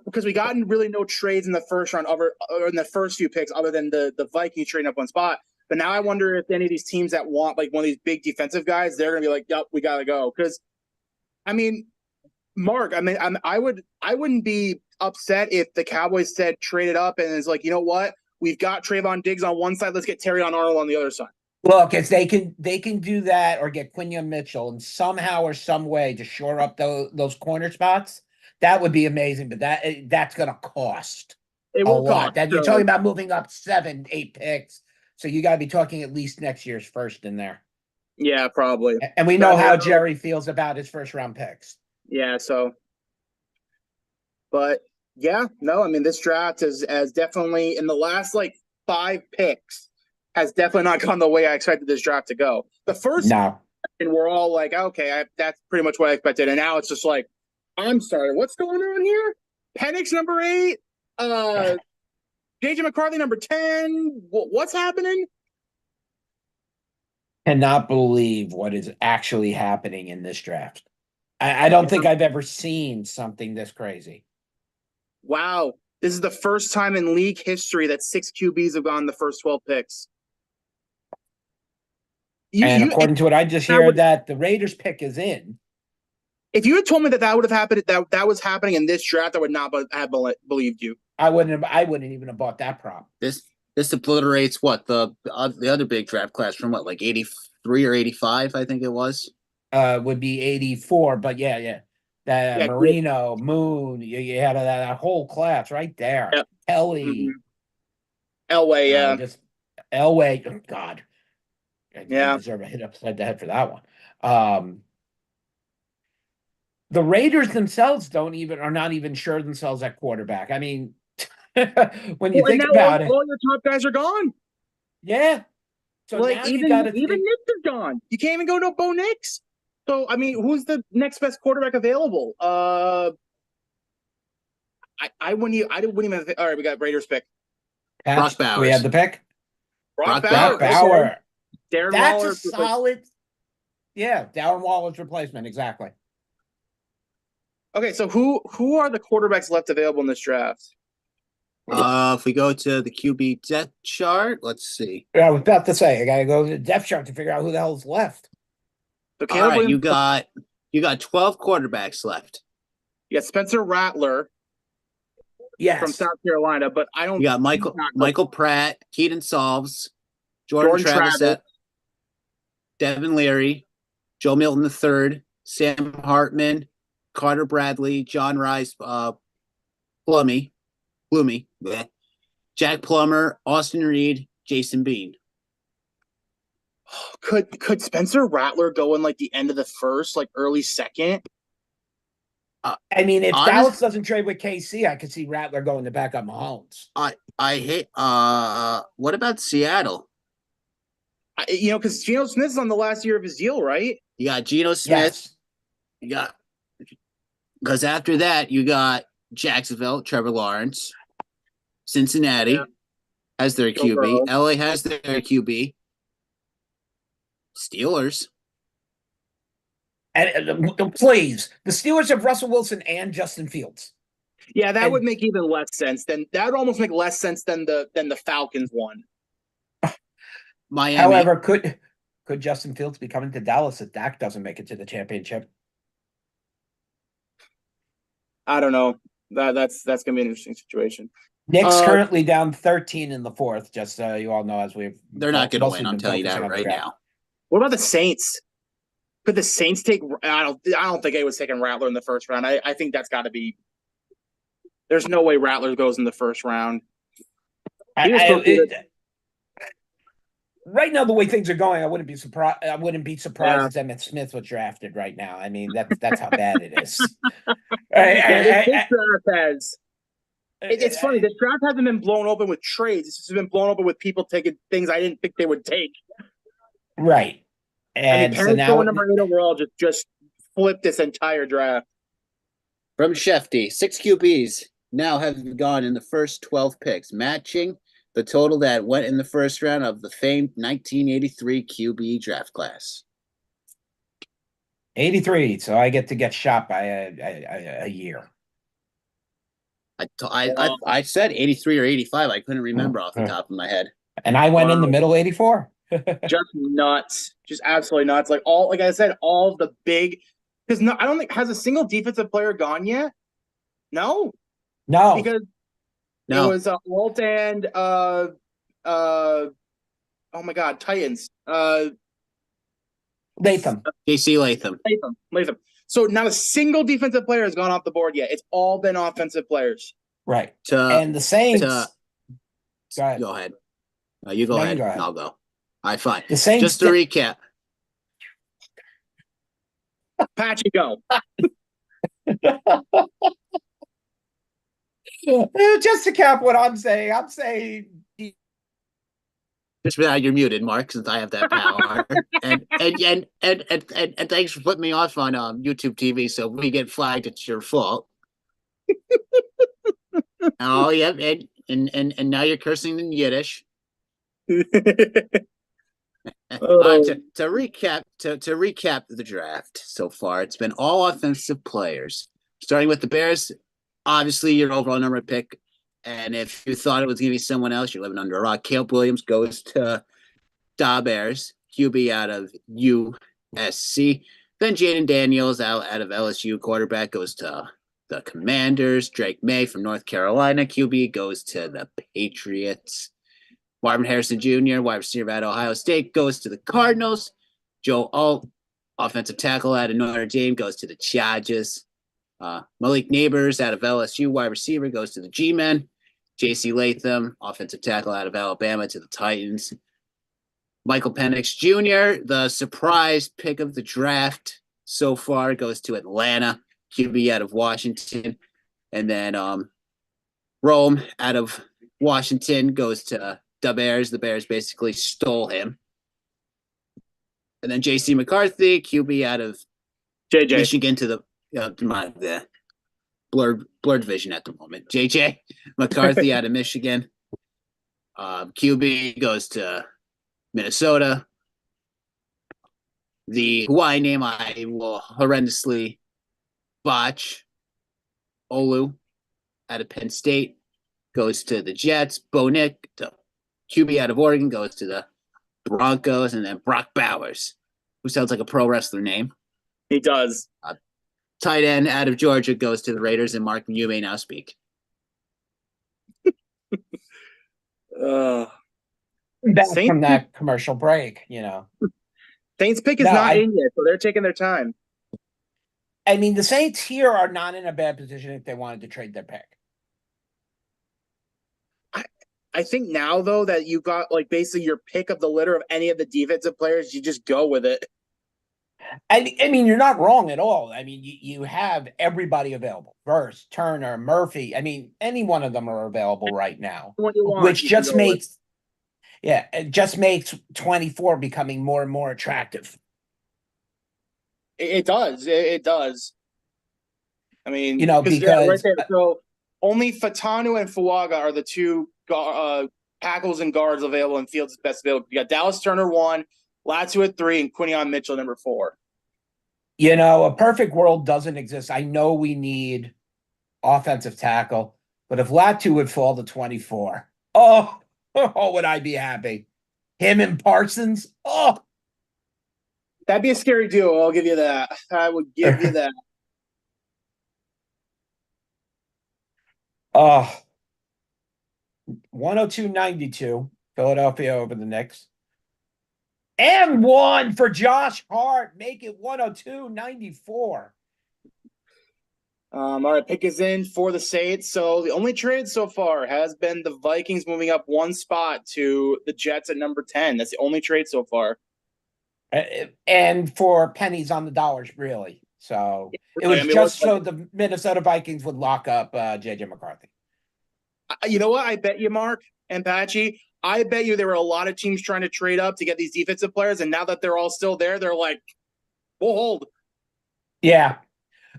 because we gotten really no trades in the first round, or in the first few picks, other than the Vikings trading up one spot. But now I wonder if any of these teams that want like one of these big defensive guys, they're gonna be like, "Yep, we gotta go." Because, I mean, Mark, I wouldn't be upset if the Cowboys said trade it up and it's like, you know what, we've got Trayvon Diggs on one side, let's get Terrion Arnold on the other side. Look, if they can do that or get Quinion Mitchell and somehow or some way to shore up those corner spots, that would be amazing. But that's going to cost a lot. That you're talking about moving up 7, 8 picks, so you got to be talking at least next year's first in there. Yeah, probably. And we know how Jerry feels about his first round picks. Yeah. So, but yeah, no, I mean this draft has definitely in the last like 5 picks has definitely not gone the way I expected this draft to go. The first, and we're all like, okay, that's pretty much what I expected. And now it's just like, I'm sorry, what's going on here? Penix number 8, JJ McCarthy number 10. What's happening? Cannot believe what is actually happening in this draft. I don't think I've ever seen something this crazy. Wow. This is the first time in league history that 6 QBs have gone the first 12 picks. According to what I just heard, that the Raiders pick is in. If you had told me that would have happened, that was happening in this draft, I would not have believed you. I wouldn't even have bought that prop. This obliterates what the other big draft class from what, like 83 or 85, I think it was. Would be 84, but yeah. That Marino, cool. Moon, you had that whole class right there. Yep. Ellie. Elway, yeah. Just Elway, oh God. I deserve a hit upside the head for that one. The Raiders themselves are not even sure themselves at quarterback. I mean, when you think about it, all your top guys are gone. Yeah. So like now even Nix is gone. You can't even go to Bo Nix. So I mean, who's the next best quarterback available? I wouldn't even. All right, we got Raiders pick. Brock Bowers. We have the pick. Brock Bowers. Okay. Darren That's Waller's a solid. Yeah, Darren Waller's replacement, exactly. Okay, so who are the quarterbacks left available in this draft? If we go to the QB depth chart, let's see. Yeah, I was about to say I gotta go to the depth chart to figure out who the hell's left. Okay, all right, you got 12 quarterbacks left. You got Spencer Rattler, from South Carolina, but I don't. You got Michael Pratt, Keaton Solves, Jordan Travis, Devin Leary, Joe Milton III, Sam Hartman, Carter Bradley, John Rice, Blumey, Jack Plummer, Austin Reed, Jason Bean. Could Spencer Rattler go in like the end of the first, like early second? I mean, if Dallas doesn't trade with KC, I could see Rattler going to back up Mahomes. I hate. What about Seattle? Because Geno Smith's on the last year of his deal, right? You got Geno Smith. Yes. You got, because after that you got Jacksonville, Trevor Lawrence, Cincinnati has their QB, LA has their QB, Steelers. And please, the Steelers have Russell Wilson and Justin Fields. Yeah, that And would make even less sense. That would almost make less sense than the Falcons one. Miami. however, could Justin Fields be coming to Dallas if Dak doesn't make it to the championship? I don't know. That's gonna be an interesting situation. Knicks currently down 13 in the fourth, just so you all know, as They're not going to mostly win. I'm been telling you focusing that on the right draft. now. What about the Saints? Could the Saints take? I don't think anyone's taking Rattler in the first round. I think that's got to be. There's no way Rattler goes in the first round. Right now, the way things are going, I wouldn't be surprised. I wouldn't be surprised if Emmitt Smith was drafted right now. I mean, that's how bad it is. It's funny. The draft hasn't been blown open with trades. It's just been blown open with people taking things I didn't think they would take. Right. And Parents going number 8 overall just flipped this entire draft. From Shefty, 6 QBs now have gone in the first 12 picks, matching the total that went in the first round of the famed 1983 QB draft class. 83, so I get to get shot by a year. I said 83 or 85. I couldn't remember off the top of my head. And I went in the middle 84. Just nuts. Just absolutely nuts. Like I said, all the big because I don't think has a single defensive player gone yet. No. Because it was Walt and oh my god, Titans. Latham. JC Latham. Latham. So not a single defensive player has gone off the board yet. It's all been offensive players. Right. And the Saints. Go ahead. You go ahead. I'll go. All right, fine. The Saints. Just to recap. Patchy, go. Just to cap what I'm saying just you're muted, Mark, since I have that power. and thanks for putting me off on YouTube TV. So when we get flagged, it's your fault. Oh yeah, and now you're cursing in Yiddish. To recap the draft so far, it's been all offensive players. Starting with the Bears, obviously your overall number pick. And if you thought it was going to be someone else, you're living under a rock. Caleb Williams goes to Da Bears, QB out of USC. Then Jaden Daniels out of LSU, quarterback, goes to the Commanders. Drake May from North Carolina, QB, goes to the Patriots. Marvin Harrison Jr., wide receiver at Ohio State, goes to the Cardinals. Joe Alt, offensive tackle out of Notre Dame, goes to the Chargers. Malik Neighbors out of LSU, wide receiver, goes to the G-Men. J.C. Latham, offensive tackle out of Alabama, to the Titans. Michael Penix Jr., the surprise pick of the draft so far, goes to Atlanta. QB out of Washington. And then Rome out of Washington goes to the Bears. The Bears basically stole him. And then J.C. McCarthy, QB out of Michigan, to the blurred vision at the moment. JJ McCarthy out of Michigan. QB goes to Minnesota. The Hawaii name I will horrendously botch. Olu out of Penn State goes to the Jets. Bo Nick, the QB out of Oregon, goes to the Broncos. And then Brock Bowers, who sounds like a pro wrestler name. He does. Tight end out of Georgia goes to the Raiders, and Mark, you may now speak. Back from that commercial break, Saints pick is not in yet, so they're taking their time. I mean, the Saints here are not in a bad position if they wanted to trade their pick. I think now, though, that you got basically your pick of the litter of any of the defensive players, you just go with it. I mean, you're not wrong at all. I mean, you have everybody available. Verse, Turner, Murphy. I mean, any one of them are available right now, which just makes, it just makes 24 becoming more and more attractive. It does. It does. I mean, because right there, so only Fatanu and Fuaga are the two tackles and guards available, and Fields is best available. You got Dallas Turner 1, Latu at 3, and Quinion Mitchell number 4. A perfect world doesn't exist. I know we need offensive tackle. But if Latu would fall to 24, oh, would I be happy? Him and Parsons, oh. That'd be a scary duo. I'll give you that. I would give you that. Oh, 102.92, Philadelphia over the Knicks. And one for Josh Hart, make it 102.94. All right, pick is in for the Saints. So the only trade so far has been the Vikings moving up one spot to the Jets at number 10. That's the only trade so far. And for pennies on the dollars, really. So it was just so the Minnesota Vikings would lock up JJ McCarthy. You know what? I bet you, Mark and Patchy, I bet you there were a lot of teams trying to trade up to get these defensive players, and now that they're all still there, they're like, we'll hold. Yeah.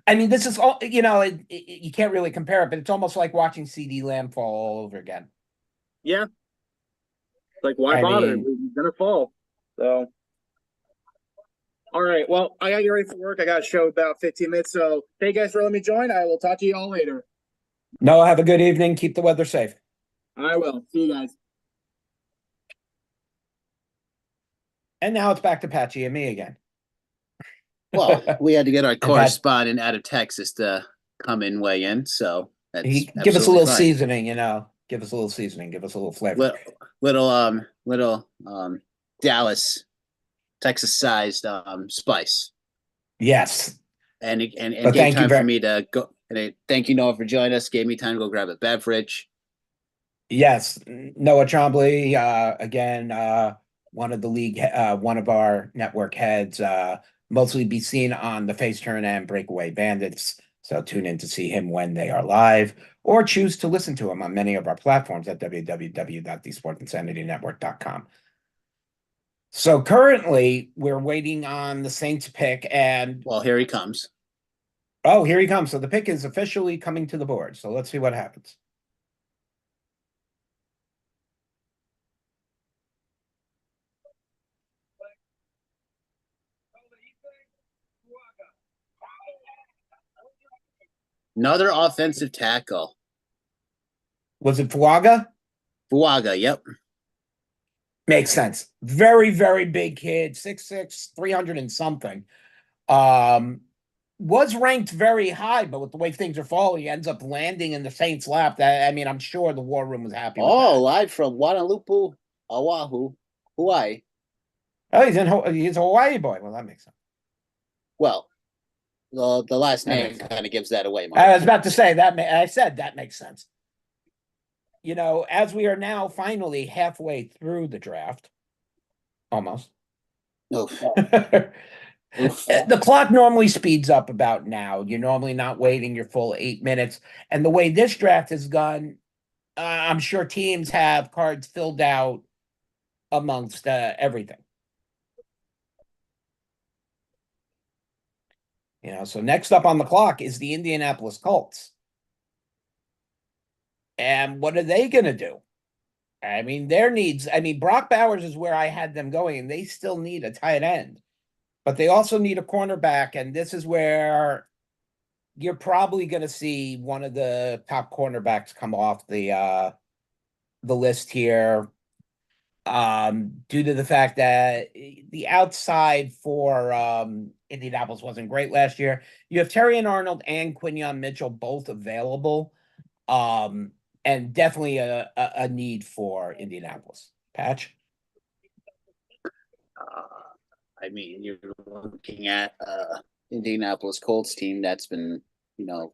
I mean, this is all, you can't really compare it, but it's almost like watching CD Lamb fall all over again. Yeah. Like, why bother? He's going to fall. So, all right. Well, I got to get ready for work. I got a show about 15 minutes. So, thank you guys for letting me join. I will talk to you all later. No, have a good evening. Keep the weather safe. I will. See you guys. And now it's back to Patchy and me again. Well, we had to get our correspondent out of Texas to come in, weigh in. So that's give us a little fine. Seasoning, give us a little seasoning, give us a little flavor. Little Dallas, Texas-sized spice. Yes. And gave time for me to go. And thank you, Noah, for joining us. Gave me time to go grab a beverage. Yes, Noah Trombley, again, one of the league, one of our network heads, mostly be seen on the Face Turn and Breakaway Bandits. So tune in to see him when they are live, or choose to listen to him on many of our platforms at www.thesportsinsanitynetwork.com. So currently, we're waiting on the Saints pick, and well, here he comes. Oh, here he comes. So the pick is officially coming to the board. So let's see what happens. Another offensive tackle. Was it Fuaga? Fuaga, yep. Makes sense. Very, very big kid, 6'6", 300 and something. Was ranked very high, but with the way things are falling, he ends up landing in the Saints' lap. I'm sure the War Room was happy with that. Live from Guadalupe, Oahu, Hawaii. Oh, he's a Hawaii boy. Well, that makes sense. Well, the last name kind of gives that away, Mark. I was about to say that. I said that makes sense. As we are now finally halfway through the draft, almost. Oof. The clock normally speeds up about now. You're normally not waiting your full 8 minutes. And the way this draft has gone, I'm sure teams have cards filled out amongst everything. So next up on the clock is the Indianapolis Colts. And what are they going to do? I mean, Brock Bowers is where I had them going, and they still need a tight end. But they also need a cornerback, and this is where you're probably going to see one of the top cornerbacks come off the list here, due to the fact that the outside for Indianapolis wasn't great last year. You have Terrion Arnold and Quinyon Mitchell both available, and definitely a need for Indianapolis. Patch? You're looking at Indianapolis Colts team that's been,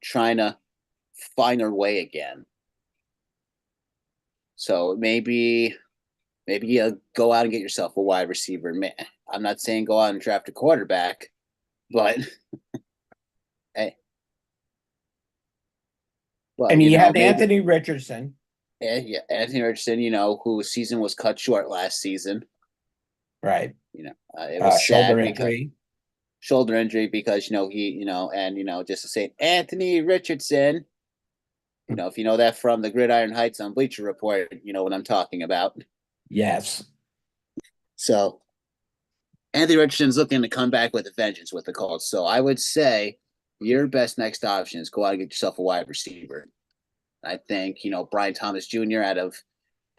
trying to find their way again. So maybe you go out and get yourself a wide receiver. I'm not saying go out and draft a quarterback, but hey. But, you have Anthony Richardson. Yeah, Anthony Richardson, whose season was cut short last season. Right. It was shoulder injury. Shoulder injury because just to say Anthony Richardson, if you know that from the Gridiron Heights on Bleacher Report, you know what I'm talking about. Yes. So Anthony Richardson's looking to come back with a vengeance with the Colts. So I would say your best next option is go out and get yourself a wide receiver. I think, Brian Thomas Jr. out of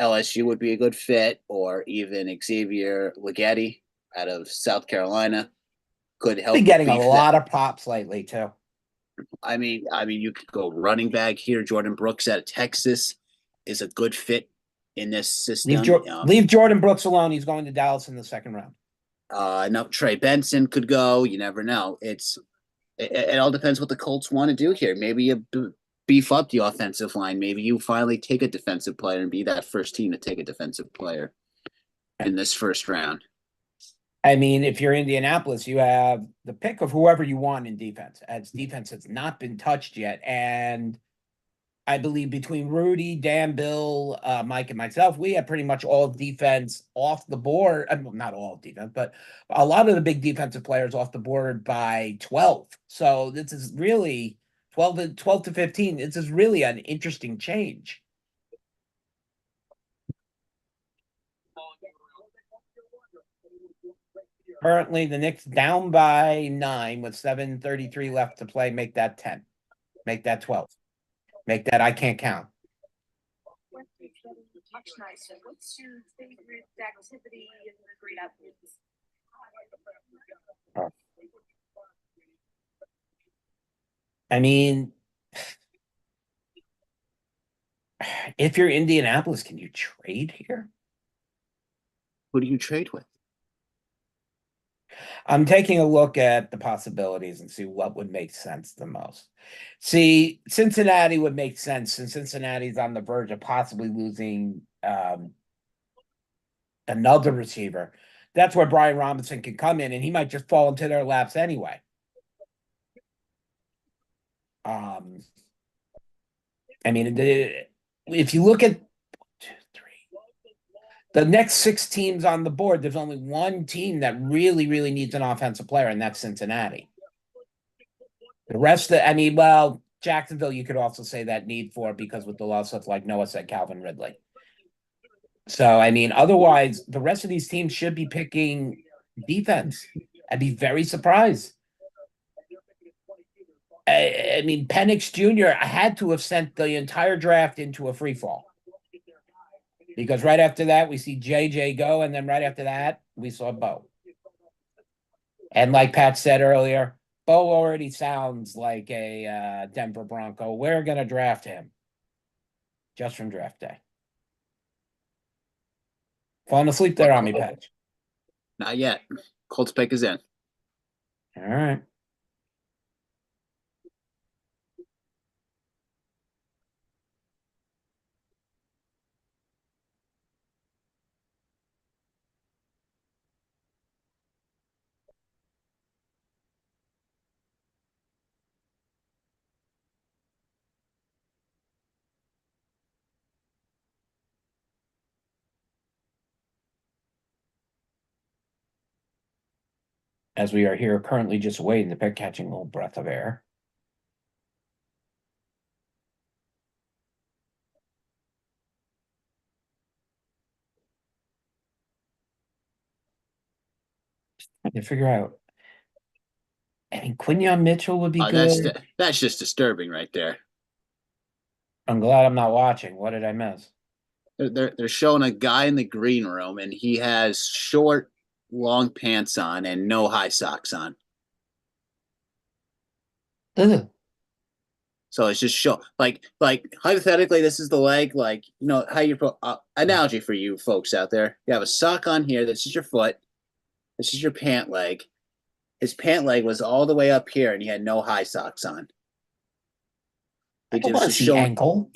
LSU would be a good fit, or even Xavier Leggett out of South Carolina could Been help getting a beef lot that. of pops lately too. I mean, you could go running back here. Jordan Brooks out of Texas is a good fit in this system. Leave Jordan Brooks alone. He's going to Dallas in the second round. No, Trey Benson could go. You never know. It all depends what the Colts want to do here. Maybe you beef up the offensive line. Maybe you finally take a defensive player and be that first team to take a defensive player in this first round. I mean, if you're Indianapolis, you have the pick of whoever you want in defense, as defense has not been touched yet. And I believe between Rudy, Dan, Bill, Mike, and myself, we have pretty much all defense off the board. Well, not all defense, but a lot of the big defensive players off the board by 12. So this is really 12 to 15. This is really an interesting change. Currently, the Knicks down by 9 with 7:33 left to play. Make that 10. Make that 12. Make that I can't count. What's your favorite activity in the Great Athletes? I mean, if you're Indianapolis, can you trade here? Who do you trade with? I'm taking a look at the possibilities and see what would make sense the most. See, Cincinnati would make sense since Cincinnati's on the verge of possibly losing another receiver. That's where Brian Robinson can come in, and he might just fall into their laps anyway. I mean, if you look at 1, 2, 3, the next 6 teams on the board, there's only one team that really, really needs an offensive player, and that's Cincinnati. The rest of Jacksonville, you could also say that need for because with the loss of, like Noah said, Calvin Ridley. So, I mean, otherwise, the rest of these teams should be picking defense. I'd be very surprised. I mean, Penix Jr. had to have sent the entire draft into a free fall. Because right after that, we see JJ go, and then right after that, we saw Bo. And like Pat said earlier, Bo already sounds like a Denver Bronco. We're going to draft him just from draft day. Falling asleep there on me, Pat? Not yet. Colts pick is in. All right. As we are here currently just waiting the pick, catching a little breath of air. Trying to figure out. I mean, Quinyon Mitchell would be good. That's just disturbing right there. I'm glad I'm not watching. What did I miss? They're showing a guy in the green room, and he has short, long pants on and no high socks on. Ugh. So it's just show like hypothetically, this is the leg. Like how you analogy for you folks out there. You have a sock on here. This is your foot. This is your pant leg. His pant leg was all the way up here, and he had no high socks on. I don't want to see ankle.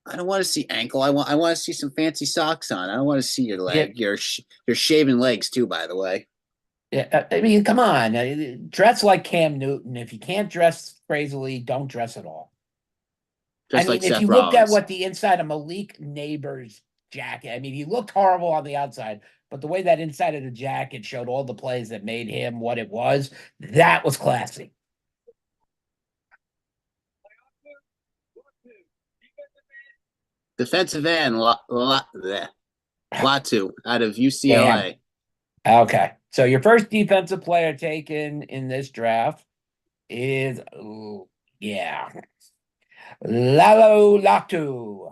I don't want to see ankle. I want to see some fancy socks on. I don't want to see your leg. Yeah. Your shaven legs too, by the way. Yeah, I mean, come on. Dress like Cam Newton. If you can't dress crazily, don't dress at all. Just if Seth you Rollins. Looked at what the inside of Malik Neighbors' jacket, I mean, he looked horrible on the outside, but the way that inside of the jacket showed all the plays that made him what it was, that was classy. Defensive end, Latu out of UCLA. Damn. Okay. So your first defensive player taken in this draft is, yeah. Lalo Latu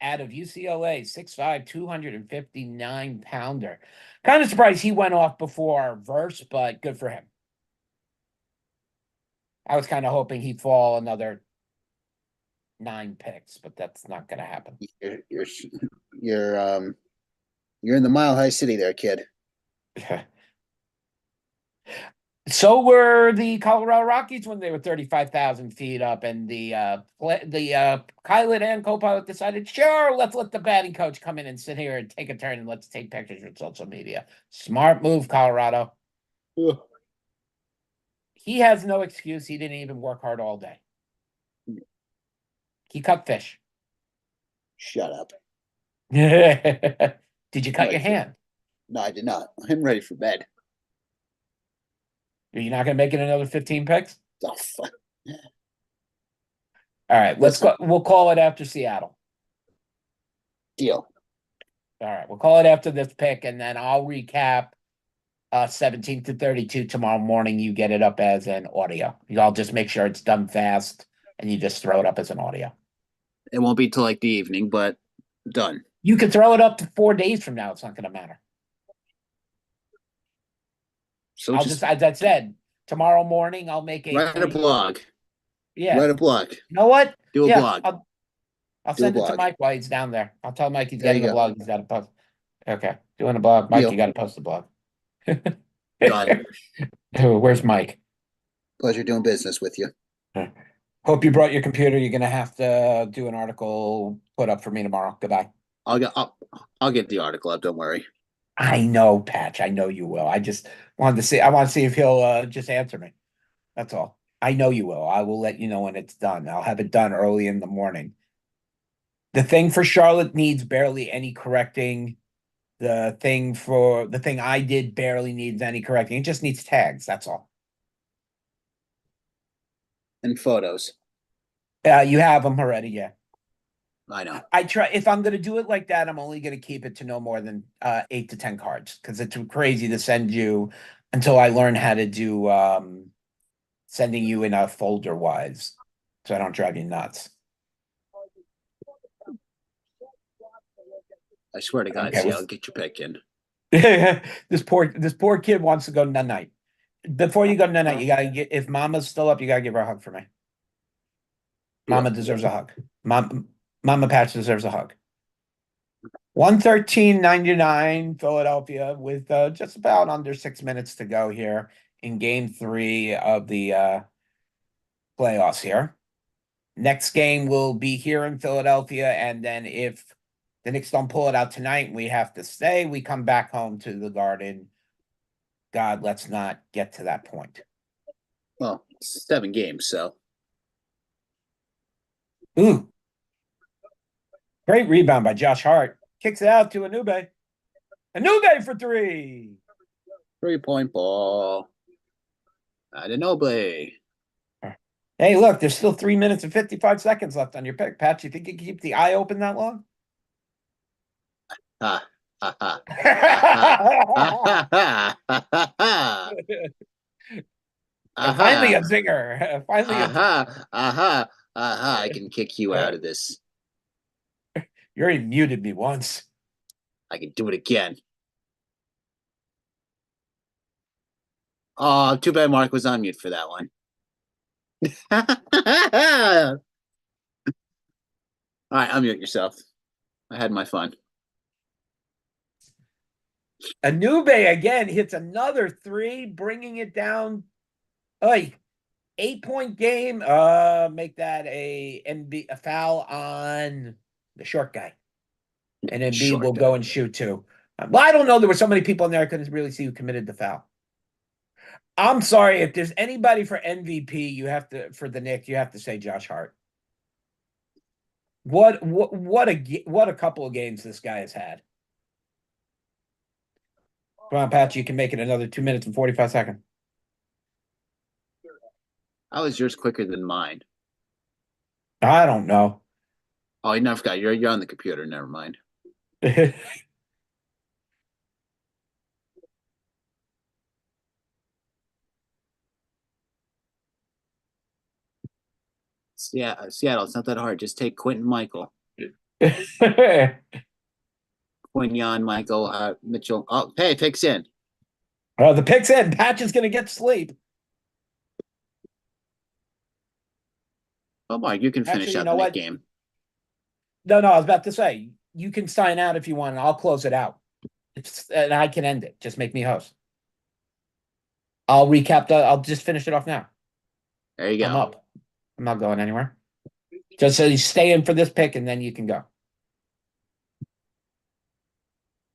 out of UCLA, 6'5", 259-pounder. Kind of surprised he went off before Verse, but good for him. I was kind of hoping he'd fall another 9 picks, but that's not going to happen. You're in the Mile High City there, kid. So were the Colorado Rockies when they were 35,000 feet up, and the pilot and co-pilot decided, sure, let's let the batting coach come in and sit here and take a turn, and let's take pictures with social media. Smart move, Colorado. Ugh. He has no excuse. He didn't even work hard all day. He cut fish. Shut up. Did you cut your hand? No, I did not. I'm ready for bed. You're not going to make it another 15 picks? Oh, fuck. All right, let's go. We'll call it after Seattle. Deal. All right, we'll call it after this pick, and then I'll recap 17 to 32 tomorrow morning. You get it up as an audio. I'll just make sure it's done fast, and you just throw it up as an audio. It won't be till like the evening, but done. You can throw it up to 4 days from now. It's not going to matter. So I'll just, as I said, tomorrow morning I'll make a write a blog. Yeah. Write a blog. You know what? Do a blog. I'll Do a send it to blog. Mike while he's down there. I'll tell Mike he's There you getting a go. blog. He's got to post. Okay. Doing a blog. Mike, Deal. you got to post the blog. Done. Where's Mike? Pleasure doing business with you. Hope you brought your computer. You're going to have to do an article put up for me tomorrow. Goodbye. I'll get the article up. Don't worry. I know, Patch. I know you will. I just wanted to see. I want to see if he'll just answer me. That's all. I know you will. I will let you know when it's done. I'll have it done early in the morning. The thing for Charlotte needs barely any correcting. The thing I did barely needs any correcting. It just needs tags. That's all. And photos. You have them already. Yeah. I know. I try. If I'm going to do it like that, I'm only going to keep it to no more than 8 to 10 cards, because it's too crazy to send you until I learn how to do sending you in a folder wise, so I don't drive you nuts. I swear to God, Okay, I'll get your pick in. This poor kid wants to go night. Before you go night, you gotta get, if Mama's still up, you gotta give her a hug for me. Mama deserves a hug. Mama Patch deserves a hug. 113.99 Philadelphia with just about under 6 minutes to go here in game 3 of the playoffs here. Next game will be here in Philadelphia, and then if the Knicks don't pull it out tonight, we have to stay. We come back home to the Garden. God, let's not get to that point. Well, 7 games, so. Ooh. Great rebound by Josh Hart. Kicks it out to Anube. Anube for 3. 3-point ball. Adenoble. Hey, look, there's still 3 minutes and 55 seconds left on your pick. Pat, you think you can keep the eye open that long? Ha, ha, ha. Finally a zinger. Finally a zinger. I can kick you out of this. You already muted me once. I can do it again. Oh, too bad Mark was on mute for that one. All right, unmute yourself. I had my fun. Anube again hits another 3, bringing it down. 8-point game. Make that a foul on the short guy. And Embiid will go and shoot 2. Well, I don't know. There were so many people in there I couldn't really see who committed the foul. I'm sorry, if there's anybody for MVP, for the Knicks, you have to say Josh Hart. What a couple of games this guy has had. Come on, Pat, you can make it another 2 minutes and 45 seconds. How is yours quicker than mine? I don't know. Oh, I never forgot. You're on the computer. Never mind. Yeah, Seattle. It's not that hard. Just take Quentin Michael, Quinyon Michael, Mitchell. Oh, hey, picks in. The pick's in. Patch is going to get sleep. Oh, Mark, you can finish Actually, you out know the Nick what? game. No, I was about to say you can sign out if you want, and I'll close it out. And I can end it. Just make me host. I'll recap I'll just finish it off now. There you I'm go. up. I'm not going anywhere. Just so you stay in for this pick, and then you can go.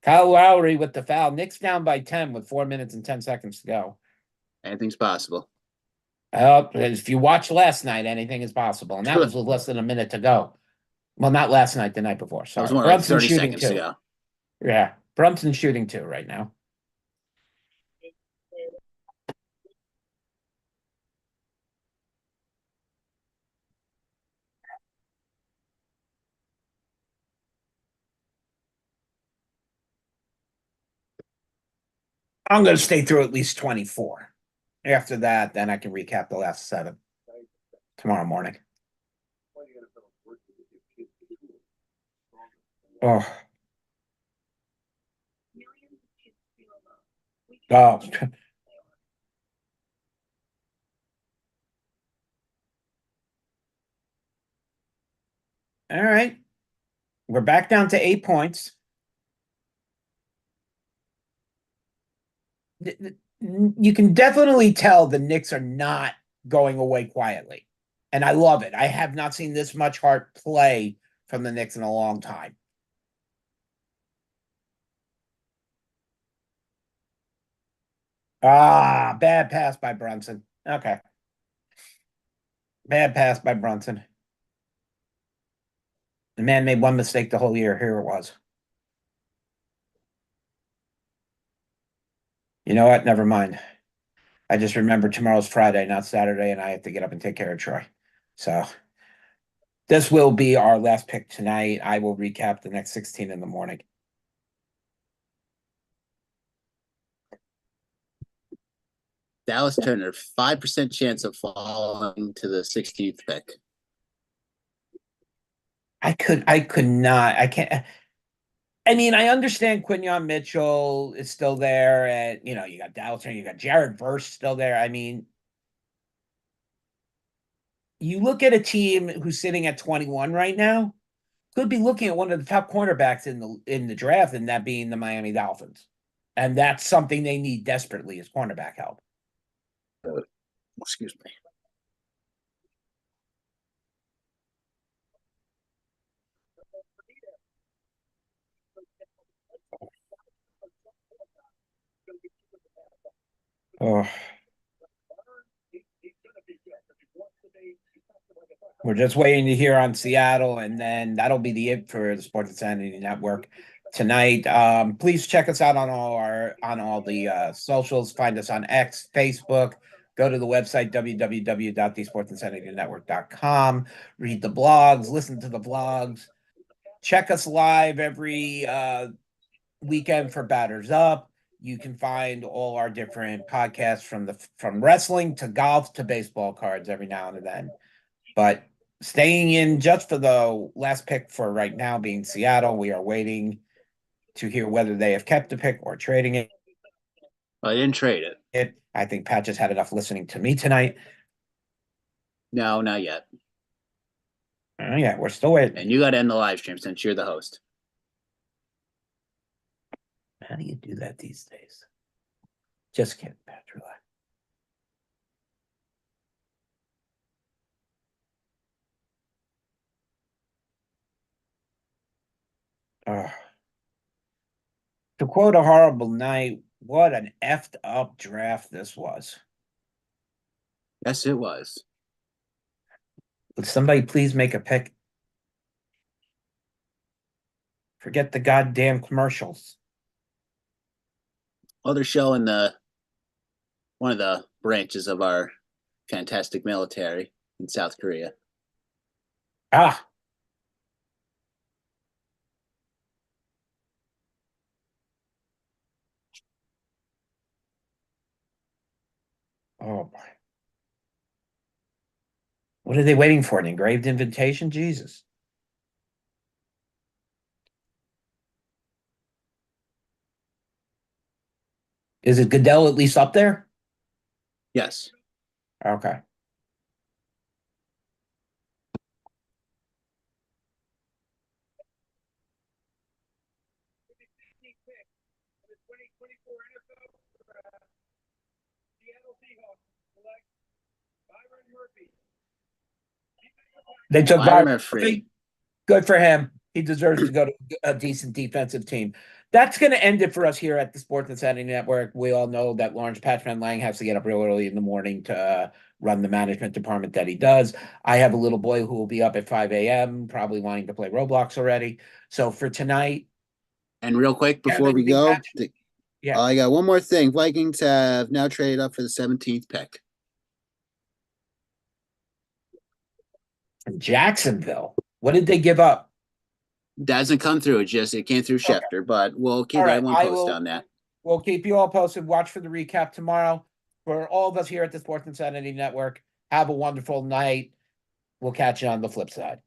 Kyle Lowry with the foul. Knicks down by 10 with 4 minutes and 10 seconds to go. Anything's possible. If you watched last night, anything is possible. And that was with less than a minute to go. Well, not last night, the night before. That Sorry. was more like Brunson 30 shooting seconds two. ago. Yeah. Brunson shooting two right now. I'm going to stay through at least 24. After that, then I can recap the last 7 tomorrow morning. Oh. Oh. All right. We're back down to 8 points. You can definitely tell the Knicks are not going away quietly. And I love it. I have not seen this much heart play from the Knicks in a long time. Bad pass by Brunson. Okay. Bad pass by Brunson. The man made one mistake the whole year. Here it was. You know what? Never mind. I just remember tomorrow's Friday, not Saturday, and I have to get up and take care of Troy. So this will be our last pick tonight. I will recap the next 16 in the morning. Dallas Turner, 5% chance of falling to the 16th pick. I could not. I can't. I mean, I understand Quinyon Mitchell is still there, and you got Dallas Turner, you got Jared Verse still there. I mean, you look at a team who's sitting at 21 right now, could be looking at one of the top cornerbacks in the draft, and that being the Miami Dolphins. And that's something they need desperately is cornerback help. Excuse me. Oh. We're just waiting to hear on Seattle, and then that'll be it for the Sports Insanity Network tonight. Please check us out on all the socials. Find us on X, Facebook. Go to the website www.thesportsinsanitynetwork.com. Read the blogs, listen to the vlogs. Check us live every weekend for Batters Up. You can find all our different podcasts from wrestling to golf to baseball cards every now and then. But staying in just for the last pick for right now being Seattle, we are waiting to hear whether they have kept the pick or trading it. I didn't trade it. I think Pat just had enough listening to me tonight. No, not yet. Yeah, we're still waiting. And you got to end the live stream since you're the host. How do you do that these days? Just kidding, Pat. Relax. To quote a horrible night, what an effed up draft this was. Yes, it was. Would somebody please make a pick? Forget the goddamn commercials. Other show in one of the branches of our fantastic military in South Korea. Ah. Oh boy. What are they waiting for? An engraved invitation? Jesus. Is it Goodell at least up there? Yes. Okay. They took Byron Byron Murphy. Murphy. Good for him. He deserves to go to a decent defensive team. That's going to end it for us here at the Sports Insanity Network. We all know that Lawrence Patchman Lang has to get up real early in the morning to run the management department that he does. I have a little boy who will be up at 5 a.m., probably wanting to play Roblox already. So for tonight, And real quick you have before we anything, go, Patch? Yeah. I got one more thing. Vikings have now traded up for the 17th pick. Jacksonville. What did they give up? Doesn't come through. It came through Okay. Schefter, but we'll keep All right, everyone posted on that. We'll keep you all posted. Watch for the recap tomorrow. For all of us here at the Sports Insanity Network, have a wonderful night. We'll catch you on the flip side.